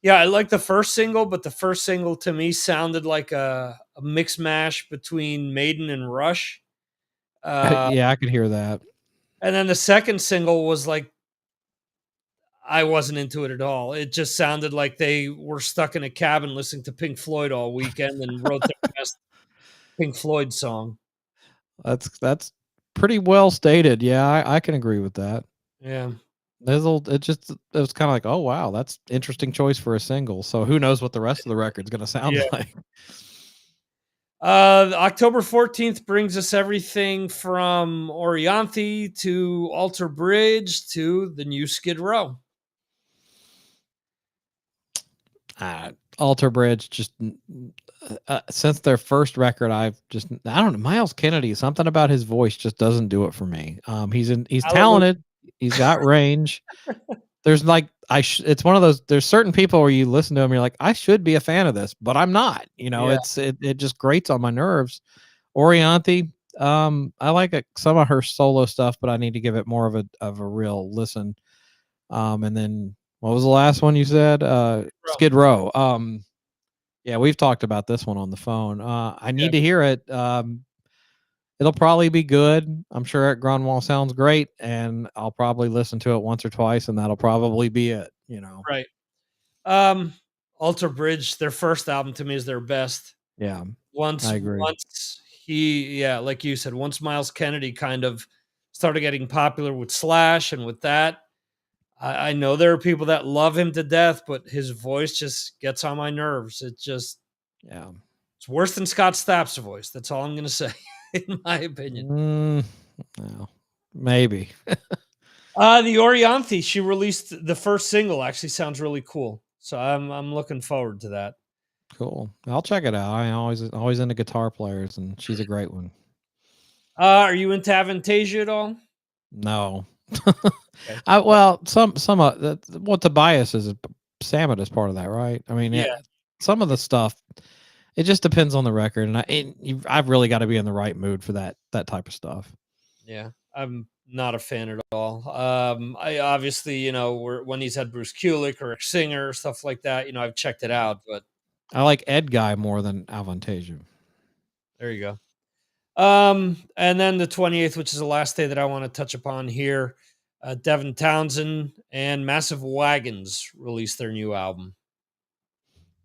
Yeah, I like the first single, but the first single to me sounded like a mix mash between Maiden and Rush. Yeah, I could hear that. And then the second single was like, I wasn't into it at all. It just sounded like they were stuck in a cabin listening to Pink Floyd all weekend and wrote their best Pink Floyd song. That's pretty well stated. Yeah, I can agree with that. Yeah. It was kind of like, oh wow, that's interesting choice for a single. So who knows what the rest of the record's gonna sound like. October 14th brings us everything from Orianthi to Alter Bridge to the new Skid Row. Alter Bridge, just since their first record, I don't know. Miles Kennedy, something about his voice just doesn't do it for me. He's talented. He's got range. There's like it's one of those. There's certain people where you listen to him, you're like, I should be a fan of this, but I'm not. It just grates on my nerves. Orianthi, I like some of her solo stuff, but I need to give it more of a real listen. And then what was the last one you said? Skid Row. Yeah, we've talked about this one on the phone. I need to hear it. It'll probably be good. I'm sure Eric Grunwald sounds great, and I'll probably listen to it once or twice, and that'll probably be it. Right. Alter Bridge, their first album to me is their best. Yeah, I agree. Once like you said, once Miles Kennedy kind of started getting popular with Slash and with that, I know there are people that love him to death, but his voice just gets on my nerves. It just, it's worse than Scott Stapp's voice. That's all I'm going to say, in my opinion. No, maybe. The Orianthi, she released the first single. Actually, sounds really cool. So I'm looking forward to that. Cool. I'll check it out. I'm always into guitar players, and she's a great one. Are you into Avantasia at all? No. Okay. Well, some what Tobias is Samet is part of that, right? I mean, Yeah. some of the stuff, it just depends on the record, and I've really got to be in the right mood for that type of stuff. Yeah, I'm not a fan at all. I obviously, when he's had Bruce Kulick or Rick Singer, stuff like that, I've checked it out, but I like Ed Guy more than Avantasia. there you go. And then the 28th, which is the last day that I want to touch upon here, Devin Townsend and Massive Wagons released their new album.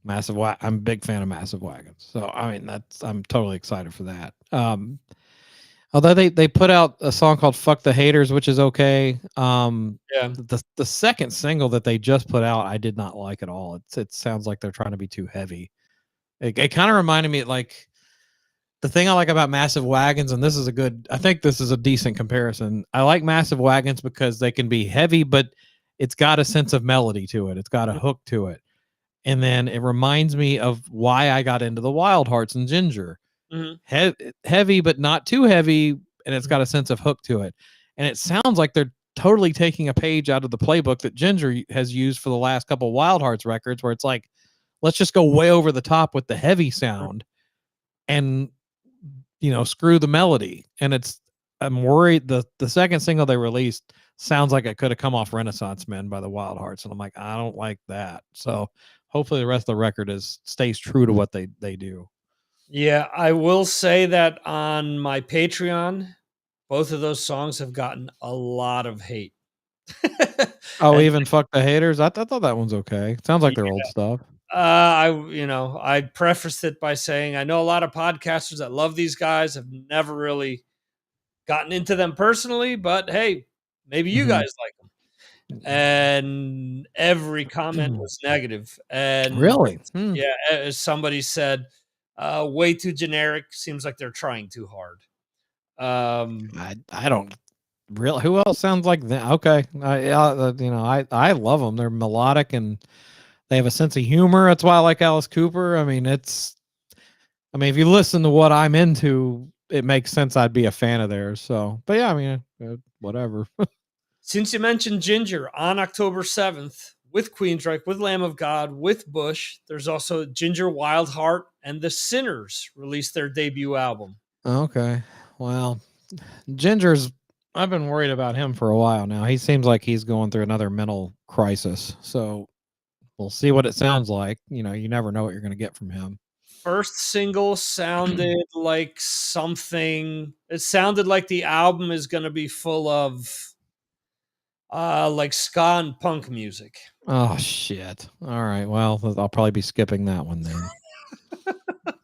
I'm a big fan of Massive Wagons, so I mean I'm totally excited for that. Although they put out a song called "Fuck the Haters," which is okay. Yeah. The second single that they just put out, I did not like at all. It sounds like they're trying to be too heavy. It kind of reminded me like the thing I like about Massive Wagons, and I think this is a decent comparison. I like Massive Wagons because they can be heavy, but it's got a sense of melody to it. It's got a hook to it. And then it reminds me of why I got into the Wild Hearts and Ginger. Heavy, but not too heavy, and it's got a sense of hook to it. And it sounds like they're totally taking a page out of the playbook that Ginger has used for the last couple Wild Hearts records, where it's like, let's just go way over the top with the heavy sound and screw the melody. And I'm worried the second single they released sounds like it could have come off Renaissance Men by the Wild Hearts, and I'm like, I don't like that. So hopefully the rest of the record stays true to what they do. Yeah, I will say that on my Patreon, both of those songs have gotten a lot of hate. Even Fuck the Haters? I thought that one's okay. Sounds like their old stuff. I prefaced it by saying I know a lot of podcasters that love these guys. I've never really gotten into them personally, but hey, maybe you guys like them. And every comment was negative. And really, yeah, as somebody said, way too generic. Seems like they're trying too hard. I don't really. Who else sounds like that? Okay, I love them. They're melodic and they have a sense of humor. That's why I like Alice Cooper. I mean, if you listen to what I'm into, it makes sense I'd be a fan of theirs. So, but yeah, I mean, whatever. Since you mentioned Ginger, on October 7th, with Queensryche, with Lamb of God, with Bush, there's also Ginger Wildheart and the Sinners released their debut album. Okay. Well, I've been worried about him for a while now. He seems like he's going through another mental crisis. So we'll see what it sounds like. You never know what you're going to get from him. First single sounded like something. It sounded like the album is going to be full of like ska and punk music. Oh, shit. All right. Well, I'll probably be skipping that one then.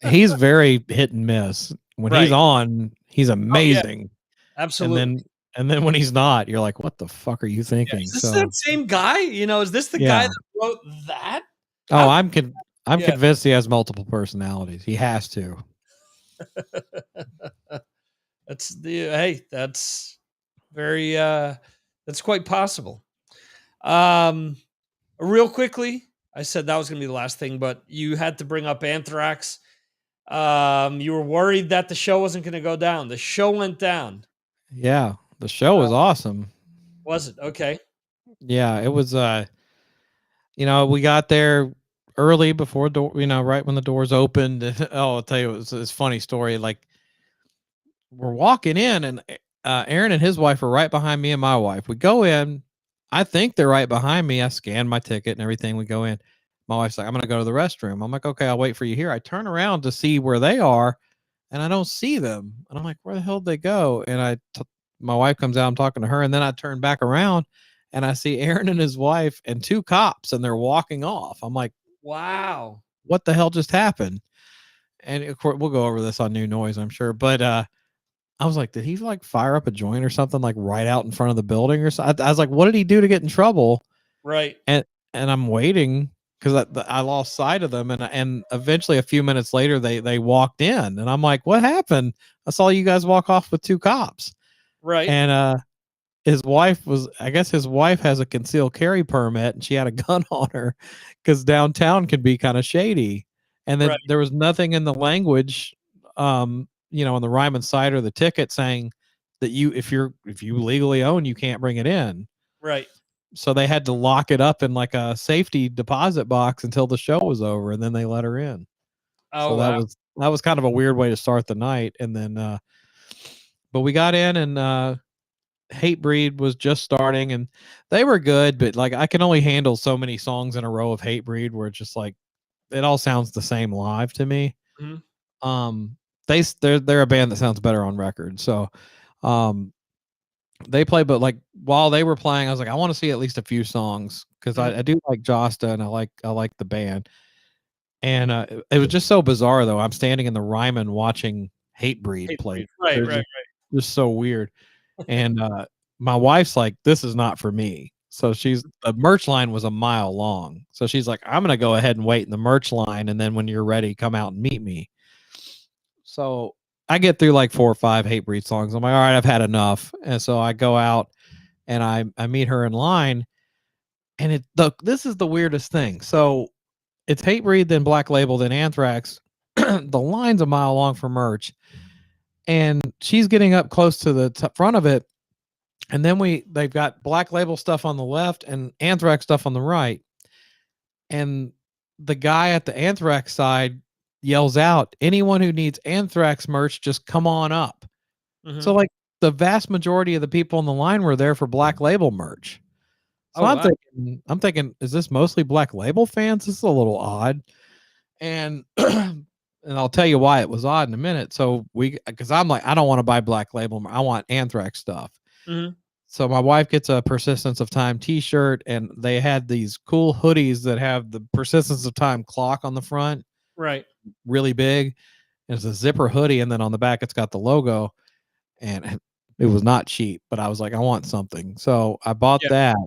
He's very hit and miss. When he's on, he's amazing. Oh, yeah. Absolutely. And then when he's not, you're like, what the fuck are you thinking? Yeah, is this that same guy? Is this the guy that wrote that? Oh, I'm convinced he has multiple personalities. He has to. That's very that's quite possible. Real quickly, I said that was going to be the last thing, but you had to bring up Anthrax. You were worried that the show wasn't going to go down. The show went down. Yeah, the show was awesome. Was it? Okay. Yeah, it was. We got there early before right when the doors opened. I'll tell you, it's a funny story. Like, we're walking in, and Aaron and his wife are right behind me and my wife. We go in. I think they're right behind me. I scan my ticket and everything. We go in. My wife's like, I'm going to go to the restroom. I'm like, okay, I'll wait for you here. I turn around to see where they are, and I don't see them. And I'm like, where the hell did they go? And my wife comes out. I'm talking to her, and then I turn back around, and I see Aaron and his wife and two cops, and they're walking off. I'm like, wow, what the hell just happened? And of course, we'll go over this on New Noise, I'm sure. But I was like, did he like fire up a joint or something like right out in front of the building or something? I was like, what did he do to get in trouble? Right. And I'm waiting because I lost sight of them. And eventually a few minutes later, they walked in, and I'm like, what happened? I saw you guys walk off with two cops. Right. And his wife has a concealed carry permit, and she had a gun on her because downtown can be kind of shady. And then there was nothing in the language, on the Ryman side or the ticket saying that if you legally own, you can't bring it in. Right. so they had to lock it up in like a safety deposit box until the show was over, and then they let her in. Oh, So wow. that was kind of a weird way to start the night. And then, but we got in, and Hatebreed was just starting, and they were good, but like I can only handle so many songs in a row of Hatebreed where it's just like it all sounds the same live to me. Mhm. They're a band that sounds better on record. So, they play, but like while they were playing, I was like, I want to see at least a few songs because I do like Josta and I like the band. And it was just so bizarre though. I'm standing in the Ryman watching Hatebreed play. Right, They're right, just so weird. And my wife's like, this is not for me. So the merch line was a mile long. So she's like, I'm gonna go ahead and wait in the merch line, and then when you're ready, come out and meet me. So I get through like 4 or 5 Hatebreed songs. I'm like, all right, I've had enough. And so I go out and I meet her in line. And this is the weirdest thing. So it's Hatebreed, then Black Label, then Anthrax. The line's a mile long for merch. And she's getting up close to the front of it. And then they've got Black Label stuff on the left and Anthrax stuff on the right. And the guy at the Anthrax side yells out, anyone who needs Anthrax merch, just come on up. So like the vast majority of the people in the line were there for Black Label merch. So I'm thinking, is this mostly Black Label fans? This is a little odd. And and I'll tell you why it was odd in a minute. So because I'm like, I don't want to buy Black Label. I want Anthrax stuff. So my wife gets a Persistence of Time t-shirt, and they had these cool hoodies that have the Persistence of Time clock on the front. Right. Really big. And it's a zipper hoodie, and then on the back it's got the logo. And it was not cheap, but I was like, I want something. So I bought that.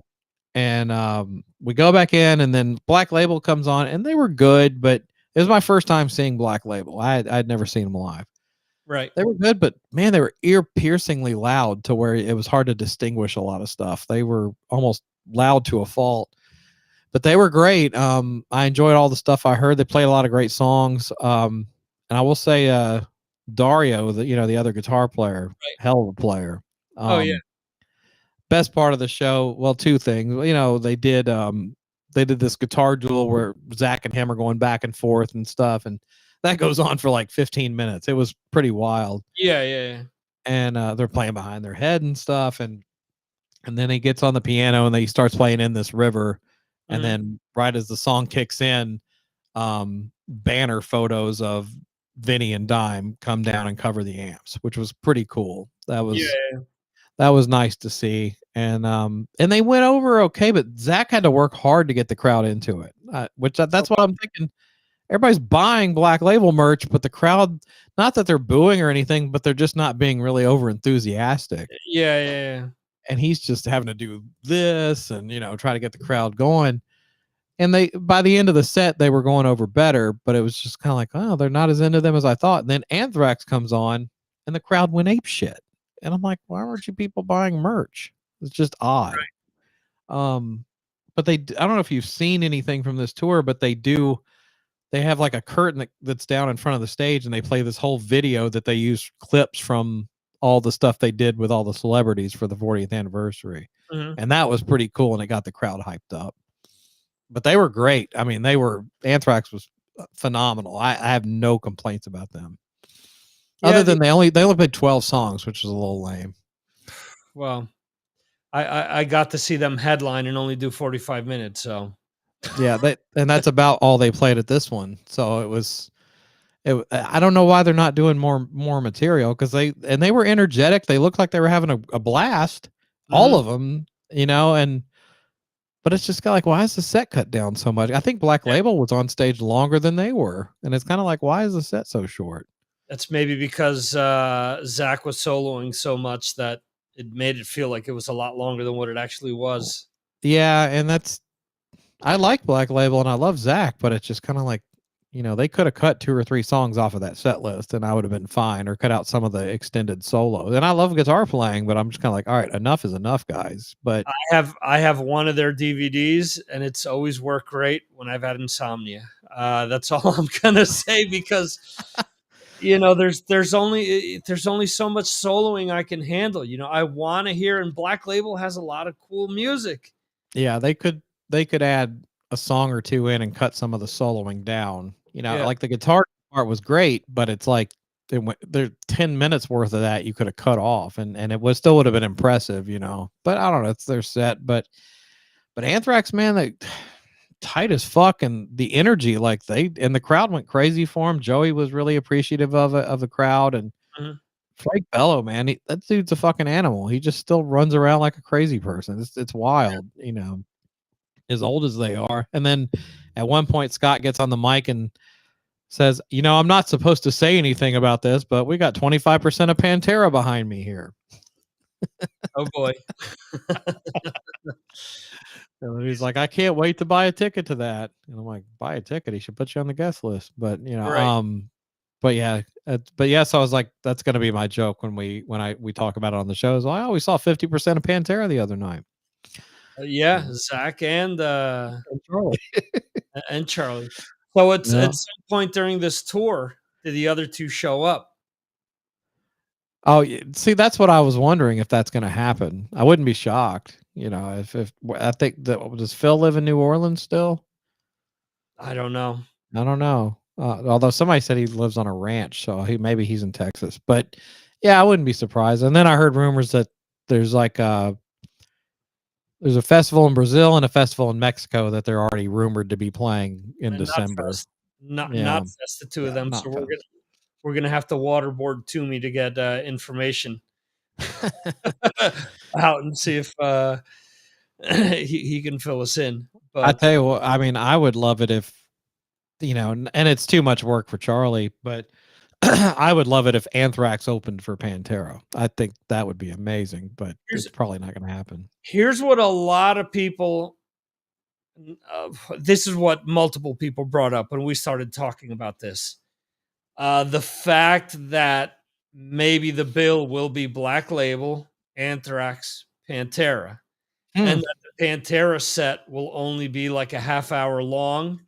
And we go back in, and then Black Label comes on, and they were good, but it was my first time seeing Black Label. I'd never seen them live. Right. They were good, but man, they were ear-piercingly loud to where it was hard to distinguish a lot of stuff. They were almost loud to a fault, but they were great. I enjoyed all the stuff I heard. They played a lot of great songs. And I will say, Dario, the other guitar player, hell of a player. Oh yeah. Best part of the show, well, 2 things. They did this guitar duel where Zakk and him are going back and forth and stuff, and that goes on for like 15 minutes. It was pretty wild. Yeah. And they're playing behind their head and stuff, and then he gets on the piano and he starts playing In This River, and then right as the song kicks in, banner photos of Vinny and Dime come down and cover the amps, which was pretty cool. That was nice to see. And they went over okay, but Zakk had to work hard to get the crowd into it, that's what I'm thinking. Everybody's buying Black Label merch, but the crowd, not that they're booing or anything, but they're just not being really over enthusiastic. Yeah. And he's just having to do this and, try to get the crowd going. And by the end of the set, they were going over better, but it was just kind of like, oh, they're not as into them as I thought. And then Anthrax comes on and the crowd went ape shit. And I'm like, why weren't you people buying merch? It's just odd. Right. But I don't know if you've seen anything from this tour, but they have like a curtain that's down in front of the stage, and they play this whole video that they use clips from all the stuff they did with all the celebrities for the 40th anniversary. And that was pretty cool, and it got the crowd hyped up. But they were great. I mean, Anthrax was phenomenal. I have no complaints about them. Other than they only played 12 songs, which is a little lame. Well, I got to see them headline and only do 45 minutes, so yeah, and that's about all they played at this one. So I don't know why they're not doing more material, because they were energetic. They looked like they were having a blast, all of them, but it's just kind of like, why is the set cut down so much? I think Black Label was on stage longer than they were, and it's kind of like, why is the set so short? That's maybe because Zakk was soloing so much that it made it feel like it was a lot longer than what it actually was. Yeah, and I like Black Label and I love Zakk, but it's just kind of like, they could have cut 2 or 3 songs off of that set list and I would have been fine, or cut out some of the extended solos. And I love guitar playing, but I'm just kind of like, all right, enough is enough, guys. But I have one of their DVDs, and it's always worked great when I've had insomnia. That's all I'm gonna say, because there's only so much soloing I can handle. I want to hear, and Black Label has a lot of cool music. Yeah, they could add a song or two in and cut some of the soloing down. You know, Yeah. like the guitar part was great, but it's like there 10 minutes worth of that you could have cut off and it was still would have been impressive, you know. But I don't know, it's their set. But Anthrax, man, they tight as fuck, and the energy, like the crowd went crazy for him. Joey was really appreciative of the crowd, and Mhm. Frank Bello, man, that dude's a fucking animal. He just still runs around like a crazy person. It's wild, you know, as old as they are. And then at one point, Scott gets on the mic and says, "You know, I'm not supposed to say anything about this, but we got 25% of Pantera behind me here." Oh boy. And he's like, "I can't wait to buy a ticket to that." And I'm like, "Buy a ticket? He should put you on the guest list." But you know, Right. but yeah, so I was like, that's gonna be my joke when we talk about it on the shows. Well, I always saw 50% of Pantera the other night. Yeah, Zakk And Charlie. and Charlie. So it's Yeah. at some point during this tour, did the other two show up? Oh, see, that's what I was wondering if that's going to happen. I wouldn't be shocked, you know, if I think that does Phil live in New Orleans still? I don't know. I don't know. Although somebody said he lives on a ranch, so maybe he's in Texas. But yeah, I wouldn't be surprised. And then I heard rumors that there's like there's a festival in Brazil and a festival in Mexico that they're already rumored to be playing in And December. not Fest, the two of them. Not So Fest. we're gonna have to waterboard Toomey to get information out and see if he can fill us in. I But tell you what, I mean, I would love it if, you know, and it's too much work for Charlie, but I would love it if Anthrax opened for Pantera. I think that would be amazing, but here's it's probably not going to happen. here's what a lot of people this is what multiple people brought up when we started talking about this. The fact that maybe the bill will be Black Label, Anthrax, Pantera, and that the Pantera set will only be like a half hour long,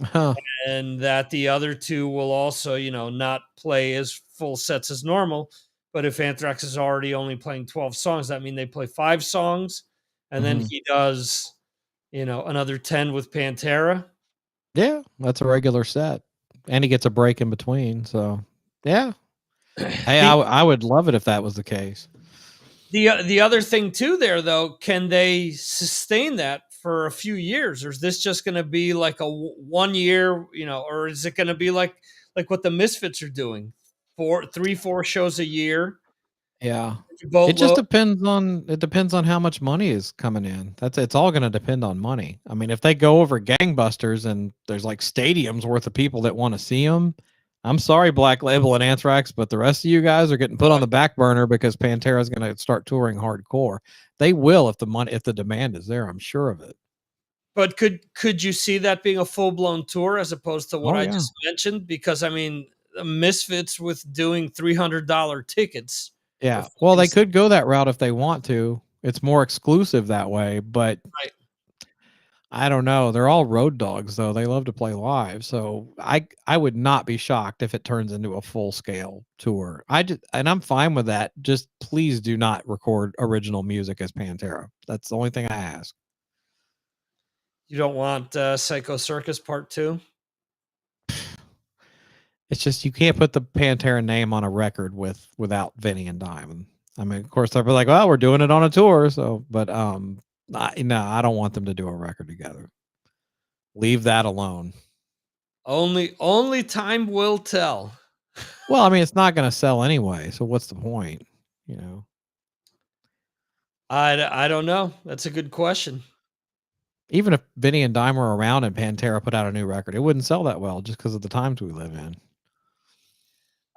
Huh. and that the other two will also, you know, not play as full sets as normal. But if Anthrax is already only playing 12 songs, that means they play 5 songs, and then Mhm. he does, you know, another 10 with Pantera. Yeah, that's a regular set, and he gets a break in between. So, yeah, hey, The I would love it if that was the case. the other thing too there though, can they sustain that for a few years, or is this just going to be like a 1 year, you know, or is it going to be like what the Misfits are doing, 4 shows a year, Yeah, it just boatload? depends on how much money is coming in. It's all going to depend on money. I mean, if they go over gangbusters and there's like stadiums worth of people that want to see them, I'm sorry, Black Label and Anthrax, but the rest of you guys are getting put on the back burner because Pantera is going to start touring hardcore. They will if the demand is there. I'm sure of it. But could you see that being a full blown tour as opposed to what Oh I yeah, just mentioned? Because I mean, the Misfits with doing $300 tickets. For yeah. Well, fucking they could go that route if they want to. It's more exclusive that way, but right. I don't know. They're all road dogs though. They love to play live. So I would not be shocked if it turns into a full scale tour. And I'm fine with that. Just please do not record original music as Pantera. That's the only thing I ask. You don't want Psycho Circus Part 2? It's just you can't put the Pantera name on a record without Vinny and Diamond. I mean, of course they'll be like, "Well, we're doing it on a tour." So, but no, I don't want them to do a record together. Leave that alone. Only time will tell. Well, I mean, it's not going to sell anyway. So what's the point? You know. I don't know. That's a good question. Even if Vinny and Dime were around and Pantera put out a new record, it wouldn't sell that well just because of the times we live in.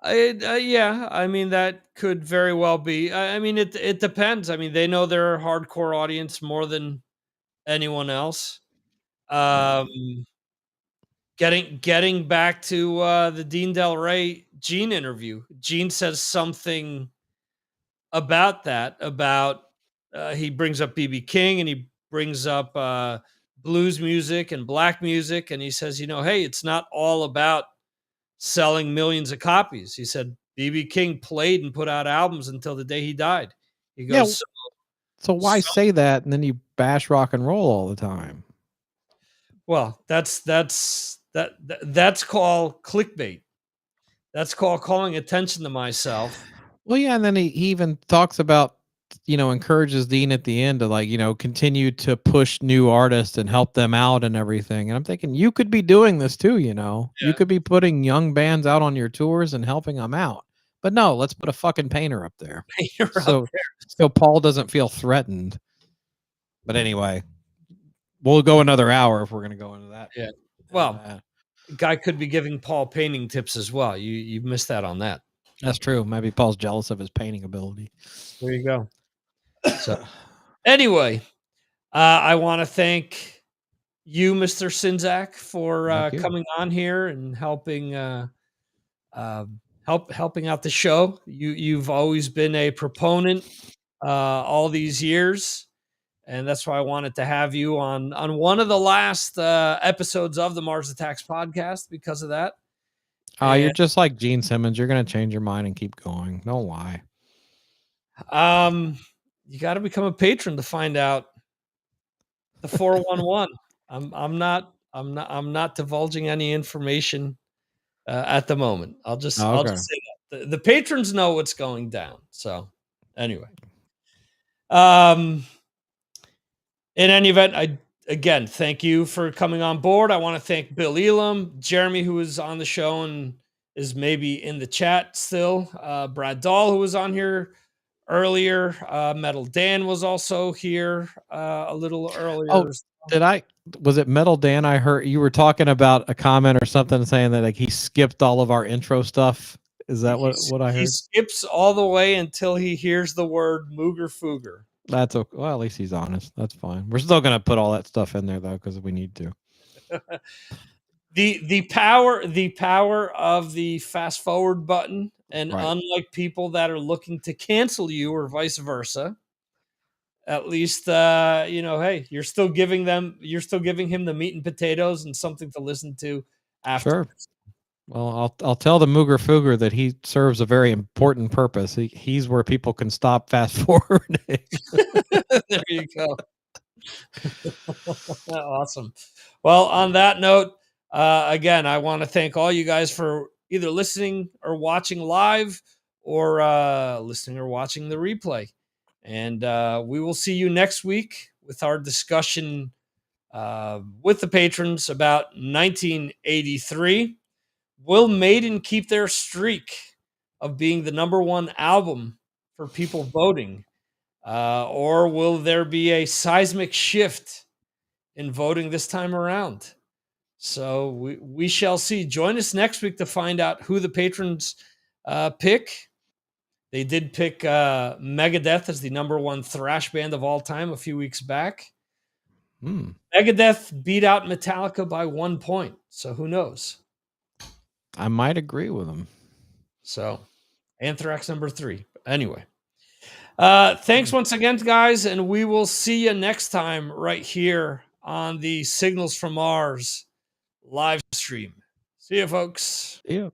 Yeah, I mean that could very well be. I mean it depends. I mean they know their hardcore audience more than anyone else. Um, getting back to the Dean Del Rey Gene interview, Gene says something about that. About he brings up BB King and he brings up blues music and black music, and he says, you know, hey, it's not all about selling millions of copies. He said BB King played and put out albums until the day he died. He Yeah. goes, So why say that and then you bash rock and roll all the time? Well, that's called clickbait. That's called calling attention to myself. Well, yeah, and then he even talks about, encourages Dean at the end to, like, continue to push new artists and help them out and everything. And I'm thinking, you could be doing this too, Yeah. You could be putting young bands out on your tours and helping them out. But no, let's put a fucking painter up there. So Paul doesn't feel threatened. But anyway, we'll go another hour if we're going to go into that. Yeah. Well, guy could be giving Paul painting tips as well. You missed that on that. That's true. Maybe Paul's jealous of his painting ability. There you go. So anyway, I want to thank you, Mr. Czynszak, for coming on here and helping helping out the show. You've always been a proponent all these years, and that's why I wanted to have you on one of the last episodes of the Mars Attacks podcast because of that. You're just like Gene Simmons. You're going to change your mind and keep going. Don't lie. You got to become a patron to find out the 411. I'm not divulging any information at the moment. I'll just say that the patrons know what's going down. So anyway, in any event, again, thank you for coming on board. I want to thank Bill Elam, Jeremy, who was on the show and is maybe in the chat still, Brad Dahl, who was on here earlier, Metal Dan was also here a little earlier. Oh, was it Metal Dan? I heard you were talking about a comment or something saying that, like, he skipped all of our intro stuff. Is that what I heard? He skips all the way until he hears the word Mooger Fooger. That's okay. Well, at least he's honest. That's fine. We're still gonna put all that stuff in there though, because we need to. The power of the fast forward button, and unlike people that are looking to cancel you or vice versa, at least hey, you're still giving him the meat and potatoes and something to listen to after. Sure. Well, I'll tell the Mooger Fooger that he serves a very important purpose. He's where people can stop fast forwarding. There you go. Awesome. Well, on that note, again, I want to thank all you guys for either listening or watching live or listening or watching the replay. And we will see you next week with our discussion with the patrons about 1983. Will Maiden keep their streak of being the #1 album for people voting? Or will there be a seismic shift in voting this time around? So we shall see. Join us next week to find out who the patrons pick. They did pick Megadeth as the #1 thrash band of all time a few weeks back. Megadeth beat out Metallica by 1 point. So who knows? I might agree with them. So Anthrax #3. Anyway. Thanks once again, guys, and we will see you next time right here on the Signals from Mars live stream. See you, folks. Yeah.